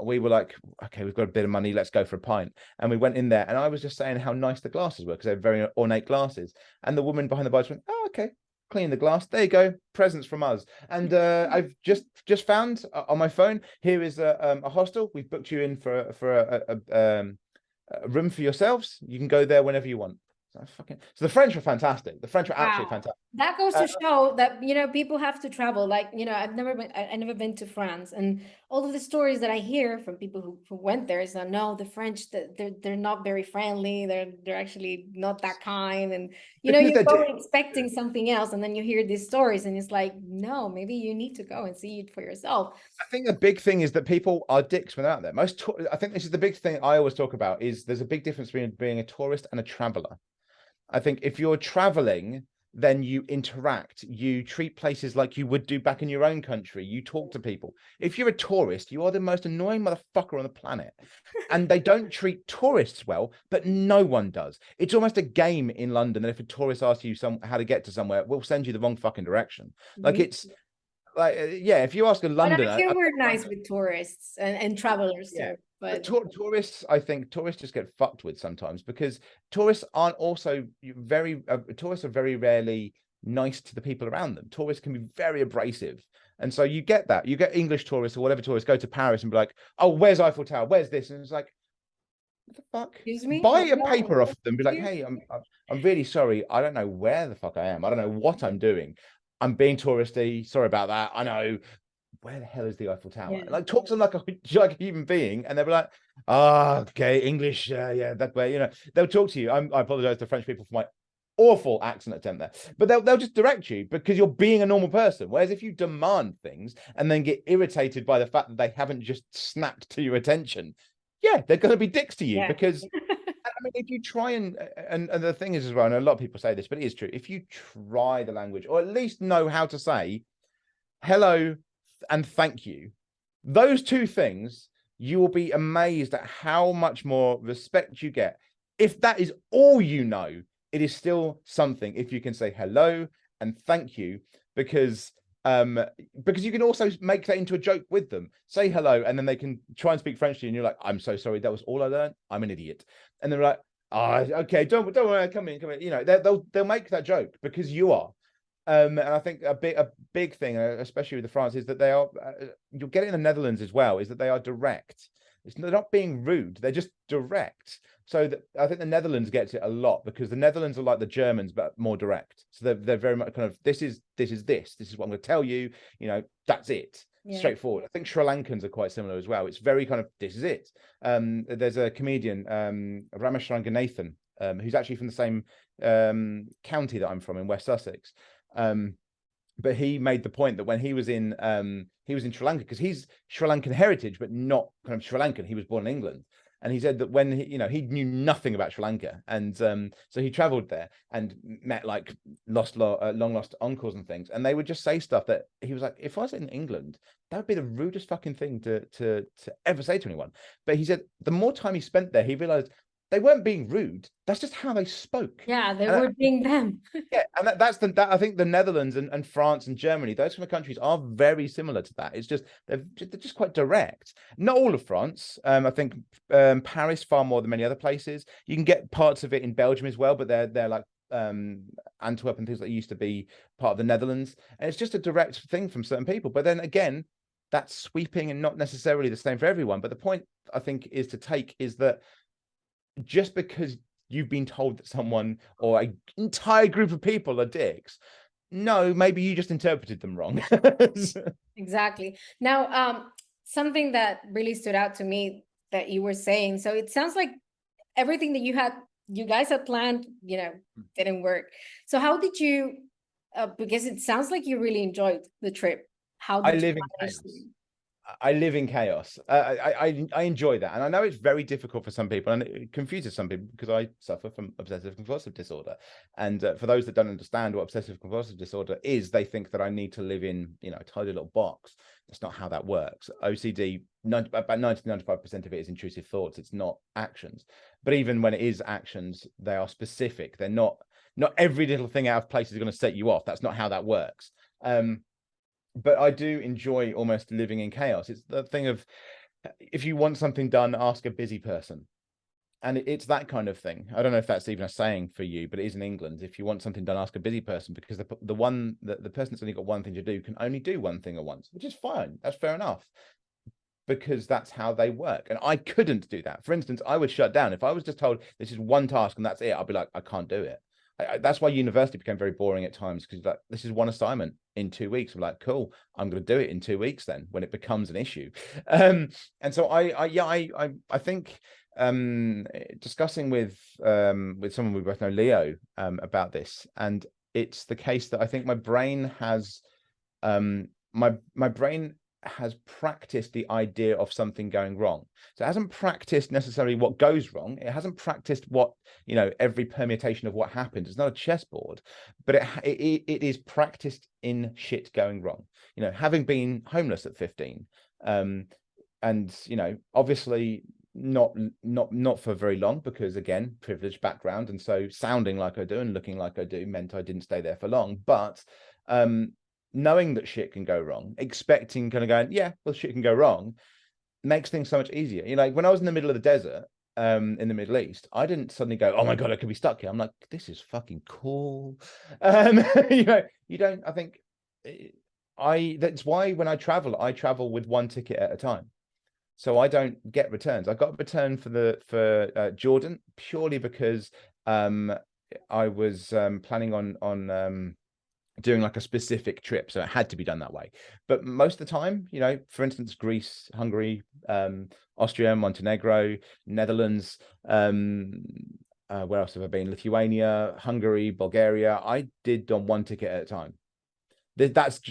we were like, okay, we've got a bit of money, let's go for a pint. And we went in there, and I was just saying how nice the glasses were, because they're very ornate glasses. And the woman behind the bar just went, oh, okay, clean the glass. There you go, presents from us. And I've just found on my phone, here is a hostel. We've booked you in for a room for yourselves. You can go there whenever you want. So the French were fantastic. The French were absolutely fantastic. That goes to show that, you know, people have to travel. Like, you know, I've never been to France, and all of the stories that I hear from people who went there is that no, the French, they're not very friendly. They're actually not that kind. And, you know, you're going expecting something else, and then you hear these stories and it's like, no, maybe you need to go and see it for yourself. I think the big thing is that people are dicks when they're out there. I think this is the big thing I always talk about, is there's a big difference between being a tourist and a traveler. I think if you're traveling, then you interact, you treat places like you would do back in your own country. You talk to people. If you're a tourist, you are the most annoying motherfucker on the planet. And they don't treat tourists well, but no one does. It's almost a game in London that if a tourist asks you how to get to somewhere, we'll send you the wrong fucking direction. Like, it's like, yeah, if you ask a Londoner. But I hear we're nice with tourists and travelers too. But tourists, I think tourists just get fucked with sometimes, because tourists aren't also tourists are very rarely nice to the people around them. Tourists can be very abrasive. And so you get that. You get English tourists or whatever tourists go to Paris and be like, oh, where's Eiffel Tower? Where's this? And it's like, what the fuck? Excuse me? Buy a paper off them. Be like, hey, I'm really sorry. I don't know where the fuck I am. I don't know what I'm doing. I'm being touristy. Sorry about that. I know. Where the hell is the Eiffel Tower? Like, talk to them like a human being, and they'll be like, oh, okay, English, yeah, that way, you know. They'll talk to you. I apologize to French people for my awful accent attempt there, but they'll just direct you because you're being a normal person. Whereas if you demand things and then get irritated by the fact that they haven't just snapped to your attention, yeah, they're going to be dicks to you. Because I mean, if you try and the thing is as well, and a lot of people say this, but it is true. If you try the language, or at least know how to say hello and thank you, those two things, you will be amazed at how much more respect you get. If that is all you know, it is still something if you can say hello and thank you, because you can also make that into a joke with them. Say hello, and then they can try and speak French to you, and you're like, I'm so sorry, that was all I learned. I'm an idiot. And they're like, Oh, okay, don't worry, come in. You know, they'll make that joke because you are. And I think a big thing, especially with the France, is that they are. You'll get it in the Netherlands as well. Is that they are direct. They're not being rude. They're just direct. So I think the Netherlands gets it a lot because the Netherlands are like the Germans, but more direct. So they're very much kind of this is what I'm going to tell you. You know, that's it. Yeah. Straightforward. I think Sri Lankans are quite similar as well. It's very kind of this is it. There's a comedian, Ramasharanganathan, who's actually from the same county that I'm from in West Sussex. But he made the point that when he was in Sri Lanka, because he's Sri Lankan heritage, but not kind of Sri Lankan. He was born in England. And he said that when he knew nothing about Sri Lanka, and so he traveled there and met like long lost uncles and things, and they would just say stuff that he was like, if I was in England, that would be the rudest fucking thing to ever say to anyone. But he said the more time he spent there, he realized they weren't being rude. That's just how they spoke. Yeah, they were being them. Yeah, and I think the Netherlands and France and Germany, those kind of countries are very similar to that. It's just they're just quite direct. Not all of France. I think Paris far more than many other places. You can get parts of it in Belgium as well, but they're like Antwerp and things that used to be part of the Netherlands. And it's just a direct thing from certain people. But then again, that's sweeping and not necessarily the same for everyone. But the point I think is that just because you've been told that someone or an entire group of people are dicks, no, maybe you just interpreted them wrong. Exactly. Now, something that really stood out to me that you were saying, so it sounds like everything that you guys had planned, didn't work. So how did you, because it sounds like you really enjoyed the trip. How did you manage to? I live in chaos. I enjoy that. And I know it's very difficult for some people and it confuses some people because I suffer from obsessive compulsive disorder. And for those that don't understand what obsessive compulsive disorder is, they think that I need to live in, a tiny little box. That's not how that works. OCD, about 90-95% of it is intrusive thoughts. It's not actions. But even when it is actions, they are specific. They're not every little thing out of place is going to set you off. That's not how that works. But I do enjoy almost living in chaos. It's the thing of, if you want something done, ask a busy person. And it's that kind of thing. I don't know if that's even a saying for you, but it is in England. If you want something done, ask a busy person, because the person that's only got one thing to do can only do one thing at once, which is fine. That's fair enough, because that's how they work. And I couldn't do that. For instance, I would shut down. If I was just told this is one task and that's it, I'd be like, I can't do it. That's why university became very boring at times, because like, this is one assignment in 2 weeks. I'm like, cool, I'm going to do it in 2 weeks then when it becomes an issue. And so I think discussing with someone we both know, Leo, about this, and it's the case that I think my brain has my brain has practiced the idea of something going wrong. So it hasn't practiced necessarily what goes wrong. It hasn't practiced what, every permutation of what happens. It's not a chessboard, but it is practiced in shit going wrong. Having been homeless at 15, and obviously not for very long, because again, privileged background, and so sounding like I do and looking like I do meant I didn't stay there for long. But knowing that shit can go wrong, expecting kind of going, yeah, well, shit can go wrong, makes things so much easier. Like when I was in the middle of the desert in the Middle East, I didn't suddenly go, oh my God, I could be stuck here. I'm like, this is fucking cool. You don't, I think that's why when I travel with one ticket at a time. So I don't get returns. I got a return for Jordan purely because I was planning on doing like a specific trip, so it had to be done that way. But most of the time, for instance, Greece, Hungary, Austria, Montenegro, Netherlands, where else have I been? Lithuania, Hungary, Bulgaria. I did on one ticket at a time.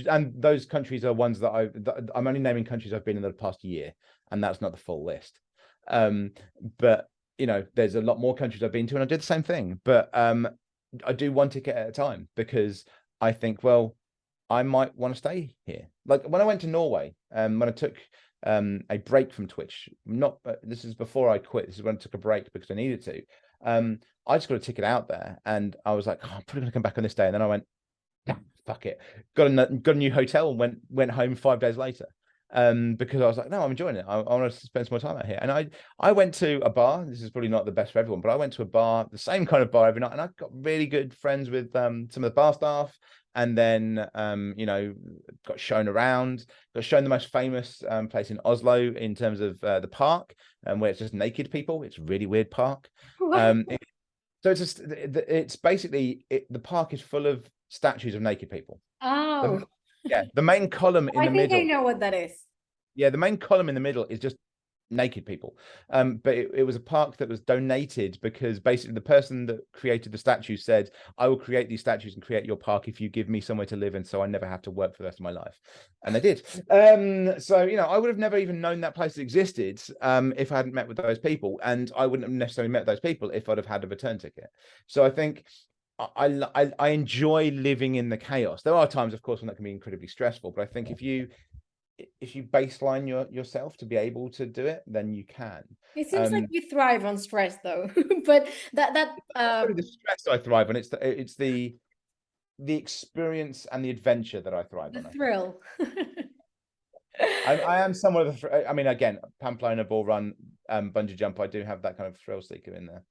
And those countries are ones that I'm only naming countries I've been in the past year, and that's not the full list. But there's a lot more countries I've been to, and I did the same thing. But I do one ticket at a time, because I think, well, I might want to stay here. Like when I went to Norway, when I took a break from Twitch, this is before I quit. This is when I took a break because I needed to. I just got a ticket out there, and I was like, oh, I'm probably gonna come back on this day. And then I went, fuck it. Got a new hotel and went home 5 days later. because I was like, no, I'm enjoying it. I want to spend some more time out here. And I went to a bar. This is probably not the best for everyone, but I went to a bar, the same kind of bar every night, and I got really good friends with some of the bar staff. And then, got shown around, got shown the most famous place in Oslo in terms of the park, where it's just naked people. It's a really weird park. So it's basically, the park is full of statues of naked people. Oh. Yeah, the main column in the middle. I think I know what that is. Yeah, the main column in the middle is just naked people. But it was a park that was donated because basically the person that created the statue said, I will create these statues and create your park if you give me somewhere to live in, so I never have to work for the rest of my life. And they did. So, I would have never even known that place existed if I hadn't met with those people. And I wouldn't have necessarily met those people if I'd have had a return ticket. So I think I enjoy living in the chaos. There are times, of course, when that can be incredibly stressful, but I think if you baseline yourself to be able to do it, then you can. It seems like you thrive on stress, though. But really the stress I thrive on. It's the experience and the adventure that I thrive on. The thrill. I am somewhat of I mean, again, Pamplona, bull run, bungee jump. I do have that kind of thrill seeker in there.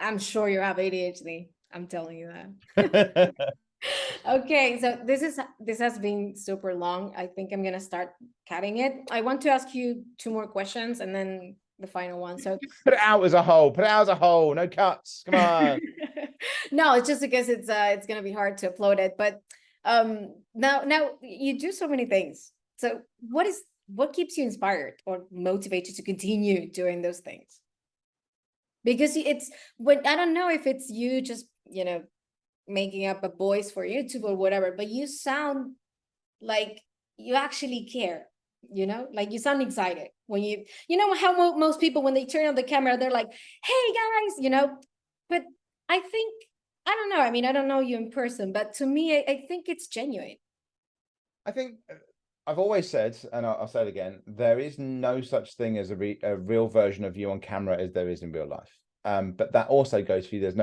I'm sure you have ADHD. I'm telling you that. Okay, so this has been super long. I think I'm gonna start cutting it. I want to ask you 2 more questions and then the final one. So put it out as a whole. Put it out as a whole. No cuts. Come on. No, it's just because it's gonna be hard to upload it. But now you do so many things. So what keeps you inspired or motivates you to continue doing those things? Because it's when I don't know if it's you just making up a voice for YouTube or whatever, but you sound like you actually care, like you sound excited when you how most people, when they turn on the camera, they're like, hey guys, but I think, I don't know. I mean, I don't know you in person, but to me, I think it's genuine. I think I've always said, and I'll say it again, there is no such thing as a real version of you on camera as there is in real life. But that also goes for you. There's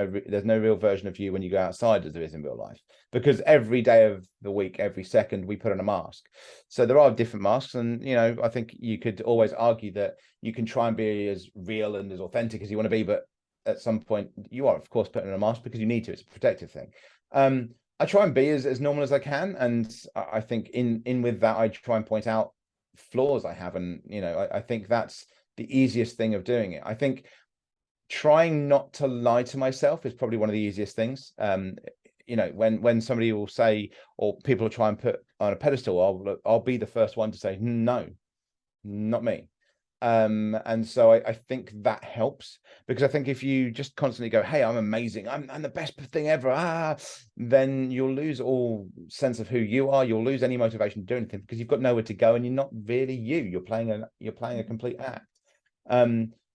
no real version of you when you go outside as there is in real life, because every day of the week, every second, we put on a mask. So there are different masks, and I think you could always argue that you can try and be as real and as authentic as you want to be, but at some point you are, of course, putting on a mask because you need to. It's a protective thing. I try and be as normal as I can, and I think in with that, I try and point out flaws I have, and I think that's the easiest thing of doing it. I think trying not to lie to myself is probably one of the easiest things. When somebody will say, or people will try and put on a pedestal, I'll be the first one to say, no, not me. And so I think that helps, because I think if you just constantly go, hey, I'm amazing, I'm the best thing ever, then you'll lose all sense of who you are. You'll lose any motivation to do anything, because you've got nowhere to go and you're not really you. You're playing a complete act.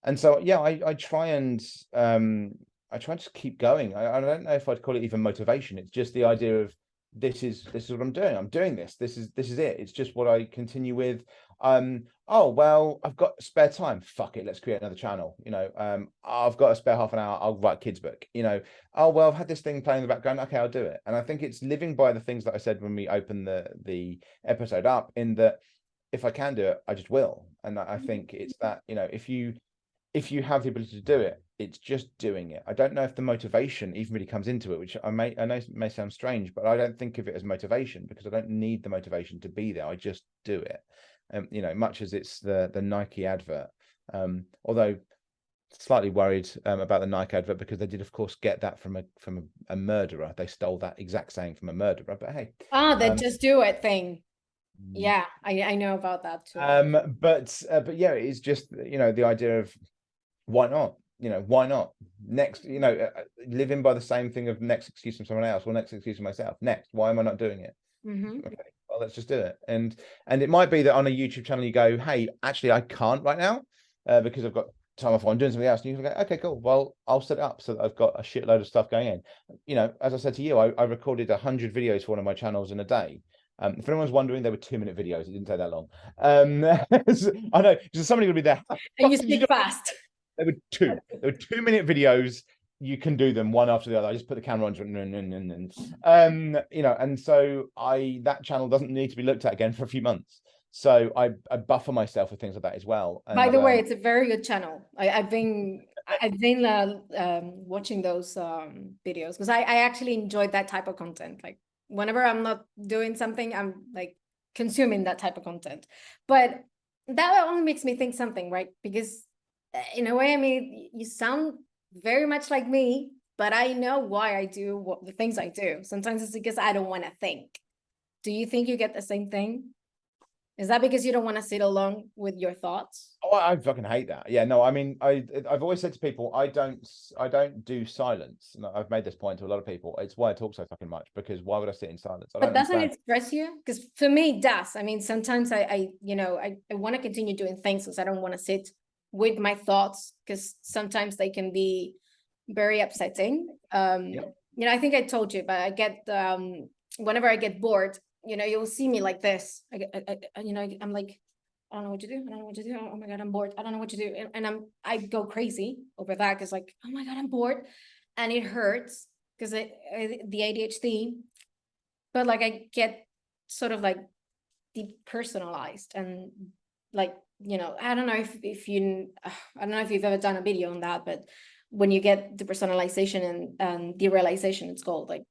And so, yeah, I try and just keep going. I don't know if I'd call it even motivation. It's just the idea of this is what I'm doing. I'm doing this. This is it. It's just what I continue with. Oh, well, I've got spare time. Fuck it. Let's create another channel. I've got a spare half an hour. I'll write kids book. Oh, well, I've had this thing playing in the background. Okay, I'll do it. And I think it's living by the things that I said when we opened the episode up, in that if I can do it, I just will. And I think it's that, if you have the ability to do it, it's just doing it. I don't know if the motivation even really comes into it, which I know may sound strange, but I don't think of it as motivation, because I don't need the motivation to be there. I just do it. Much as it's the Nike advert. Although slightly worried about the Nike advert, because they did, of course, get that from a murderer. They stole that exact saying from a murderer. But hey, the just do it thing. Yeah, I know about that too. But yeah, it's just the idea of why not? Why not? Next, living by the same thing of next excuse from someone else, or next excuse from myself. Next, why am I not doing it? Okay, well, let's just do it. And it might be that on a YouTube channel you go, hey, actually I can't right now because I've got time off, I'm doing something else, and you can go, okay, cool, well, I'll set it up so that I've got a shitload of stuff going in. As I said to you, I recorded 100 videos for one of my channels in a day. If anyone's wondering, they were 2-minute videos. It didn't take that long. I know, because somebody would be there. And you speak fast. There were 2-minute videos. You can do them one after the other. I just put the camera on, and so that channel doesn't need to be looked at again for a few months. So I buffer myself with things like that as well. And, by the way, it's a very good channel. I've been watching those videos because I actually enjoyed that type of content. Like whenever I'm not doing something, I'm like consuming that type of content. But that only makes me think something, right? Because in a way, I mean, you sound very much like me, but I know why I do the things I do. Sometimes it's because I don't want to think. Do you think you get the same thing? Is that because you don't want to sit alone with your thoughts? Oh, I fucking hate that. Yeah, no, I mean, I've always said to people, I don't do silence. And I've made this point to a lot of people. It's why I talk so fucking much, because why would I sit in silence? I don't But doesn't understand. it stress you? Because for me, it does. I mean, sometimes I want to continue doing things because I don't want to sit with my thoughts, because sometimes they can be very upsetting. I think I told you, but I get whenever I get bored, you'll see me like this. I'm like, I don't know what to do. I don't know what to do. Oh my God, I'm bored. I don't know what to do. And I go crazy over that because like, oh my God, I'm bored. And it hurts because the ADHD, but like I get sort of like depersonalized and like, I don't know if you, I don't know if you've ever done a video on that, but when you get depersonalization and derealization, it's called like,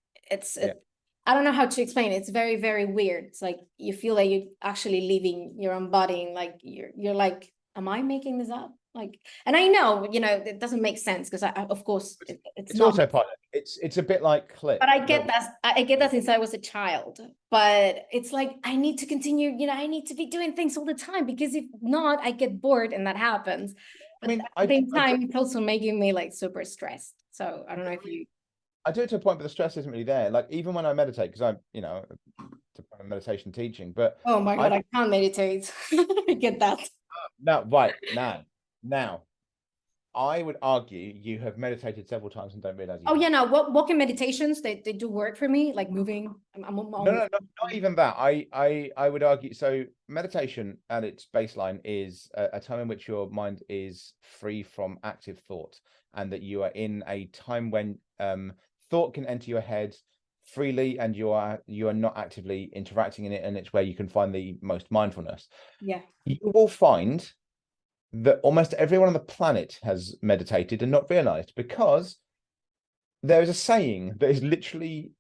I don't know how to explain it. It's very, very weird. It's like you feel like you're actually leaving your own body, and like you're like, am I making this up? Like, and I know, it doesn't make sense because of course it's not autopilot. It's a bit like Click. But I get that. I get that since I was a child. But it's like I need to continue. I need to be doing things all the time, because if not, I get bored, and that happens. But at the same time, it's also making me like super stressed. So I don't know if you. I do it to a point, but the stress isn't really there. Like even when I meditate, because I'm, meditation teaching, but oh my God, I can't meditate. I get that. No, right now, I would argue you have meditated several times and don't realize. Yeah, no. Walking meditations, they do work for me, like moving. No, not even that. I would argue. So meditation at its baseline is a time in which your mind is free from active thought, and that you are in a time when thought can enter your head freely, and you are not actively interacting in it, and it's where you can find the most mindfulness. Yeah, you will find that almost everyone on the planet has meditated and not realized, because there is a saying that is literally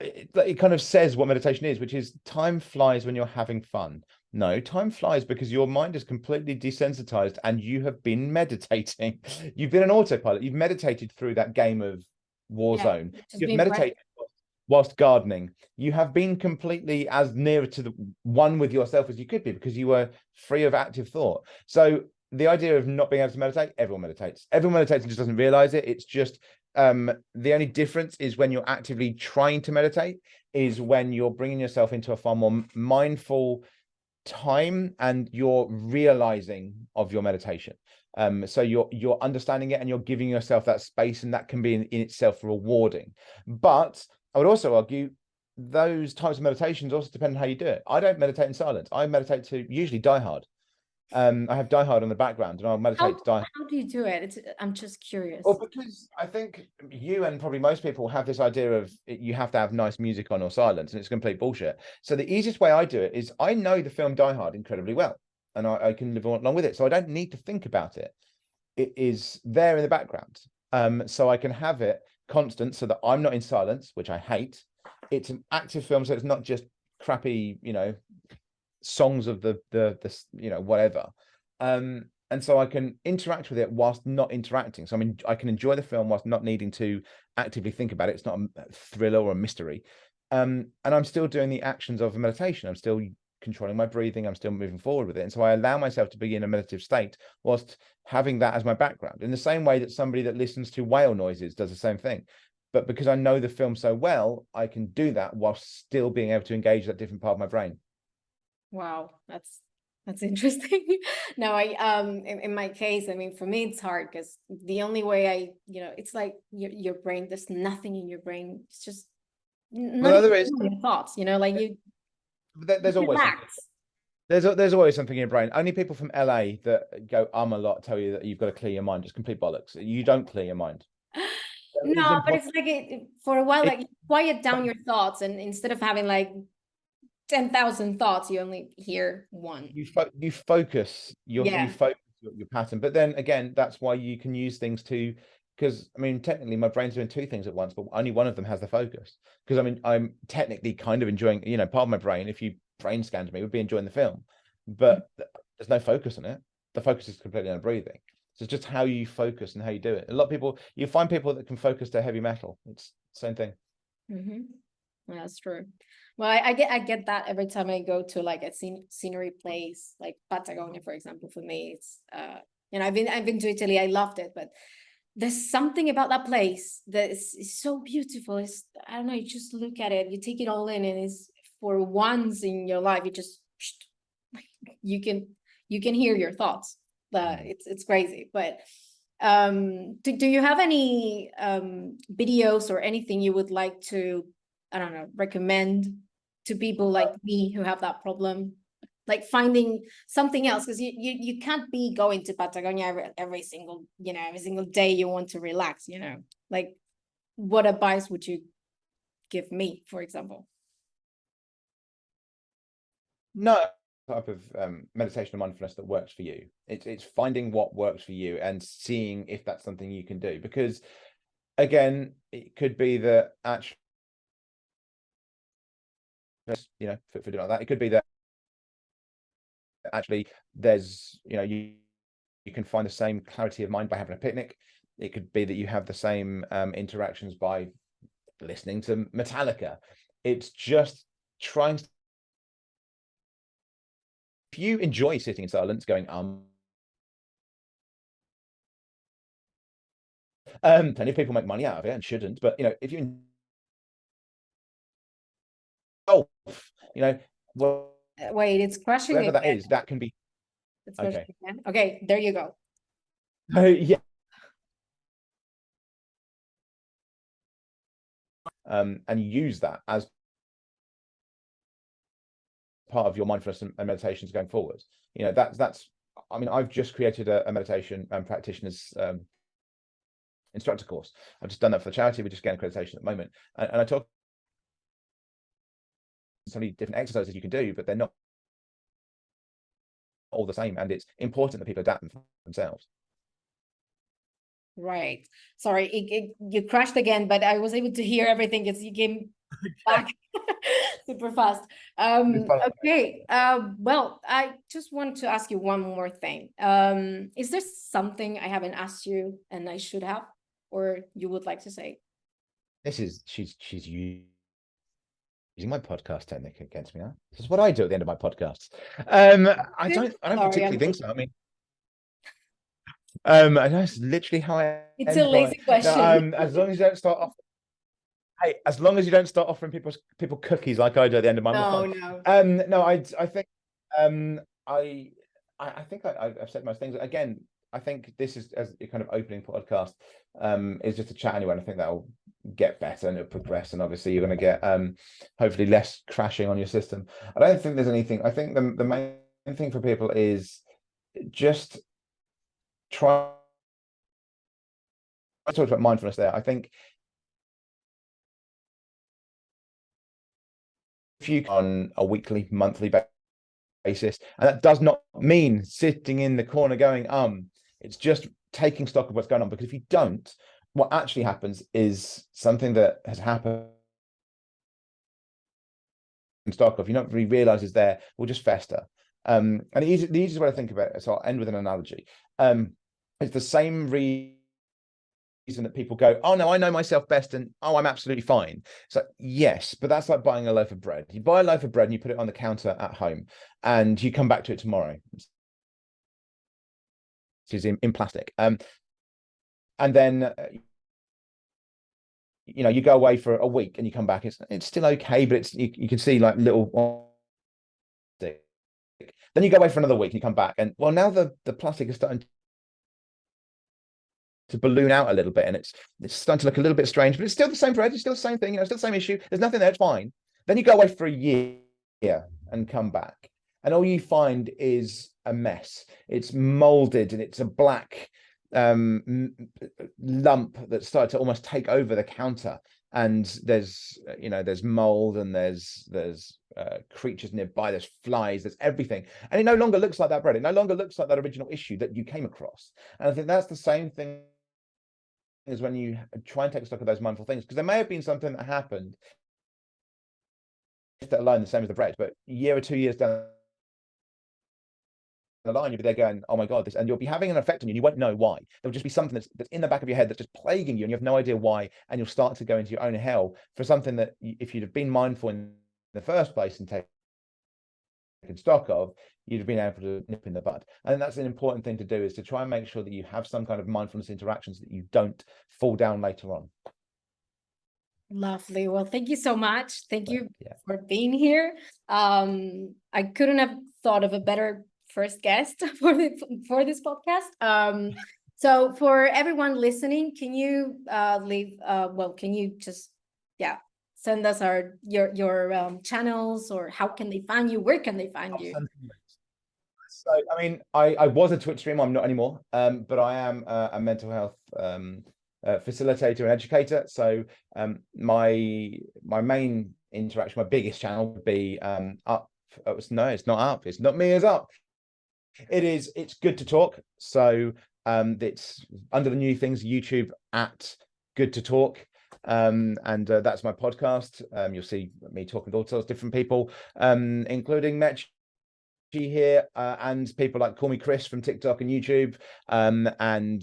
it kind of says what meditation is, which is time flies when you're having fun. No, time flies because your mind is completely desensitized and you have been meditating. You've been an autopilot. You've meditated through that game of Warzone. You've meditated whilst gardening. You have been completely as near to the one with yourself as you could be, because you were free of active thought. So the idea of not being able to meditate, everyone meditates. Everyone meditates and just doesn't realize it. It's just the only difference is when you're actively trying to meditate is when you're bringing yourself into a far more mindful time and you're realizing of your meditation. So you're understanding it and you're giving yourself that space, and that can be in itself rewarding. But I would also argue those types of meditations also depend on how you do it. I don't meditate in silence. I meditate to usually Die Hard. I have Die Hard on the background, and I'll meditate to Die Hard. How do you do it? I'm just curious. Well, because I think you and probably most people have this idea of you have to have nice music on or silence, and it's complete bullshit. So the easiest way I do it is I know the film Die Hard incredibly well, and I can live along with it. So I don't need to think about it. It is there in the background. So I can have it constant so that I'm not in silence, which I hate. It's an active film, so it's not just crappy, songs of the whatever. And so I can interact with it whilst not interacting. So I mean, I can enjoy the film whilst not needing to actively think about it. It's not a thriller or a mystery. And I'm still doing the actions of a meditation. I'm still controlling my breathing. I'm still moving forward with it. And so I allow myself to be in a meditative state whilst having that as my background, in the same way that somebody that listens to whale noises does the same thing. But because I know the film so well, I can do that whilst still being able to engage that different part of my brain. Wow, that's interesting. No, in my case, I mean, for me, it's hard because the only way it's like your brain, there's nothing in your brain. It's just there is your thoughts, like you. There's always something. There's always something in your brain. Only people from LA that go a lot tell you that you've got to clear your mind. It's complete bollocks. You don't clear your mind. No, but it's like for a while, like you quiet down your thoughts, and instead of having like 10,000 thoughts, you only hear one. You focus your pattern. But then again, that's why you can use things to, because I mean, technically my brain's doing two things at once, but only one of them has the focus. Because I mean, I'm technically kind of enjoying, you know, part of my brain, if you brain scanned me, would be enjoying the film, but there's no focus on it. The focus is completely on breathing. So it's just how you focus and how you do it. A lot of people, you find people that can focus to heavy metal. It's the same thing. That's true. Well, I get that every time I go to like a scenery place, like Patagonia, for example. For me, it's you know, I've been to Italy. I loved it, but there's something about that place that is so beautiful. It's, I don't know, you just look at it, you take it all in, and it's, for once in your life, you just you can hear your thoughts. It's crazy. But do you have any videos or anything you would like to, I don't know, recommend to people like me who have that problem, like finding something else? Because you can't be going to Patagonia every single day you want to relax, you know. Like, what advice would you give me, for example? No type of meditation and mindfulness that works for you. It's finding what works for you and seeing if that's something you can do. Because again, it could be that actually, you know, for doing like that, it could be that actually there's, you know, you can find the same clarity of mind by having a picnic. It could be that you have the same interactions by listening to Metallica. It's just trying to, if you enjoy sitting in silence going plenty of people make money out of it and shouldn't, but you know, if you you know, well, wait, it's crashing whatever again. that is, that can be okay. Okay, there you go. Yeah. And use that as part of your mindfulness and meditations going forward. You know, that's I mean, I've just created a meditation and practitioners instructor course. I've just done that for the charity. We're just getting accreditation at the moment, and I talk so many different exercises you can do, but they're not all the same, and it's important that people adapt them themselves. Right. Sorry, you crashed again, but I was able to hear everything because you came back super fast. Okay. Well, I just want to ask you one more thing. Is there something I haven't asked you and I should have, or you would like to say? She's using my podcast technique against me now. This is what I do at the end of my podcasts. I don't particularly think so. I mean, that's literally how I. It's a lazy question. As long as you don't start off. Hey, as long as you don't start offering people cookies like I do at the end of my. No, I think I think I've said most things. Again, I think this is, as a kind of opening podcast, is just a chat anyway. And I think that'll get better and it'll progress. And obviously you're going to get hopefully less crashing on your system. I don't think there's anything. I think the main thing for people is just try. I talked about mindfulness there. I think if you on a weekly, monthly basis, and that does not mean sitting in the corner going it's just taking stock of what's going on, because if you don't, what actually happens is something that has happened in stock of, you don't really realize is there, will just fester. And the easiest way to think about it, so I'll end with an analogy. It's the same reason that people go, oh no, I know myself best, and oh, I'm absolutely fine. So yes, but that's like buying a loaf of bread. You buy a loaf of bread and you put it on the counter at home, and you come back to it tomorrow. It's in plastic. And then you know, you go away for a week and you come back, it's still okay, but it's you can see like little. Then you go away for another week and you come back, and well, now the plastic is starting to balloon out a little bit, and it's starting to look a little bit strange, but it's still the same bread, it's still the same thing, you know, it's still the same issue, there's nothing there, it's fine. Then you go away for a year and come back, and all you find is a mess. It's molded and it's a black lump that started to almost take over the counter, and there's there's mold, and there's creatures nearby, there's flies, there's everything, and it no longer looks like that bread. It no longer looks like that original issue that you came across. And I think that's the same thing as when you try and take stock of those mindful things, because there may have been something that happened that alone, the same as the bread, but a year or 2 years down the line, you'll be there going, oh my God, this, and you'll be having an effect on you, and you won't know why. There'll just be something that's in the back of your head that's just plaguing you, and you have no idea why, and you'll start to go into your own hell for something that if you'd have been mindful in the first place and taken stock of, you'd have been able to nip in the bud. And that's an important thing to do, is to try and make sure that you have some kind of mindfulness interactions, that you don't fall down later on. Lovely. Well, thank you so much. Thank you for being here. I couldn't have thought of a better first guest for this podcast. So for everyone listening, can you can you just send us your channels, or how can they find you? Where can they find you? So, I mean, I was a Twitch streamer. I'm not anymore, but I am a mental health facilitator and educator. So my main interaction, my biggest channel would be Up. No, it's not Up. It's not me as Up. It's Good to Talk. So it's under the new things, YouTube at Good to Talk. And that's my podcast. You'll see me talking to all sorts of different people, including Mechi here, and people like Call Me Chris from TikTok and YouTube, and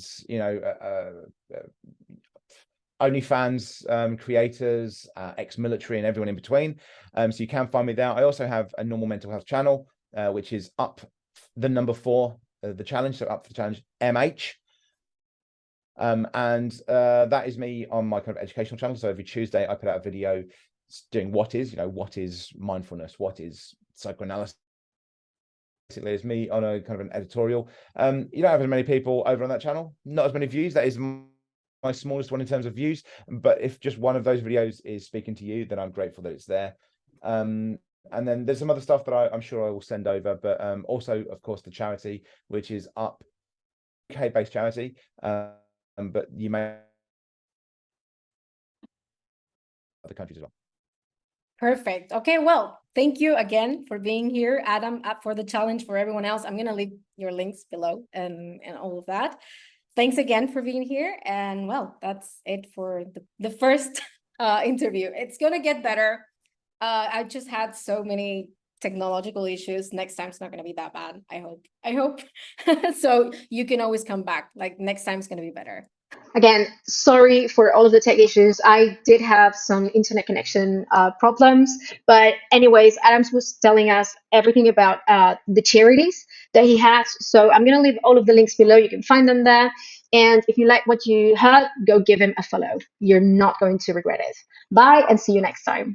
OnlyFans creators, ex-military, and everyone in between. So you can find me there. I also have a normal mental health channel, which is Up4 the challenge, so Up for the Challenge MH. And that is me on my kind of educational channel. So every Tuesday I put out a video doing what is mindfulness, what is psychoanalysis. Basically, it's me on a kind of an editorial. You don't have as many people over on that channel, not as many views. That is my smallest one in terms of views. But if just one of those videos is speaking to you, then I'm grateful that it's there. And then there's some other stuff that I'm sure I will send over. But also, of course, the charity, which is Up, UK-based charity. But you may other countries as well. Perfect. Okay, well, thank you again for being here, Adam. Up for the challenge. For everyone else, I'm gonna leave your links below and all of that. Thanks again for being here. And well, that's it for the first interview. It's gonna get better. I just had so many technological issues. Next time it's not gonna be that bad. I hope. So you can always come back. Like next time it's gonna be better. Again, sorry for all of the tech issues. I did have some internet connection problems. But anyways, Adams was telling us everything about the charities that he has. So I'm going to leave all of the links below. You can find them there. And if you like what you heard, go give him a follow. You're not going to regret it. Bye, and see you next time.